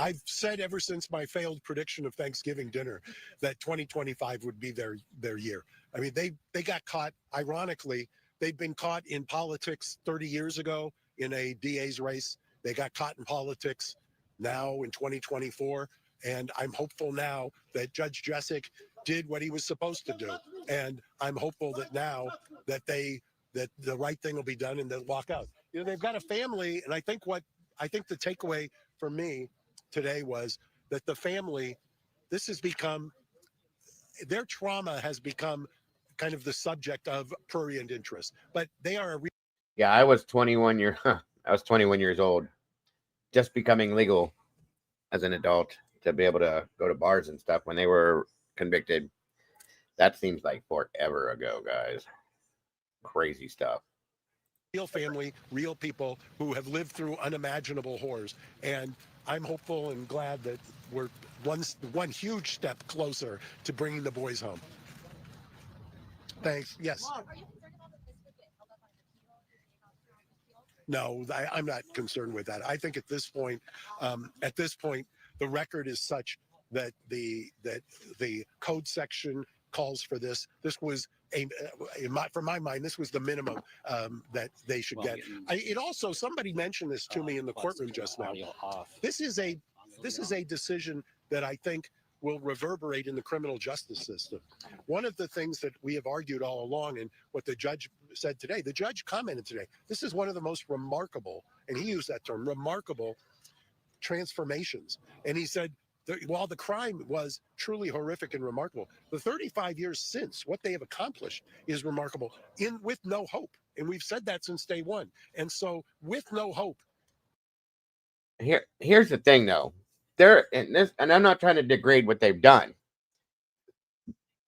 Speaker 23: I've said ever since my failed prediction of Thanksgiving dinner that 2025 would be their year. I mean, they got caught, ironically, they've been caught in politics 30 years ago in a DA's race. They got caught in politics now in 2024. And I'm hopeful now that Judge Jessic did what he was supposed to do. And I'm hopeful that now that that the right thing will be done and they'll walk out. You know, they've got a family, and I think the takeaway for me today was that the family, their trauma has become kind of the subject of prurient interest, but they are
Speaker 2: Yeah, I was 21 years old, just becoming legal as an adult to be able to go to bars and stuff when they were convicted. That seems like forever ago, guys. Crazy stuff.
Speaker 23: Real family, real people who have lived through unimaginable horrors. And I'm hopeful and glad that we're one huge step closer to bringing the boys home. Thanks. Yes. No, I'm not concerned with that. I think at this point, the record is such that the code section calls for this. This was from my mind, this was the minimum that they should get. It also, somebody mentioned this to me in the courtroom just now. This is a decision that I think will reverberate in the criminal justice system. One of the things that we have argued all along, and what the judge said today, the judge commented today, this is one of the most remarkable, and he used that term, remarkable transformations. And he said, while the crime was truly horrific and remarkable, the 35 years since, what they have accomplished is remarkable, with no hope. And we've said that since day one. And so, with no hope.
Speaker 2: Here's the thing, though. And I'm not trying to degrade what they've done,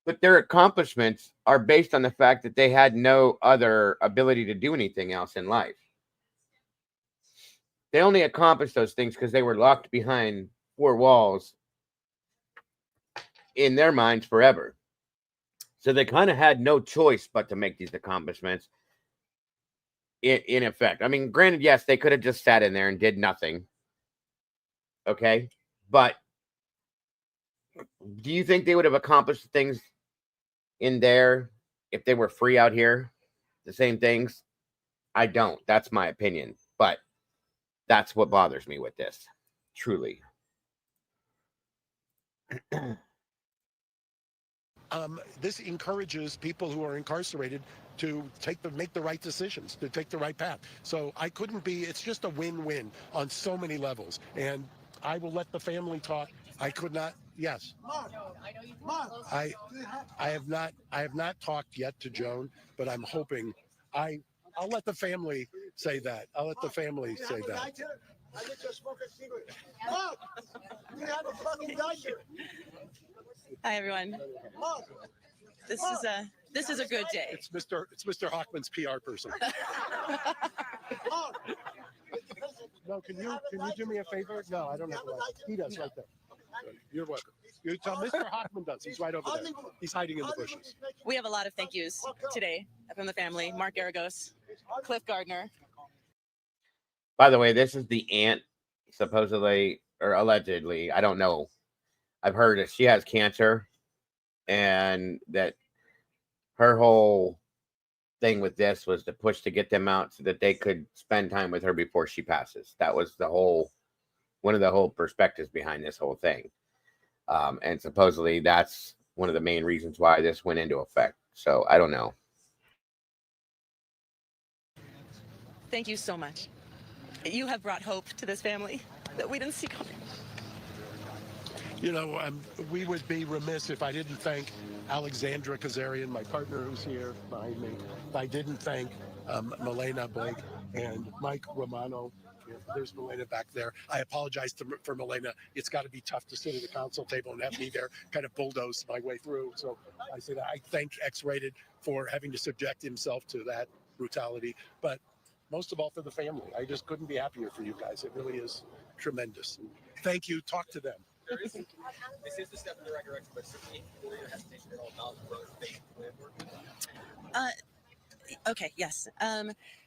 Speaker 2: but their accomplishments are based on the fact that they had no other ability to do anything else in life. They only accomplished those things because they were locked behind four walls in their minds forever. So they kind of had no choice but to make these accomplishments in effect. I mean, granted, yes, they could have just sat in there and did nothing. Okay. But do you think they would have accomplished things in there if they were free out here? The same things? I don't. That's my opinion. But that's what bothers me with this. Truly.
Speaker 23: This encourages people who are incarcerated to make the right decisions, to take the right path. So it's just a win-win on so many levels. And I will let the family talk. I could not. Yes. I have not talked yet to Joan, but I'm hoping. I'll let the family say that. I'll let the family say that.
Speaker 3: I let you smoke a cigarette. Look, you have a fucking gun here.
Speaker 6: Hi everyone. This is a good day.
Speaker 23: It's Mr. Hockman's PR person. No, can you do me a favor? No, I don't have to. He does right there. You're welcome. You tell Mr. Hoffman does. He's right over there. He's hiding in the bushes.
Speaker 6: We have a lot of thank yous today from the family. Mark Garagos, Cliff Gardner.
Speaker 2: By the way, this is the aunt, supposedly or allegedly. I don't know. I've heard that she has cancer, and that her whole thing with this was to push to get them out so that they could spend time with her before she passes. That was one of the whole perspectives behind this whole thing. And supposedly that's one of the main reasons why this went into effect. So I don't know.
Speaker 6: Thank you so much. You have brought hope to this family that we didn't see coming.
Speaker 23: You know, we would be remiss if I didn't thank Alexandra Kazarian, my partner who's here behind me. If I didn't thank Milena Blake and Mike Romano. There's Milena back there. I apologize for Milena. It's got to be tough to sit at the council table and have me there kind of bulldoze my way through. So I said I thank X-Rated for having to subject himself to that brutality. But most of all for the family. I just couldn't be happier for you guys. It really is tremendous. Thank you. Talk to them.
Speaker 5: This is the step in the right direction, but certainly your hesitation at all about the brother's fate with working.
Speaker 6: Okay, yes.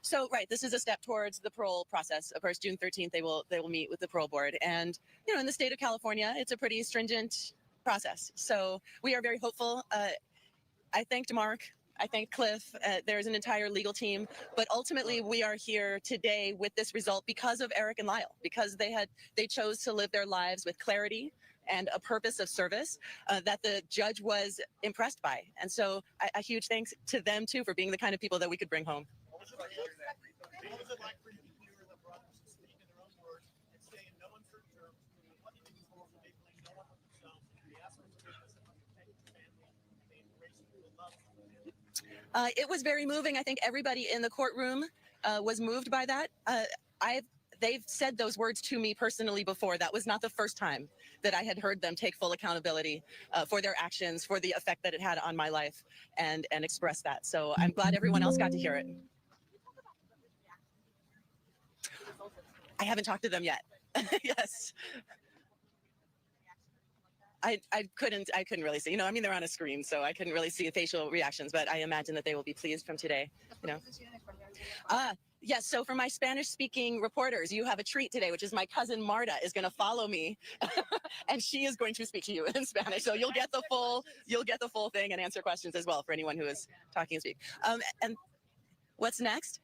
Speaker 6: So, right, this is a step towards the parole process. Of course, June 13th, they will meet with the parole board. And, you know, in the state of California, it's a pretty stringent process. So we are very hopeful. I thanked Mark. I thank Cliff. There's an entire legal team. But ultimately, we are here today with this result because of Eric and Lyle, because they chose to live their lives with clarity and a purpose of service that the judge was impressed by. And so a huge thanks to them, too, for being the kind of people that we could bring home.
Speaker 3: What was it like for you to hear the brothers speak in their own words and say in no uncertain terms what they do for they blame no one but themselves? They ask for forgiveness and when they thank the family, they embrace you with love.
Speaker 6: It was very moving. I think everybody in the courtroom was moved by that. They've said those words to me personally before. That was not the first time that I had heard them take full accountability for their actions, for the effect that it had on my life, and express that. So I'm glad everyone else got to hear it. I haven't talked to them yet. Yes. I couldn't really see. You know, I mean, they're on a screen, so I couldn't really see facial reactions, but I imagine that they will be pleased from today. You know. Yes, so for my Spanish-speaking reporters, you have a treat today, which is my cousin Marta is going to follow me, and she is going to speak to you in Spanish. So you'll get the full thing and answer questions as well for anyone who is talking and speak. And what's next?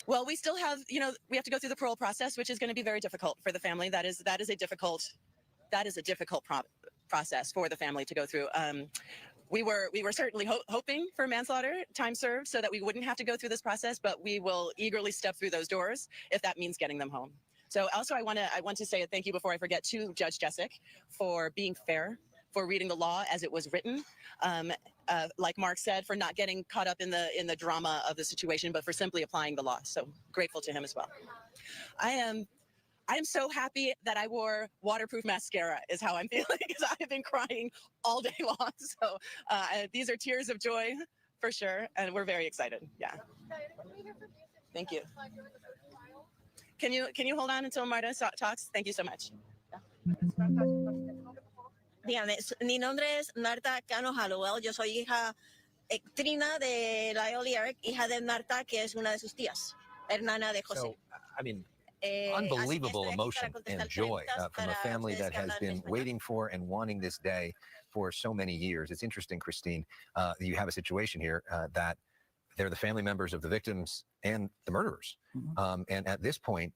Speaker 6: Well, we still have, you know, we have to go through the parole process, which is going to be very difficult for the family. That is a difficult process for the family to go through. We were certainly hoping for manslaughter, time served, so that we wouldn't have to go through this process, but we will eagerly step through those doors if that means getting them home. So also I want to say a thank you before I forget to Judge Jessic for being fair, for reading the law as it was written. Like Mark said, for not getting caught up in the drama of the situation, but for simply applying the law. So grateful to him as well. I am so happy that I wore waterproof mascara is how I'm feeling, because I have been crying all day long. So these are tears of joy for sure. And we're very excited. Yeah. Thank you. Can you hold on until Marta talks? Thank you so much.
Speaker 7: Dígame, mi nombre es Marta Cano Hallowell. Yo soy hija Trina de Lyle y Eric, hija de Marta, que es una de sus tías, hermana de José.
Speaker 21: So, I mean, unbelievable emotion and joy from a family that has been waiting for and wanting this day for so many years. It's interesting, Christine, you have a situation here that they're the family members of the victims and the murderers. Mm-hmm. And at this point,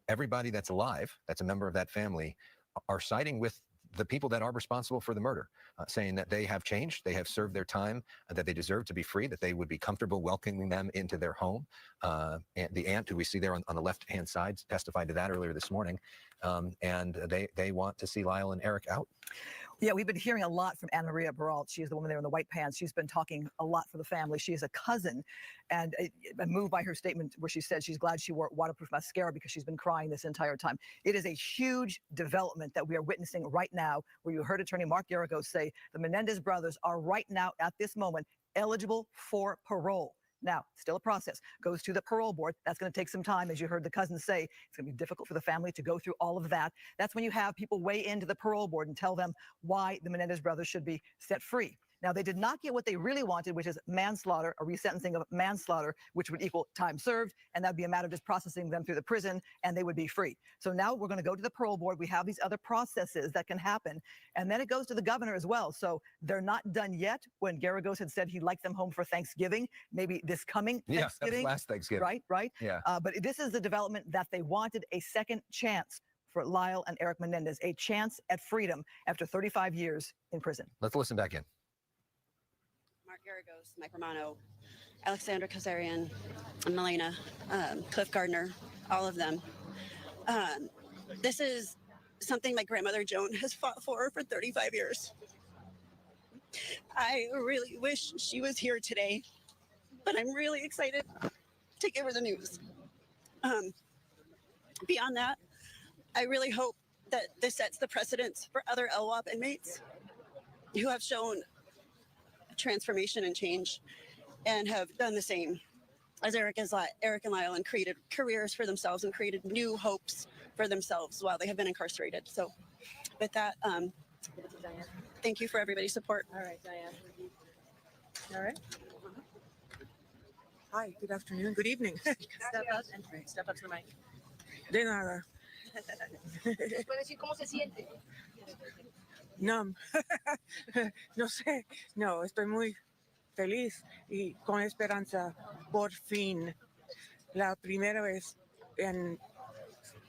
Speaker 21: everybody that's alive, that's a member of that family, are siding with the people that are responsible for the murder, saying that they have changed, they have served their time, that they deserve to be free, that they would be comfortable welcoming them into their home. And the aunt, who we see there on the left-hand side, testified to that earlier this morning. And they want to see Lyle and Eric out.
Speaker 1: Yeah, we've been hearing a lot from Anna Maria Baralt. She's the woman there in the white pants. She's been talking a lot for the family. She is a cousin, and I'm moved by her statement where she said she's glad she wore waterproof mascara because she's been crying this entire time. It is a huge development that we are witnessing right now, where you heard attorney Mark Garagos say the Menendez brothers are right now at this moment eligible for parole. Now, still a process. Goes to the parole board. That's going to take some time. As you heard the cousins say, it's going to be difficult for the family to go through all of that. That's when you have people weigh into the parole board and tell them why the Menendez brothers should be set free. Now, they did not get what they really wanted, which is manslaughter, a resentencing of manslaughter, which would equal time served, and that would be a matter of just processing them through the prison, and they would be free. So now we're going to go to the parole board. We have these other processes that can happen, and then it goes to the governor as well. So they're not done yet. When Garagos had said he'd like them home for Thanksgiving, maybe this coming
Speaker 4: Yeah, that was
Speaker 1: Thanksgiving.
Speaker 4: last Thanksgiving.
Speaker 1: Right.
Speaker 4: Yeah.
Speaker 1: But this is the development that they wanted, a second chance for Lyle and Eric Menendez, a chance at freedom after 35 years in prison.
Speaker 4: Let's listen back in.
Speaker 11: Mark Garagos, Mike Romano, Alexandra Kazarian, Melena, Cliff Gardner, all of them. This is something my grandmother Joan has fought for 35 years. I really wish she was here today, but I'm really excited to give her the news. Beyond that, I really hope that this sets the precedence for other LWOP inmates who have shown transformation and change and have done the same as Eric and Lyle, and created careers for themselves and created new hopes for themselves while they have been incarcerated. So with that, thank you for everybody's support.
Speaker 12: All right, Diane. All right. Hi, good afternoon, good evening.
Speaker 6: Step up to the mic.
Speaker 12: De nada. ¿Cómo se siente? No, no sé, no, estoy muy feliz y con esperanza, por fin, la primera vez en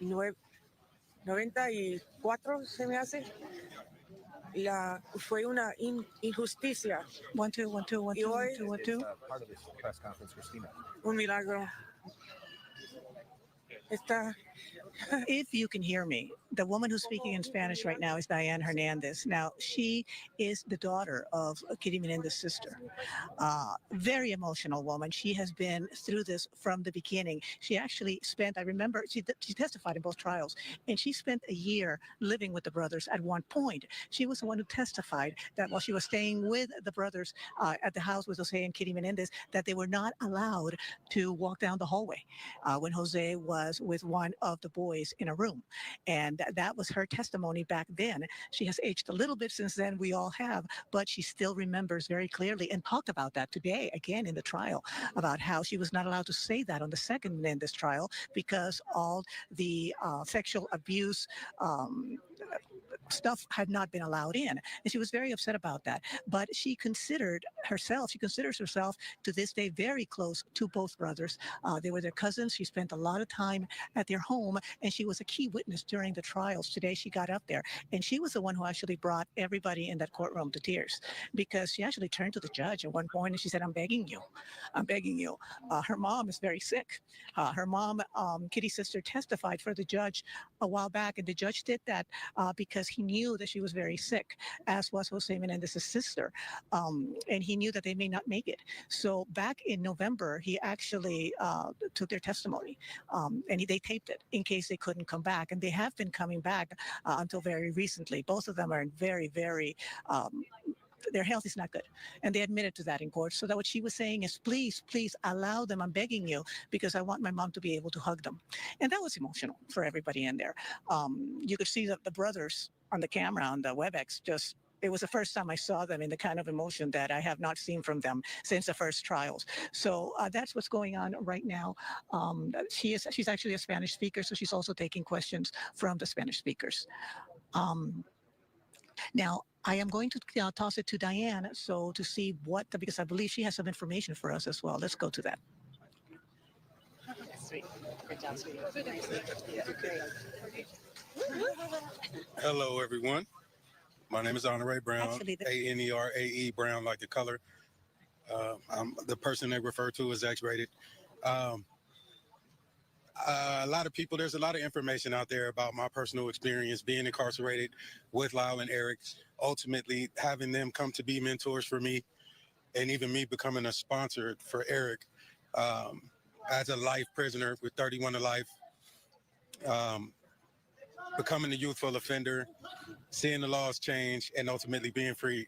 Speaker 12: 94 se me hace, fue una injusticia.
Speaker 22: 1, 2, 1, 2, 1, 2, 1, 2, 1, 2.
Speaker 4: Part of this press conference, Christina.
Speaker 12: Un milagro.
Speaker 22: If you can hear me, the woman who's speaking in Spanish right now is Diane Hernandez. Now, she is the daughter of Kitty Menendez's sister. Very emotional woman. She has been through this from the beginning. She actually spent, I remember, she testified in both trials, and she spent a year living with the brothers at one point. She was the one who testified that while she was staying with the brothers at the house with Jose and Kitty Menendez, that they were not allowed to walk down the hallway when Jose was with one of the boys in a room. And that was her testimony back then. She has aged a little bit since then, we all have, but she still remembers very clearly and talked about that today, again in the trial, about how she was not allowed to say that on the second Menendez trial because all the sexual abuse stuff had not been allowed in. And she was very upset about that. But she considers herself to this day very close to both brothers. They were their cousins. She spent a lot of time at their home, and she was a key witness during the trials. Today she got up there, and she was the one who actually brought everybody in that courtroom to tears, because she actually turned to the judge at one point and she said, I'm begging you. Her mom is very sick. Her mom, Kitty's sister, testified for the judge a while back, and the judge did that because he knew that she was very sick, as was Jose Menendez's sister, and he knew that they may not make it. So back in November, he actually took their testimony, and they taped it in case they couldn't come back, and they have been coming back until very recently. Both of them are in very, very their health is not good. And they admitted to that in court. So that what she was saying is, please, please allow them. I'm begging you, because I want my mom to be able to hug them. And that was emotional for everybody in there. You could see the brothers on the camera, on the WebEx, it was the first time I saw them in the kind of emotion that I have not seen from them since the first trials. So that's what's going on right now. She's actually a Spanish speaker, so she's also taking questions from the Spanish speakers. Now, I am going to toss it to Diane, so to see because I believe she has some information for us as well. Let's go to that.
Speaker 6: Sweet. Great job, sweetie.
Speaker 24: Hello, everyone. My name is Honore Brown, A-N-E-R-A-E, Brown like the color. I'm the person they refer to as X-rated. A lot of people, there's a lot of information out there about my personal experience being incarcerated with Lyle and Eric, ultimately having them come to be mentors for me, and even me becoming a sponsor for Eric as a life prisoner with 31 to life, becoming a youthful offender, seeing the laws change, and ultimately being free.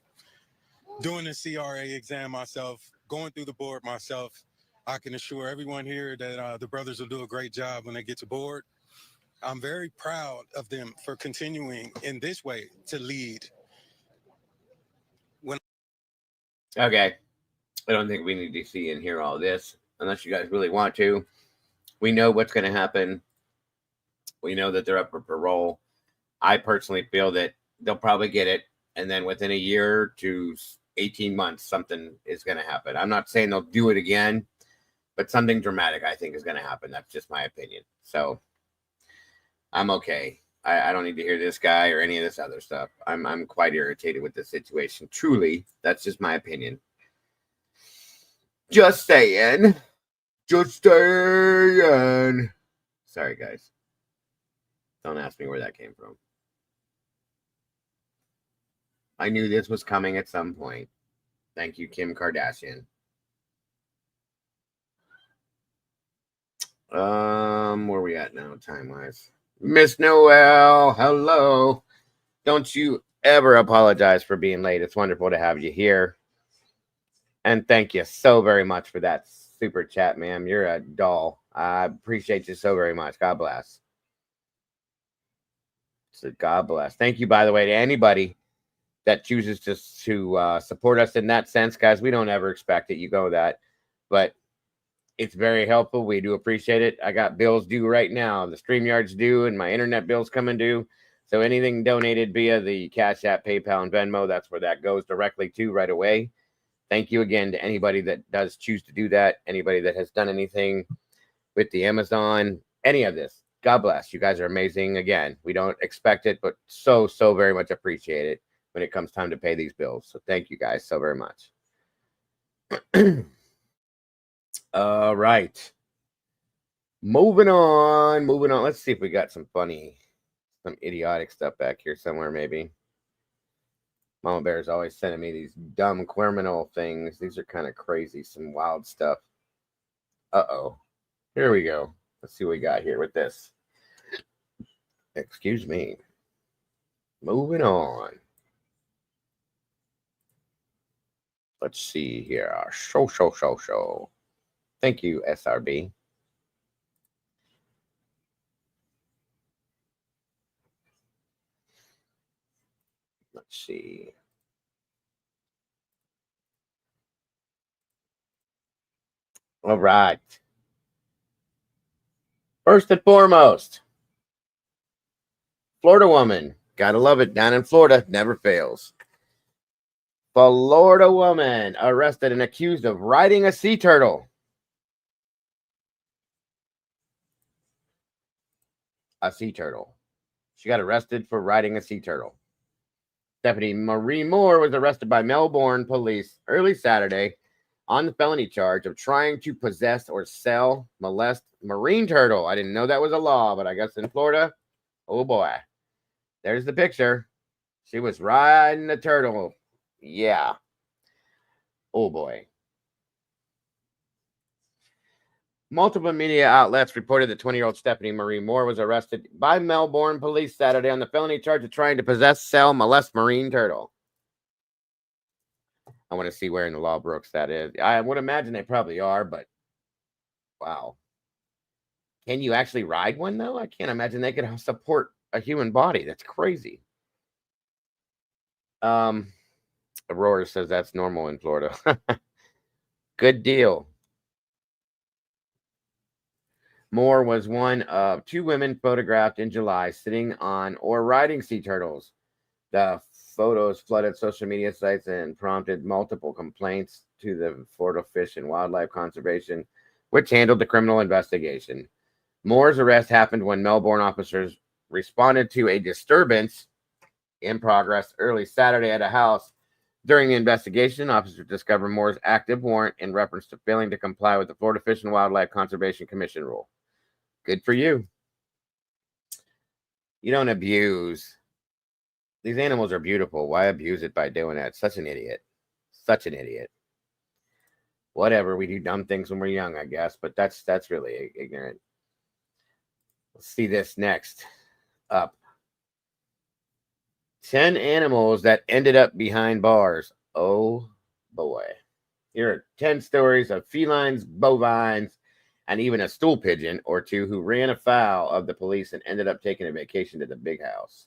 Speaker 24: Doing the CRA exam myself, going through the board myself, I can assure everyone here that the brothers will do a great job when they get to board. I'm very proud of them for continuing in this way to lead.
Speaker 2: Okay. I don't think we need to see and hear all this unless you guys really want to. We know what's going to happen. We know that they're up for parole. I personally feel that they'll probably get it. And then within a year to 18 months, something is going to happen. I'm not saying they'll do it again, but something dramatic, I think, is going to happen. That's just my opinion. So I'm okay. I don't need to hear this guy or any of this other stuff. I'm quite irritated with this situation. Truly, that's just my opinion. Just saying. Just saying. Sorry, guys. Don't ask me where that came from. I knew this was coming at some point. Thank you, Kim Kardashian. Where are we at now, time-wise? Miss Noel, hello. Don't you ever apologize for being late. It's wonderful to have you here. And thank you so very much for that super chat, ma'am. You're a doll. I appreciate you so very much. God bless. So God bless. Thank you, by the way, to anybody that chooses to support us in that sense, guys. We don't ever expect that you go that, but it's very helpful. We do appreciate it. I got bills due right now. The StreamYard's due, and my internet bill's coming due. So anything donated via the Cash App, PayPal, and Venmo, that's where that goes directly to right away. Thank you again to anybody that does choose to do that. Anybody that has done anything with the Amazon, any of this. God bless. You guys are amazing. Again, we don't expect it, but so very much appreciate it when it comes time to pay these bills. So thank you guys so very much. All right. Moving on. Let's see if we got some idiotic stuff back here somewhere, maybe. Mama Bear's always sending me these dumb criminal things. These are kind of crazy, some wild stuff. Uh-oh. Here we go. Let's see what we got here with this. Excuse me. Moving on. Let's see here. Show. Thank you, SRB. Let's see. All right. First and foremost, Florida woman. Gotta love it. Down in Florida, never fails. Florida woman arrested and accused of riding a sea turtle. A sea turtle. She got arrested for riding a sea turtle. Deputy Marie Moore was arrested by Melbourne police early Saturday on the felony charge of trying to possess or molest marine turtle. I didn't know that was a law, but I guess in Florida, oh boy. There's the picture. She was riding a turtle. Yeah. Oh boy. Multiple media outlets reported that 20-year-old Stephanie Marie Moore was arrested by Melbourne police Saturday on the felony charge of trying to possess, molest marine turtle. I want to see where in the law books that is. I would imagine they probably are, but wow. Can you actually ride one, though? I can't imagine they could support a human body. That's crazy. Aurora says that's normal in Florida. Good deal. Moore was one of two women photographed in July sitting on or riding sea turtles. The photos flooded social media sites and prompted multiple complaints to the Florida Fish and Wildlife Conservation, which handled the criminal investigation. Moore's arrest happened when Melbourne officers responded to a disturbance in progress early Saturday at a house. During the investigation, officers discovered Moore's active warrant in reference to failing to comply with the Florida Fish and Wildlife Conservation Commission rule. Good for you. You don't abuse. These animals are beautiful. Why abuse it by doing that? Such an idiot. Such an idiot. Whatever. We do dumb things when we're young, I guess, but that's really ignorant. Let's see this next up. 10 animals that ended up behind bars. Oh boy. Here are 10 stories of felines, bovines, and even a stool pigeon or two who ran afoul of the police and ended up taking a vacation to the big house.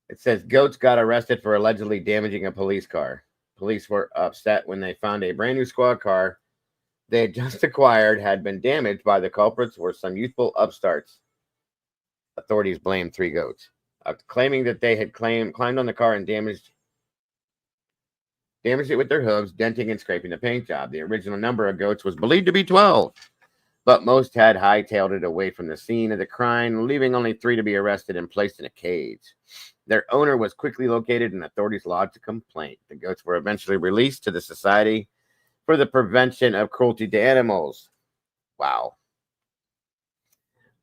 Speaker 2: It says goats got arrested for allegedly damaging a police car. Police were upset when they found a brand new squad car they had just acquired had been damaged by the culprits were some youthful upstarts. Authorities blamed 3 goats, claiming that they had climbed on the car and damaged it with their hooves, denting and scraping the paint job. The original number of goats was believed to be 12, but most had hightailed it away from the scene of the crime, leaving only 3 to be arrested and placed in a cage. Their owner was quickly located and authorities lodged a complaint. The goats were eventually released to the Society for the Prevention of Cruelty to Animals. Wow.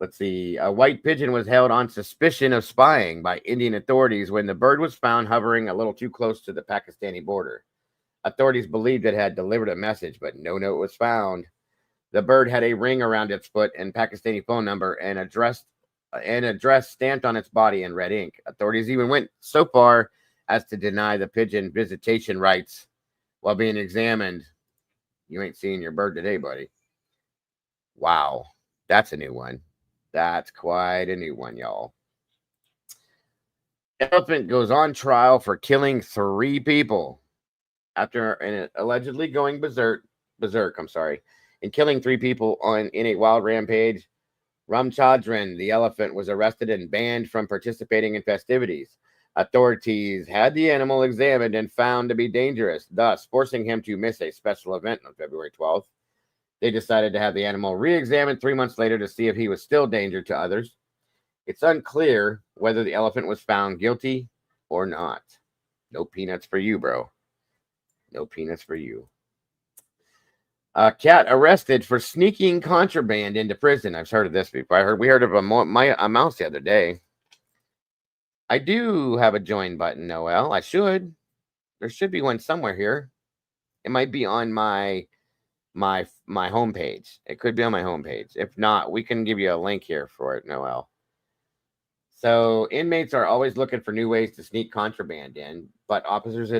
Speaker 2: Let's see. A white pigeon was held on suspicion of spying by Indian authorities when the bird was found hovering a little too close to the Pakistani border. Authorities believed it had delivered a message, but no note was found. The bird had a ring around its foot and Pakistani phone number and address stamped on its body in red ink. Authorities even went so far as to deny the pigeon visitation rights while being examined. You ain't seeing your bird today, buddy. Wow. That's a new one. That's quite a new one, y'all. Elephant goes on trial for killing 3 people after allegedly going berserk, and killing 3 people in a wild rampage. Ramchandran, the elephant, was arrested and banned from participating in festivities. Authorities had the animal examined and found to be dangerous, thus forcing him to miss a special event on February 12th. They decided to have the animal re-examined 3 months later to see if he was still a danger to others. It's unclear whether the elephant was found guilty or not. No peanuts for you, bro. No peanuts for you. A cat arrested for sneaking contraband into prison. I've heard of this before. We heard of a mouse the other day. I do have a join button, Noel. I should. There should be one somewhere here. It might be on my homepage. It could be on my homepage. If not, we can give you a link here for it, Noel. So inmates are always looking for new ways to sneak contraband in, but officers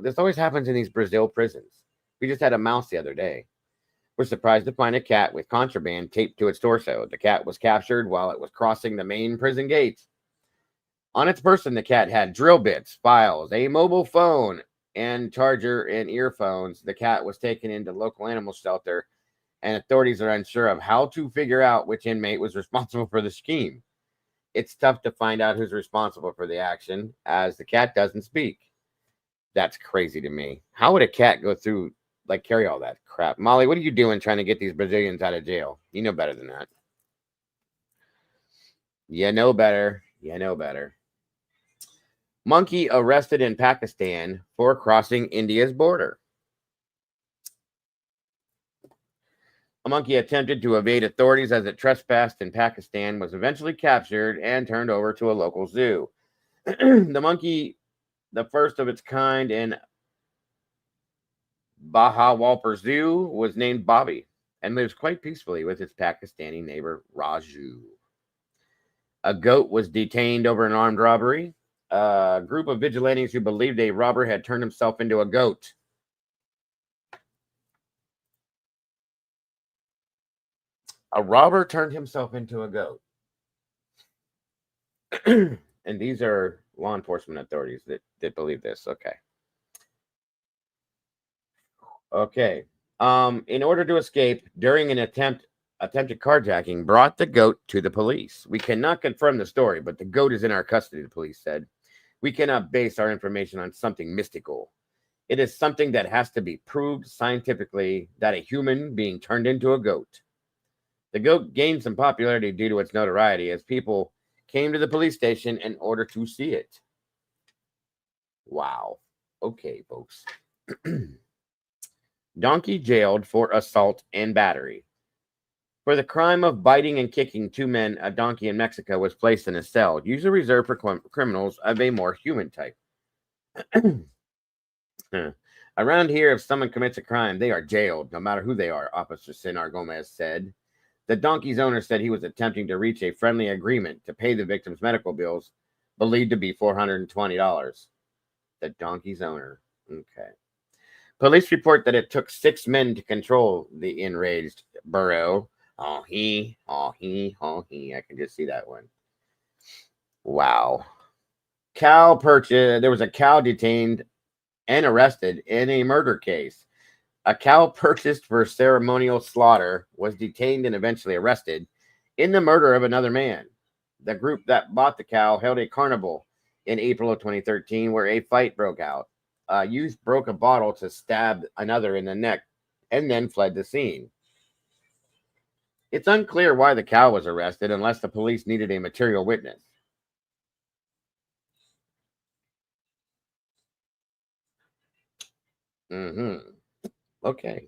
Speaker 2: this always happens in these Brazil prisons. We just had a mouse the other day. We're surprised to find a cat with contraband taped to its torso. The cat was captured while it was crossing the main prison gates. On its person, the cat had drill bits, files, a mobile phone, and charger and earphones. The cat was taken into local animal shelter, and authorities are unsure of how to figure out which inmate was responsible for the scheme. It's tough to find out who's responsible for the action, as the cat doesn't speak. That's crazy to me. How would a cat go through, carry all that crap? Molly, what are you doing trying to get these Brazilians out of jail? You know better than that. You know better. You know better. Monkey arrested in Pakistan for crossing India's border. A monkey attempted to evade authorities as it trespassed in Pakistan, was eventually captured and turned over to a local zoo. The monkey, the first of its kind in Bahawalpur Zoo, was named Bobby and lives quite peacefully with its Pakistani neighbor Raju. A goat was detained over an armed robbery. A group of vigilantes who believed a robber had turned himself into a goat. A robber turned himself into a goat. And these are law enforcement authorities that believe this. Okay. In order to escape during an attempted carjacking, brought the goat to the police. We cannot confirm the story, but the goat is in our custody, the police said. We cannot base our information on something mystical. It is something that has to be proved scientifically, that a human being turned into a goat. The goat gained some popularity due to its notoriety as people came to the police station in order to see it. Wow. Okay, folks. Donkey jailed for assault and battery. For the crime of biting and kicking 2 men, a donkey in Mexico was placed in a cell, usually reserved for criminals of a more human type. Around here, if someone commits a crime, they are jailed, no matter who they are, Officer Sinar Gomez said. The donkey's owner said he was attempting to reach a friendly agreement to pay the victim's medical bills, believed to be $420. The donkey's owner. Okay. Police report that it took 6 men to control the enraged burro. Oh, he. I can just see that one. Wow. There was a cow detained and arrested in a murder case. A cow purchased for ceremonial slaughter was detained and eventually arrested in the murder of another man. The group that bought the cow held a carnival in April of 2013 where a fight broke out. A youth broke a bottle to stab another in the neck and then fled the scene. It's unclear why the cow was arrested unless the police needed a material witness. Okay.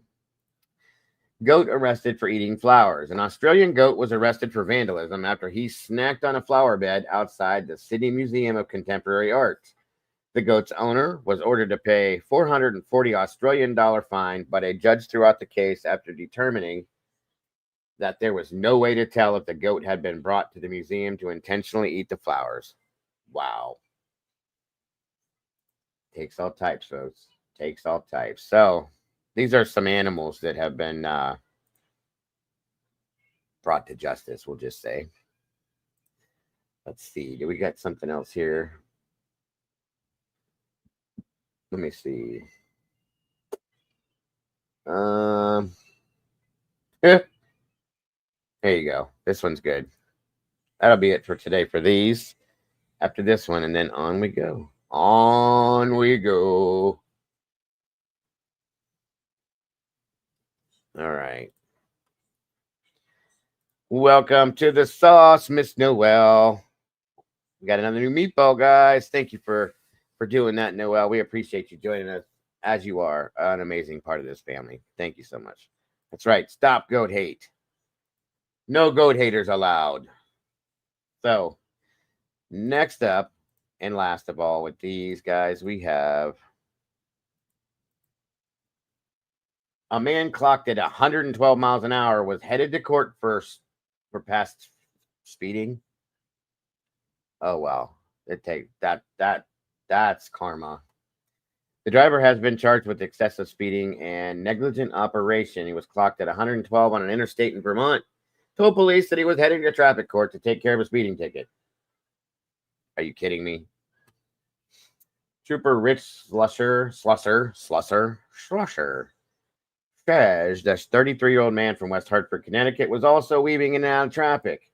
Speaker 2: Goat arrested for eating flowers. An Australian goat was arrested for vandalism after he snacked on a flower bed outside the Sydney Museum of Contemporary Art. The goat's owner was ordered to pay $440 Australian fine, but a judge threw out the case after determining that there was no way to tell if the goat had been brought to the museum to intentionally eat the flowers. Wow. Takes all types, folks. Takes all types. So, these are some animals that have been brought to justice, we'll just say. Let's see. Do we got something else here? Let me see. There you go. This one's good. That'll be it for today for these. After this one, and then on we go. On we go. All right. Welcome to the sauce, Miss Noel. We got another new meatball, guys. Thank you for doing that, Noel. We appreciate you joining us as you are an amazing part of this family. Thank you so much. That's right. Stop goat hate. No goat haters allowed. So, next up and last of all with these guys, we have a man clocked at 112 miles an hour was headed to court for past speeding. Oh wow. That's karma. The driver has been charged with excessive speeding and negligent operation. He was clocked at 112 on an interstate in Vermont. Told police that he was heading to traffic court to take care of a speeding ticket. Are you kidding me? Trooper Rich Slusher says this 33-year-old man from West Hartford, Connecticut, was also weaving in and out of traffic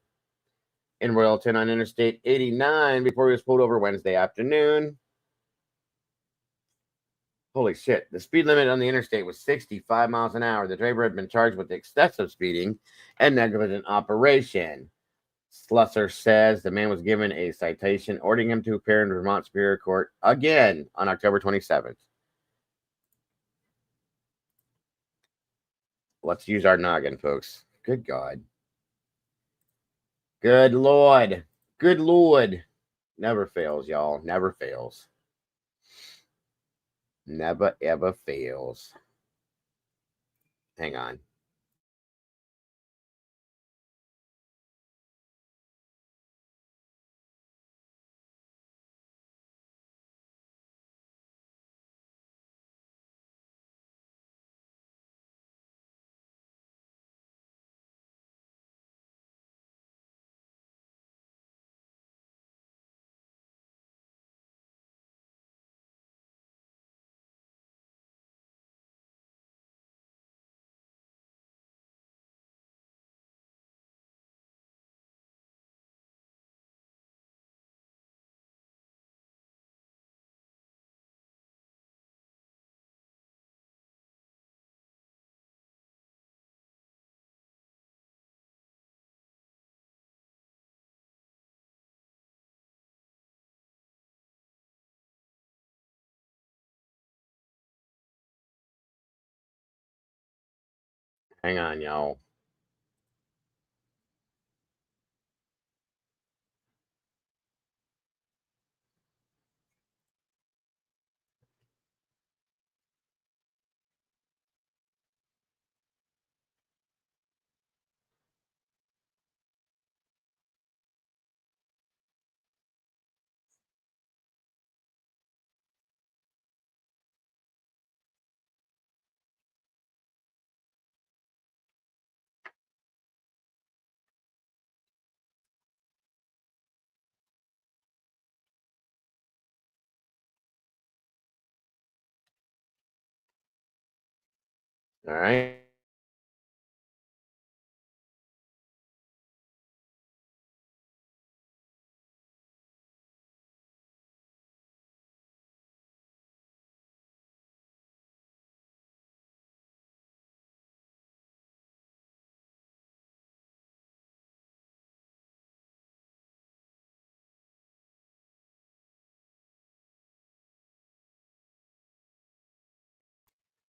Speaker 2: in Royalton on Interstate 89 before he was pulled over Wednesday afternoon. Holy shit. The speed limit on the interstate was 65 miles an hour. The driver had been charged with excessive speeding and negligent operation. Slusser says the man was given a citation ordering him to appear in Vermont Superior Court again on October 27th. Let's use our noggin, folks. Good God. Good Lord. Good Lord. Never fails, y'all. Never fails. Never, ever fails. Hang on. Hang on, y'all. All right.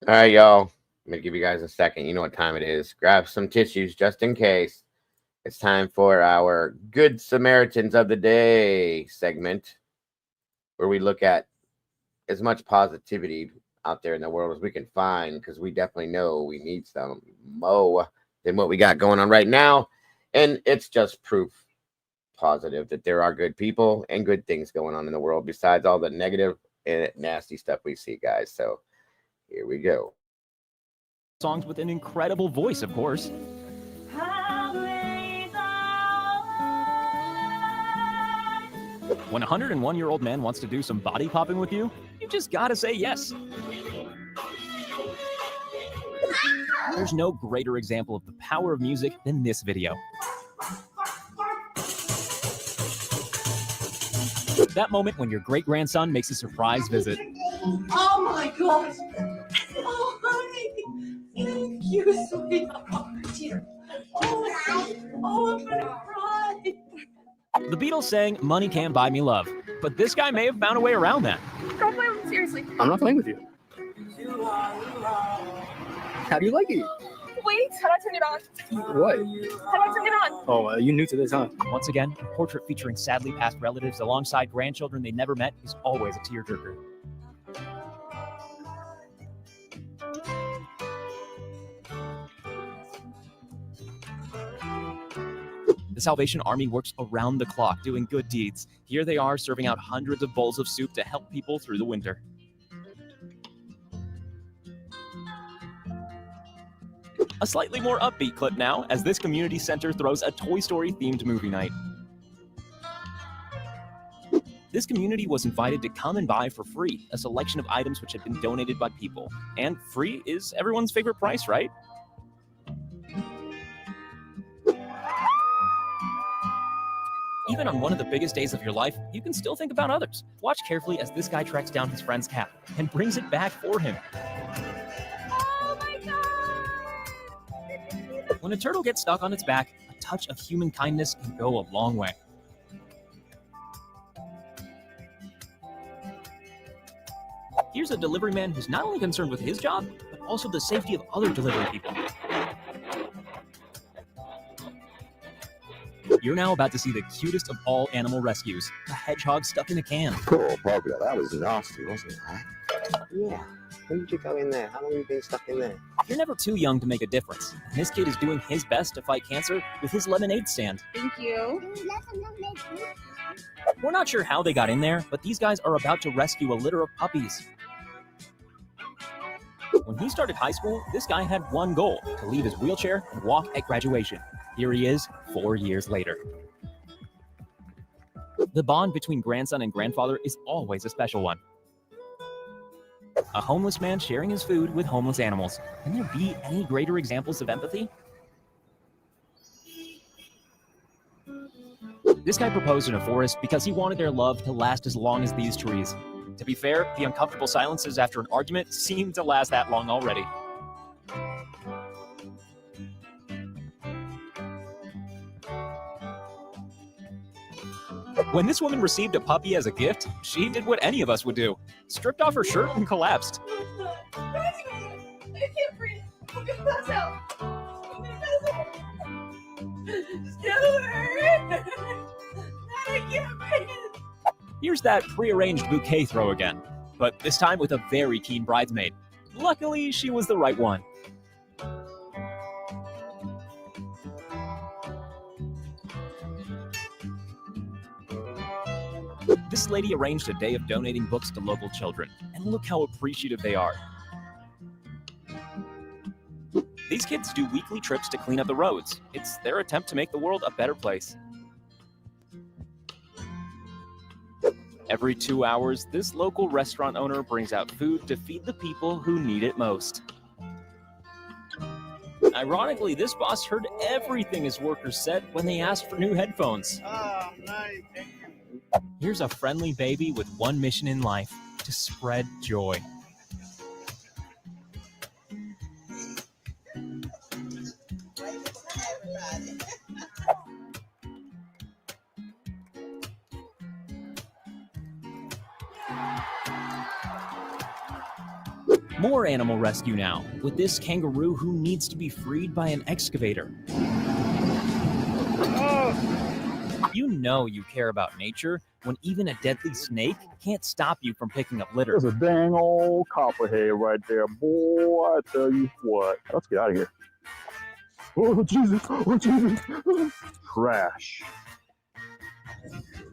Speaker 2: All right, y'all. I'm going to give you guys a second. You know what time it is. Grab some tissues just in case. It's time for our Good Samaritans of the Day segment, where we look at as much positivity out there in the world as we can find, because we definitely know we need some more than what we got going on right now. And it's just proof positive that there are good people and good things going on in the world besides all the negative and nasty stuff we see, guys. So here we go.
Speaker 8: Songs with an incredible voice, of course. When a 101-year-old man wants to do some body popping with you, you just gotta say yes. There's no greater example of the power of music than this video. That moment when your great-grandson makes a surprise visit.
Speaker 9: Oh my gosh! Oh, honey! Thank you, sweetheart. Oh, I'm gonna cry.
Speaker 8: The Beatles sang "Money Can't Buy Me Love," but this guy may have found a way around that.
Speaker 9: Don't play with me, seriously.
Speaker 8: I'm not playing with you. How do you like it?
Speaker 9: Wait, how do I turn it on?
Speaker 8: What?
Speaker 9: How do I turn it on?
Speaker 8: Oh, you new to this, huh? Once again, a portrait featuring sadly passed relatives alongside grandchildren they never met is always a tearjerker. The Salvation Army works around the clock doing good deeds. Here they are serving out hundreds of bowls of soup to help people through the winter. A slightly more upbeat clip now, as this community center throws a Toy Story themed movie night. This community was invited to come and buy for free a selection of items which had been donated by people. And free is everyone's favorite price, right? Even on one of the biggest days of your life, you can still think about others. Watch carefully as this guy tracks down his friend's cat and brings it back for him.
Speaker 9: Oh my God!
Speaker 8: When a turtle gets stuck on its back, a touch of human kindness can go a long way. Here's a delivery man who's not only concerned with his job, but also the safety of other delivery people. You're now about to see the cutest of all animal rescues, a hedgehog stuck in a can.
Speaker 2: Cool, Bobby. That was nasty, wasn't it? Yeah. When did you go in there? How long have you been stuck in there?
Speaker 8: You're never too young to make a difference. And this kid is doing his best to fight cancer with his lemonade stand.
Speaker 9: Thank you.
Speaker 8: We're not sure how they got in there, but these guys are about to rescue a litter of puppies. When he started high school, this guy had one goal: to leave his wheelchair and walk at graduation. Here he is, 4 years later. The bond between grandson and grandfather is always a special one. A homeless man sharing his food with homeless animals. Can there be any greater examples of empathy? This guy proposed in a forest because he wanted their love to last as long as these trees. To be fair, the uncomfortable silences after an argument seemed to last that long already. When this woman received a puppy as a gift, she did what any of us would do. Stripped off her shirt and collapsed.
Speaker 9: I can't breathe. I'm gonna pass out. I'm gonna pass out. Stuart! I can't breathe.
Speaker 8: Here's that prearranged bouquet throw again, but this time with a very keen bridesmaid. Luckily, she was the right one. This lady arranged a day of donating books to local children, and look how appreciative they are. These kids do weekly trips to clean up the roads. It's their attempt to make the world a better place. Every 2 hours, this local restaurant owner brings out food to feed the people who need it most. Ironically, this boss heard everything his workers said when they asked for new headphones.
Speaker 3: Oh, nice. Thank you.
Speaker 8: Here's a friendly baby with one mission in life: to spread joy. More animal rescue now, with this kangaroo who needs to be freed by an excavator. You know you care about nature when even a deadly snake can't stop you from picking up litter.
Speaker 10: There's a dang old copperhead right there, boy. I tell you what. Let's get out of here. Oh, Jesus. Oh, Jesus. Crash.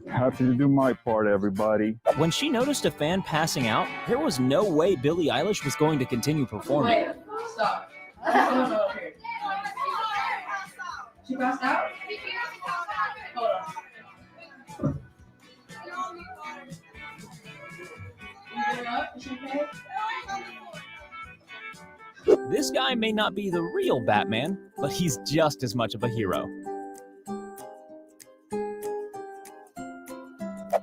Speaker 10: Happy to do my part, everybody.
Speaker 8: When she noticed a fan passing out, there was no way Billie Eilish was going to continue performing.
Speaker 18: Wait, stop. She passed out? Hold on.
Speaker 8: This guy may not be the real Batman, but he's just as much of a hero.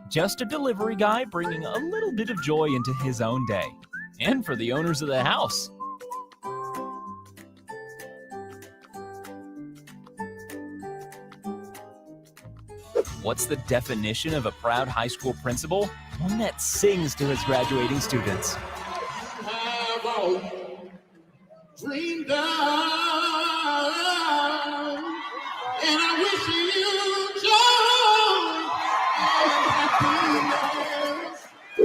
Speaker 8: Just a delivery guy bringing a little bit of joy into his own day. And for the owners of the house. What's the definition of a proud high school principal? One that sings to his graduating students.
Speaker 3: Dream down, and I wish you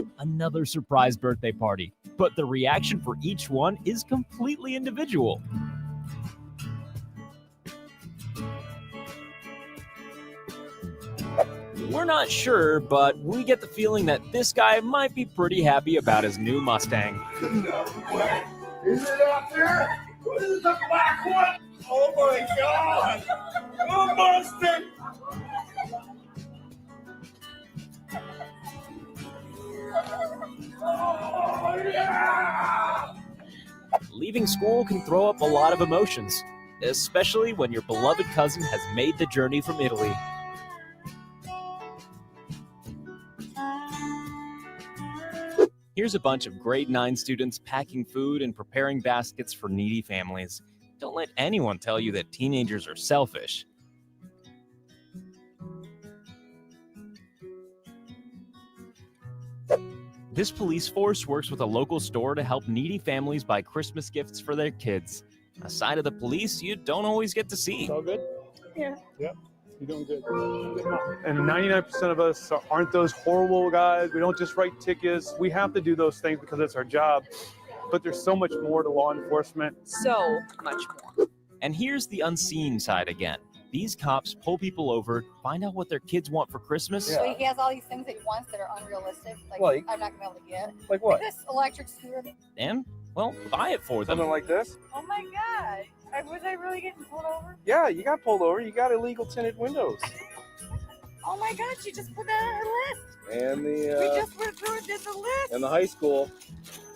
Speaker 3: joy.
Speaker 8: Another surprise birthday party, but the reaction for each one is completely individual. We're not sure, but we get the feeling that this guy might be pretty happy about his new Mustang.
Speaker 3: Is it out there? What is the black one? Oh my God! A Mustang! Oh yeah!
Speaker 8: Leaving school can throw up a lot of emotions, especially when your beloved cousin has made the journey from Italy. Here's a bunch of grade 9 students packing food and preparing baskets for needy families. Don't let anyone tell you that teenagers are selfish. This police force works with a local store to help needy families buy Christmas gifts for their kids. A side of the police you don't always get to see.
Speaker 13: All good?
Speaker 9: Yeah.
Speaker 13: Yep. You're doing good. And 99% of us aren't those horrible guys. We don't just write tickets. We have to do those things because it's our job. But there's so much more to law enforcement.
Speaker 9: So much more.
Speaker 8: And here's the unseen side again. These cops pull people over, find out what their kids want for Christmas.
Speaker 9: So he has all these things that he wants that are unrealistic. Like,
Speaker 13: Like?
Speaker 9: I'm not gonna be able to get.
Speaker 13: Like what?
Speaker 9: Like this electric scooter.
Speaker 8: And, well, buy it for them.
Speaker 13: Something like this?
Speaker 9: Oh my God. Was I really getting pulled over?
Speaker 13: Yeah, you got pulled over. You got illegal tinted windows.
Speaker 9: Oh my God, she just put that on her list.
Speaker 13: And
Speaker 9: We
Speaker 13: the
Speaker 9: just went through and did the list.
Speaker 13: and the high school.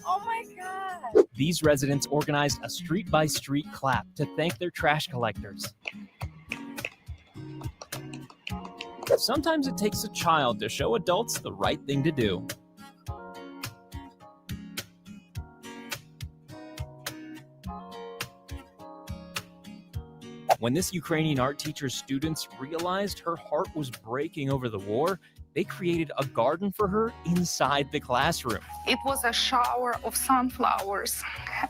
Speaker 9: Oh my God.
Speaker 8: These residents organized a street-by-street clap to thank their trash collectors. Sometimes it takes a child to show adults the right thing to do. When this Ukrainian art teacher's students realized her heart was breaking over the war, they created a garden for her inside the classroom.
Speaker 15: It was a shower of sunflowers.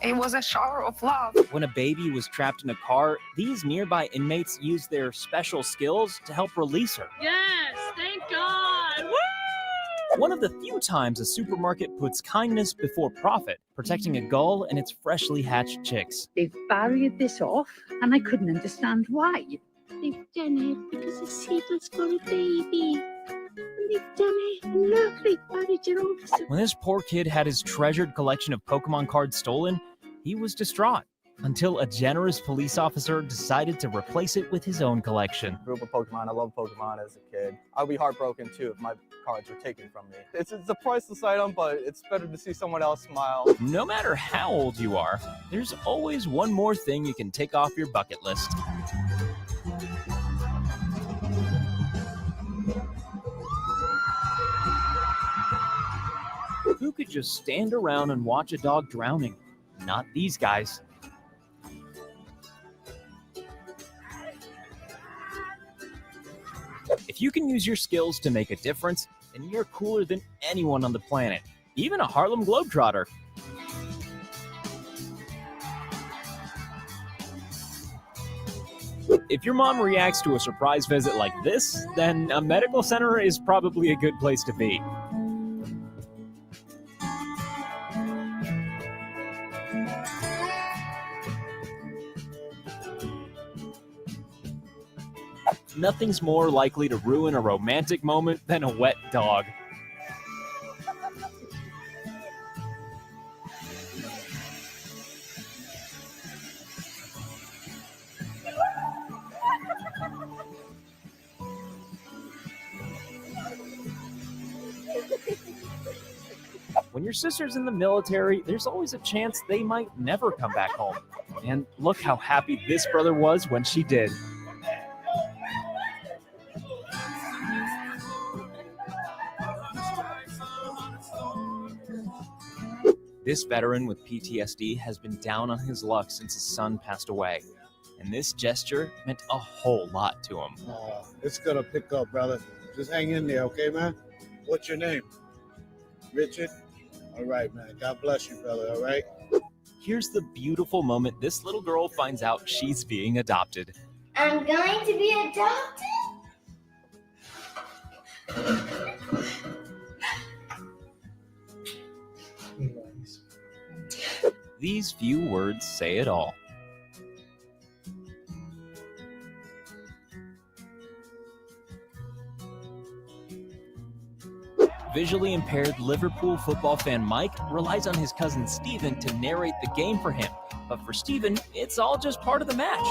Speaker 15: It was a shower of love.
Speaker 8: When a baby was trapped in a car, these nearby inmates used their special skills to help release her.
Speaker 9: Yes, thank God. Woo!
Speaker 8: One of the few times a supermarket puts kindness before profit, protecting a gull and its freshly hatched chicks.
Speaker 16: They've barriered this off, and I couldn't understand why. They've done it because it's seedless for a baby. And they've done it. And look, they've barriered it off.
Speaker 8: When this poor kid had his treasured collection of Pokemon cards stolen, he was distraught. until a generous police officer decided to replace it with his own collection.
Speaker 14: Grew up with Pokemon. I love Pokemon as a kid. I'd be heartbroken too if my cards were taken from me. It's a priceless item, but it's better to see someone else smile.
Speaker 8: No matter how old you are, there's always one more thing you can take off your bucket list. Who could just stand around and watch a dog drowning? Not these guys. If you can use your skills to make a difference, then you're cooler than anyone on the planet, even a Harlem Globetrotter. If your mom reacts to a surprise visit like this, then a medical center is probably a good place to be. Nothing's more likely to ruin a romantic moment than a wet dog. When your sister's in the military, there's always a chance they might never come back home. And look how happy this brother was when she did. This veteran with PTSD has been down on his luck since his son passed away, and this gesture meant a whole lot to him.
Speaker 17: It's gonna pick up, brother. Just hang in there, okay, man? What's your name? Richard? All right, man. God bless you, brother, all right?
Speaker 8: Here's the beautiful moment this little girl finds out she's being adopted.
Speaker 9: I'm going to be adopted?
Speaker 8: These few words say it all. Visually impaired Liverpool football fan Mike relies on his cousin Steven to narrate the game for him. But for Steven, it's all just part of the match.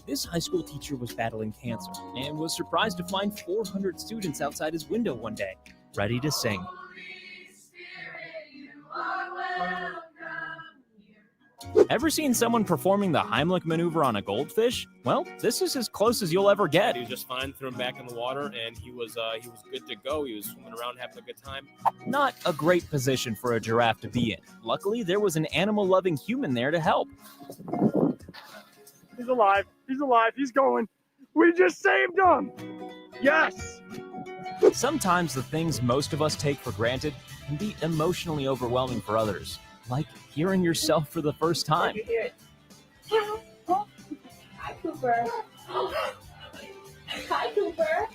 Speaker 8: This high school teacher was battling cancer and was surprised to find 400 students outside his window one day, ready to sing. Ever seen someone performing the Heimlich maneuver on a goldfish? Well, this is as close as you'll ever get.
Speaker 19: He was just fine, threw him back in the water, and he was good to go. He was swimming around, having a good time.
Speaker 8: Not a great position for a giraffe to be in. Luckily, there was an animal-loving human there to help.
Speaker 20: He's alive. He's alive. He's going. We just saved him. Yes.
Speaker 8: Sometimes the things most of us take for granted can be emotionally overwhelming for others, like hearing yourself for the first time.
Speaker 9: Hi, Cooper. Hi, Cooper.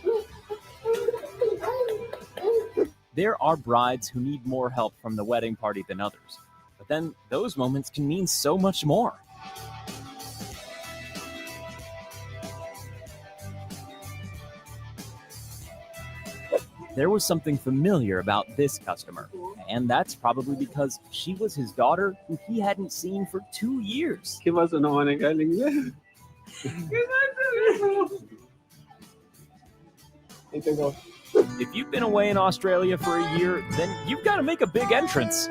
Speaker 8: There are brides who need more help from the wedding party than others, but then those moments can mean so much more. There was something familiar about this customer, and that's probably because she was his daughter who he hadn't seen for 2 years.
Speaker 20: ¿Qué pasó? No van a caer en inglés.
Speaker 8: If you've been away in Australia for a year, then you've got to make a big entrance.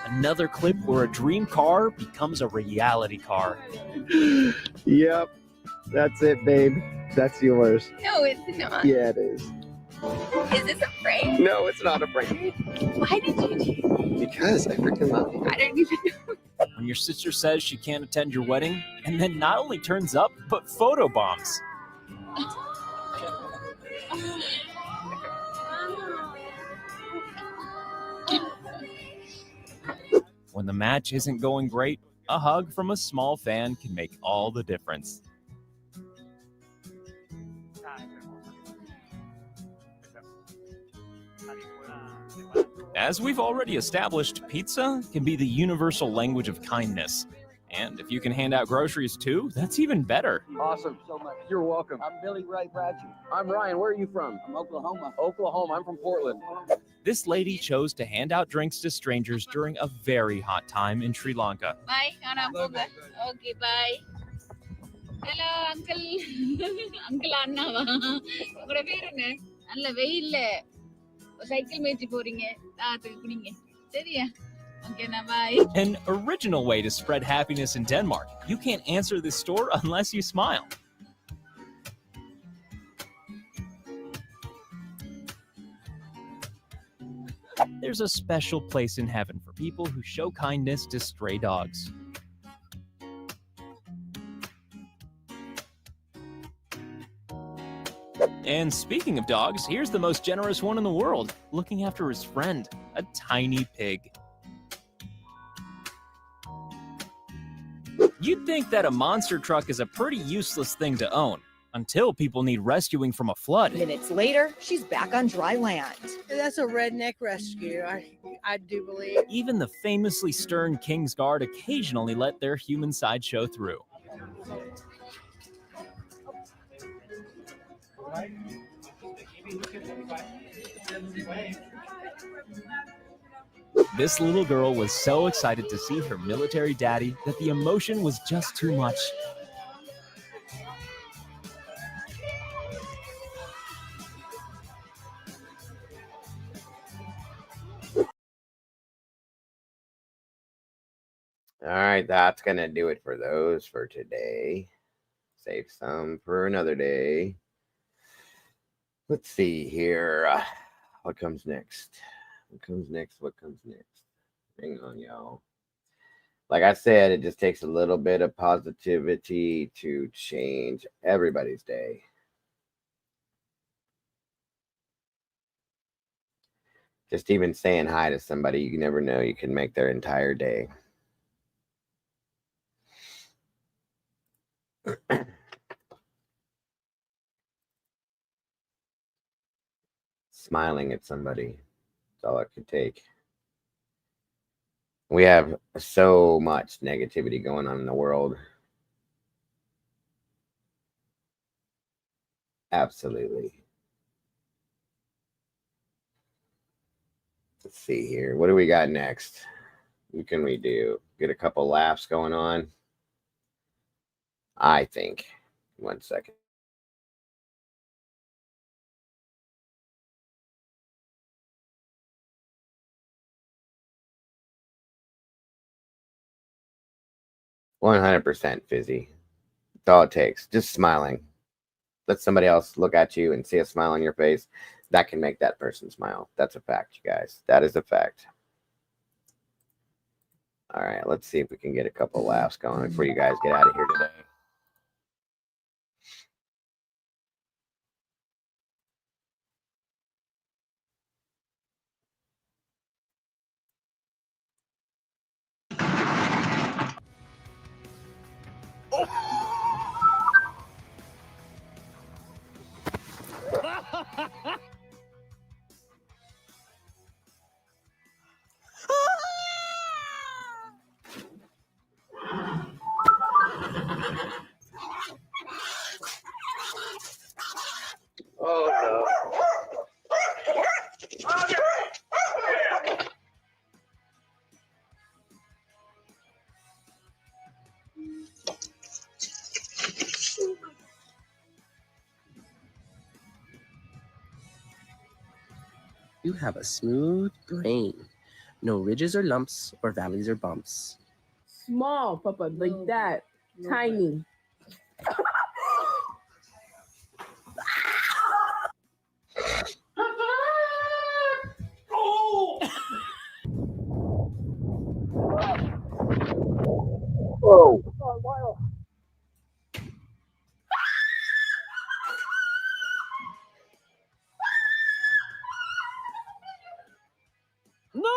Speaker 8: Another clip where a dream car becomes a reality car.
Speaker 25: Yep, that's it, babe. That's yours.
Speaker 9: No, it's not.
Speaker 25: Yeah, it is.
Speaker 9: Is this a prank?
Speaker 25: No, it's not a prank.
Speaker 9: Why did you do
Speaker 25: Because I freaking love you.
Speaker 9: I don't even know.
Speaker 8: When your sister says she can't attend your wedding, and then not only turns up, but photobombs. When the match isn't going great, a hug from a small fan can make all the difference. As we've already established, pizza can be the universal language of kindness. And if you can hand out groceries too, that's even better.
Speaker 1: Awesome. So much. You're welcome. I'm Billy Ray Bradshaw. I'm Ryan. Where are you from? I'm Oklahoma. Oklahoma. I'm from Portland.
Speaker 8: This lady chose to hand out drinks to strangers during a very hot time in Sri Lanka.
Speaker 5: Bye. Okay, bye. Hello, uncle. Uncle அண்ணாவா உங்களோட பேர் என்ன நல்ல வெயில்ல cycle மேய்ச்சி போறீங்க தாத்துக்கு குடிங்க சரியா okay now bye.
Speaker 8: An original way to spread happiness in Denmark. You can't answer this store unless you smile. There's a special place in heaven for people who show kindness to stray dogs. And speaking of dogs, here's the most generous one in the world, looking after his friend, a tiny pig. You'd think that a monster truck is a pretty useless thing to own, until people need rescuing from a flood.
Speaker 7: Minutes later, she's back on dry land.
Speaker 21: That's a redneck rescue, I do believe.
Speaker 8: Even the famously stern King's Guard occasionally let their human side show through. This little girl was so excited to see her military daddy that the emotion was just too much.
Speaker 2: All right, that's going to do it for those for today. Save some for another day. Let's see here. What comes next? What comes next? What comes next? Hang on, y'all. Like I said, it just takes a little bit of positivity to change everybody's day. Just even saying hi to somebody, you never know, you can make their entire day. Smiling at somebody, that's all it could take. We have so much negativity going on in the world. Absolutely. Let's see here. What do we got next? What can we do? Get a couple laughs going on. I think. 1 second. %, Fizzy. That's all it takes. Just smiling. Let somebody else look at you and see a smile on your face. That can make that person smile. That's a fact, you guys. That is a fact. All right, let's see if we can get a couple laughs going before you guys get out of here today. Oh no.
Speaker 23: You have a smooth brain. No ridges or lumps or valleys or bumps.
Speaker 26: Small, Papa, like that. Tiny.
Speaker 10: Whoa.
Speaker 26: No!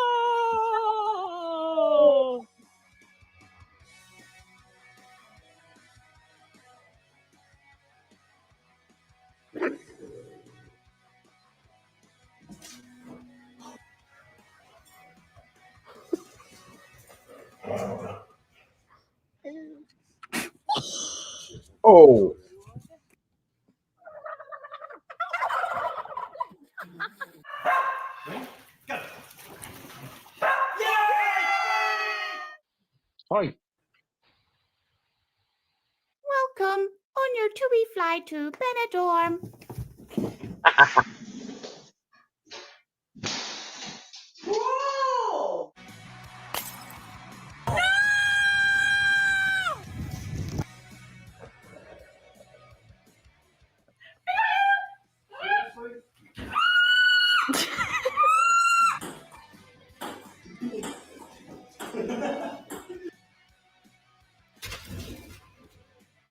Speaker 2: Oh.
Speaker 10: Hi.
Speaker 16: Welcome on your TUI flight to Benidorm.
Speaker 9: Whoa!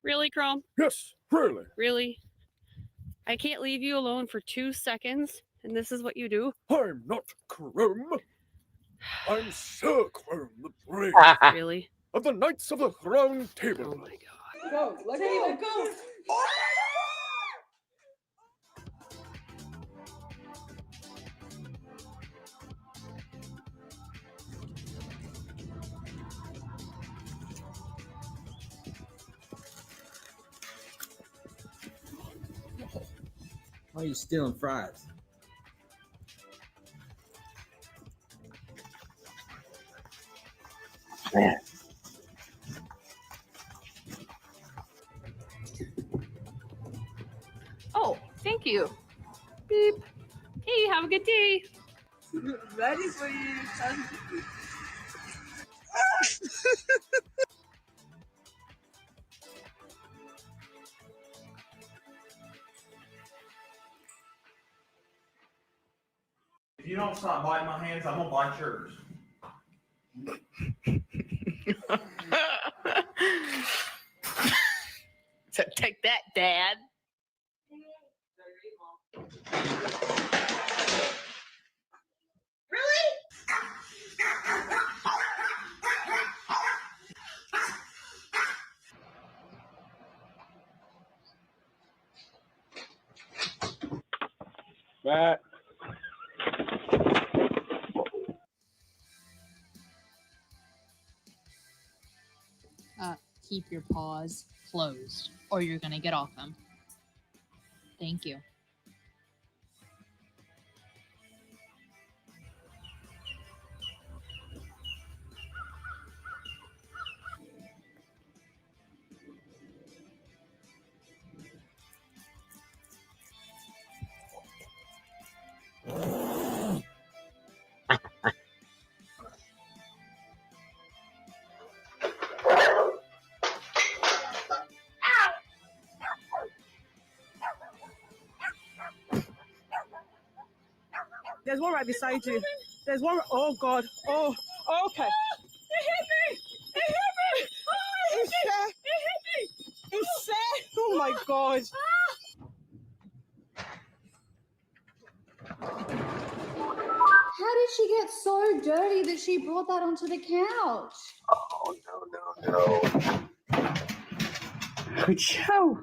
Speaker 4: Really, Chrome?
Speaker 10: Yes, really.
Speaker 4: Really? I can't leave you alone for 2 seconds, and this is what you do?
Speaker 10: I'm not Chrome. I'm Sir Chrome the Brave.
Speaker 4: Really?
Speaker 10: Of the Knights of the Round Table.
Speaker 4: Oh my god.
Speaker 9: Go, let go.
Speaker 6: Why are you stealing fries?
Speaker 4: Oh, thank you. Beep. Hey, have a good day.
Speaker 9: Ready for you.
Speaker 11: If you don't stop biting my hands, I'm gonna bite yours.
Speaker 5: So take that, Dad.
Speaker 10: Matt.
Speaker 12: Keep your paws closed or you're going to get off them. Thank you.
Speaker 9: There's one right beside you. There's one. Oh God. Oh. Okay. It hit me. It hit me. Oh, it's fair. It hit me. It's fair. Oh my God.
Speaker 22: How did she get so dirty that she brought that onto the couch?
Speaker 2: Oh, no.
Speaker 9: Good show.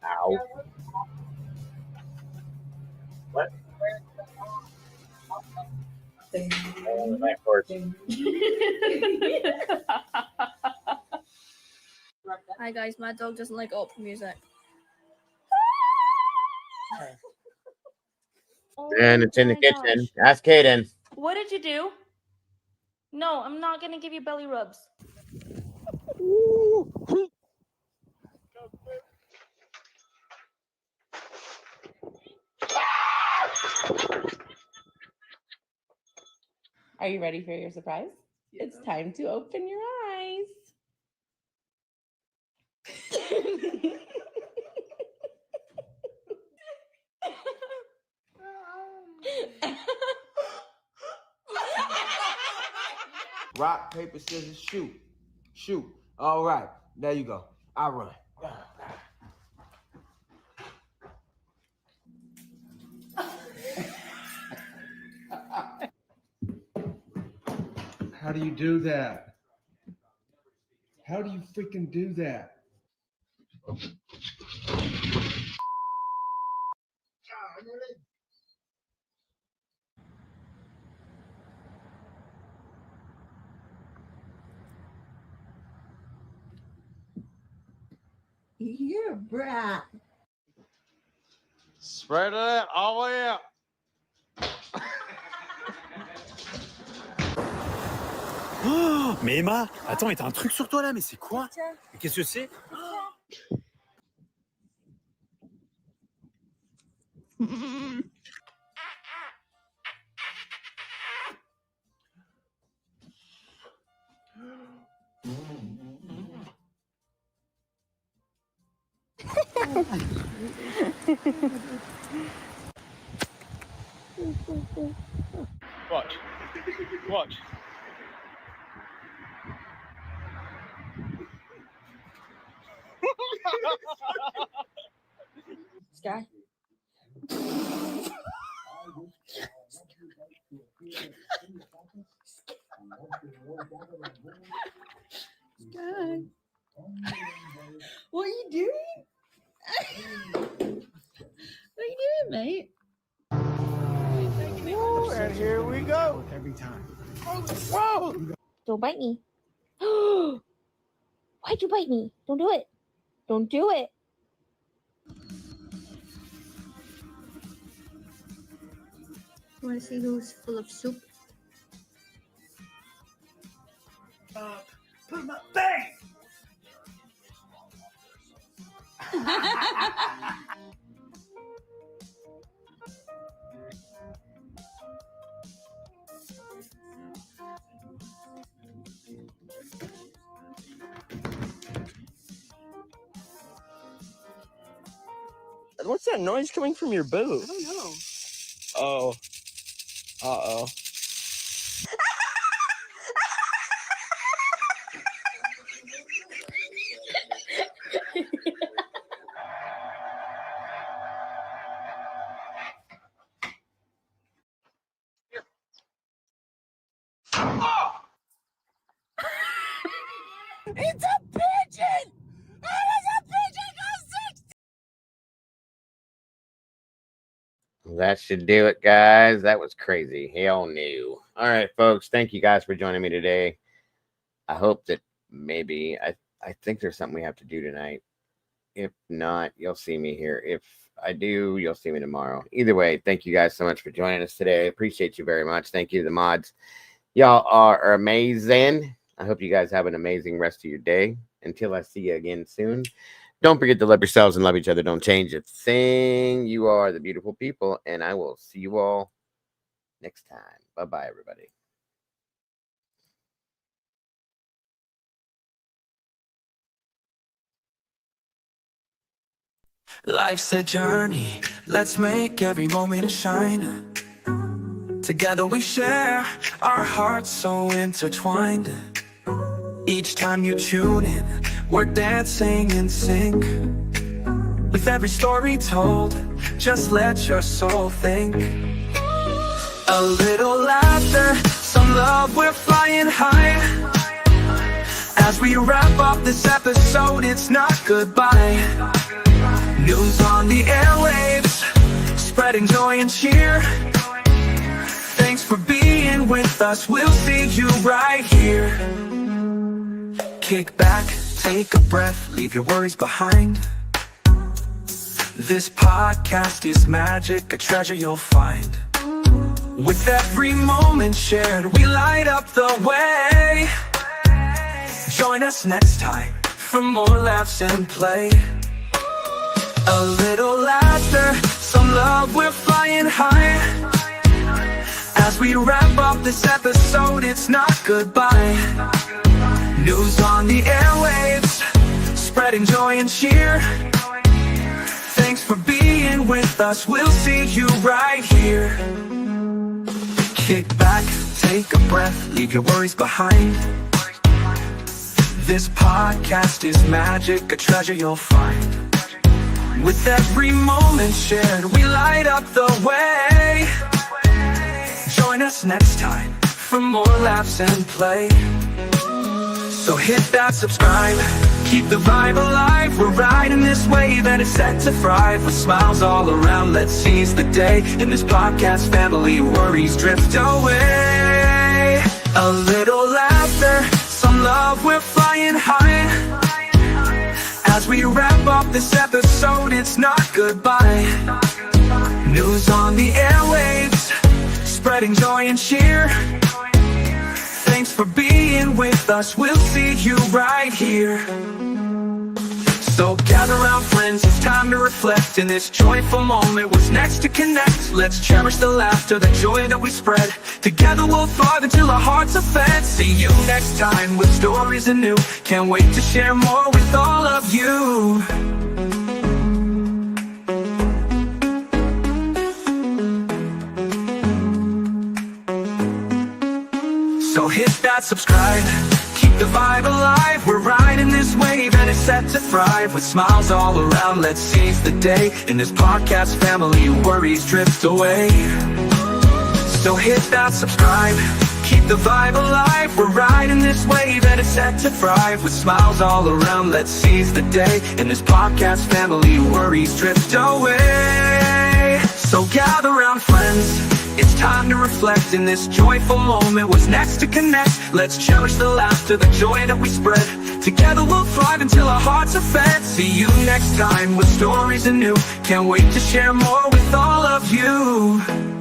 Speaker 2: Ow. What? Oh, that hurts.
Speaker 24: Hi guys, my dog doesn't like opera music.
Speaker 2: And it's in the kitchen. Ask Kaden.
Speaker 24: What did you do? No, I'm not gonna give you belly rubs.
Speaker 26: Are you ready for your surprise? Yeah. It's time to open your eyes.
Speaker 6: Rock, paper, scissors, shoot. Shoot. All right. There you go. I run. How do you do that? How do you freaking do that?
Speaker 21: You're a brat.
Speaker 2: Spread it all the way out.
Speaker 3: Oh, mais Emma, attends, mais t'as un truc sur toi là, mais c'est quoi? Mais qu'est-ce que c'est?
Speaker 19: Watch. Watch.
Speaker 24: Sky.
Speaker 21: Sky. What are you doing? What are you doing, mate?
Speaker 20: And here we go. Every time. Whoa!
Speaker 24: Don't bite me. Why'd you bite me? Don't do it. Don't do it.
Speaker 16: You want to see who's full of soup?
Speaker 20: Put my bang!
Speaker 25: What's that noise coming from your boob?
Speaker 9: I don't know.
Speaker 25: Oh. Uh-oh.
Speaker 20: It's a pigeon! How does a pigeon go 60?
Speaker 2: That should do it, guys. That was crazy. Hell no. All right, folks. Thank you guys for joining me today. I hope that maybe I think there's something we have to do tonight. If not, you'll see me here. If I do, you'll see me tomorrow. Either way, thank you guys so much for joining us today. I appreciate you very much. Thank you to the mods. Y'all are amazing. I hope you guys have an amazing rest of your day. Until I see you again soon. Don't forget to love yourselves and love each other. Don't change a thing. You are the beautiful people. And I will see you all next time. Bye-bye, everybody.
Speaker 13: Life's a journey. Let's make every moment shine. Together we share our hearts so intertwined. Each time you tune in, we're dancing in sync. With every story told, just let your soul think. A little laughter, some love, we're flying high. As we wrap up this episode, it's not goodbye. News on the airwaves, spreading joy and cheer. Thanks for being with us, we'll see you right here. Kick back, take a breath, leave your worries behind. This podcast is magic, a treasure you'll find. With every moment shared, we light up the way. Join us next time for more laughs and play. A little laughter, some love, we're flying high. As we wrap up this episode, it's not goodbye. News on the airwaves, spreading joy and cheer. Thanks for being with us, we'll see you right here. Kick back, take a breath, leave your worries behind. This podcast is magic, a treasure you'll find. With every moment shared, we light up the way. Join us next time for more laughs and play. So hit that subscribe, keep the vibe alive. We're riding this wave and it's set to thrive. With smiles all around, let's seize the day. In this podcast family, worries drift away. A little laughter, some love, we're flying high. As we wrap up this episode, it's not goodbye. News on the airwaves, spreading joy and cheer. Thanks for being with us, we'll see you right here. So gather round friends, it's time to reflect. In this joyful moment, what's next to connect? Let's cherish the laughter, the joy that we spread. Together we'll thrive until our hearts are fed. See you next time with stories anew. Can't wait to share more with all of you. So hit that subscribe, keep the vibe alive. We're riding this wave and it's set to thrive. With smiles all around, let's seize the day. In this podcast family, worries drift away. So hit that subscribe, keep the vibe alive. We're riding this wave and it's set to thrive. With smiles all around, let's seize the day. In this podcast family, worries drift away. So gather round friends, it's time to reflect. In this joyful moment, what's next to connect? Let's cherish the laughter, the joy that we spread. Together we'll thrive until our hearts are fed. See you next time with stories anew. Can't wait to share more with all of you.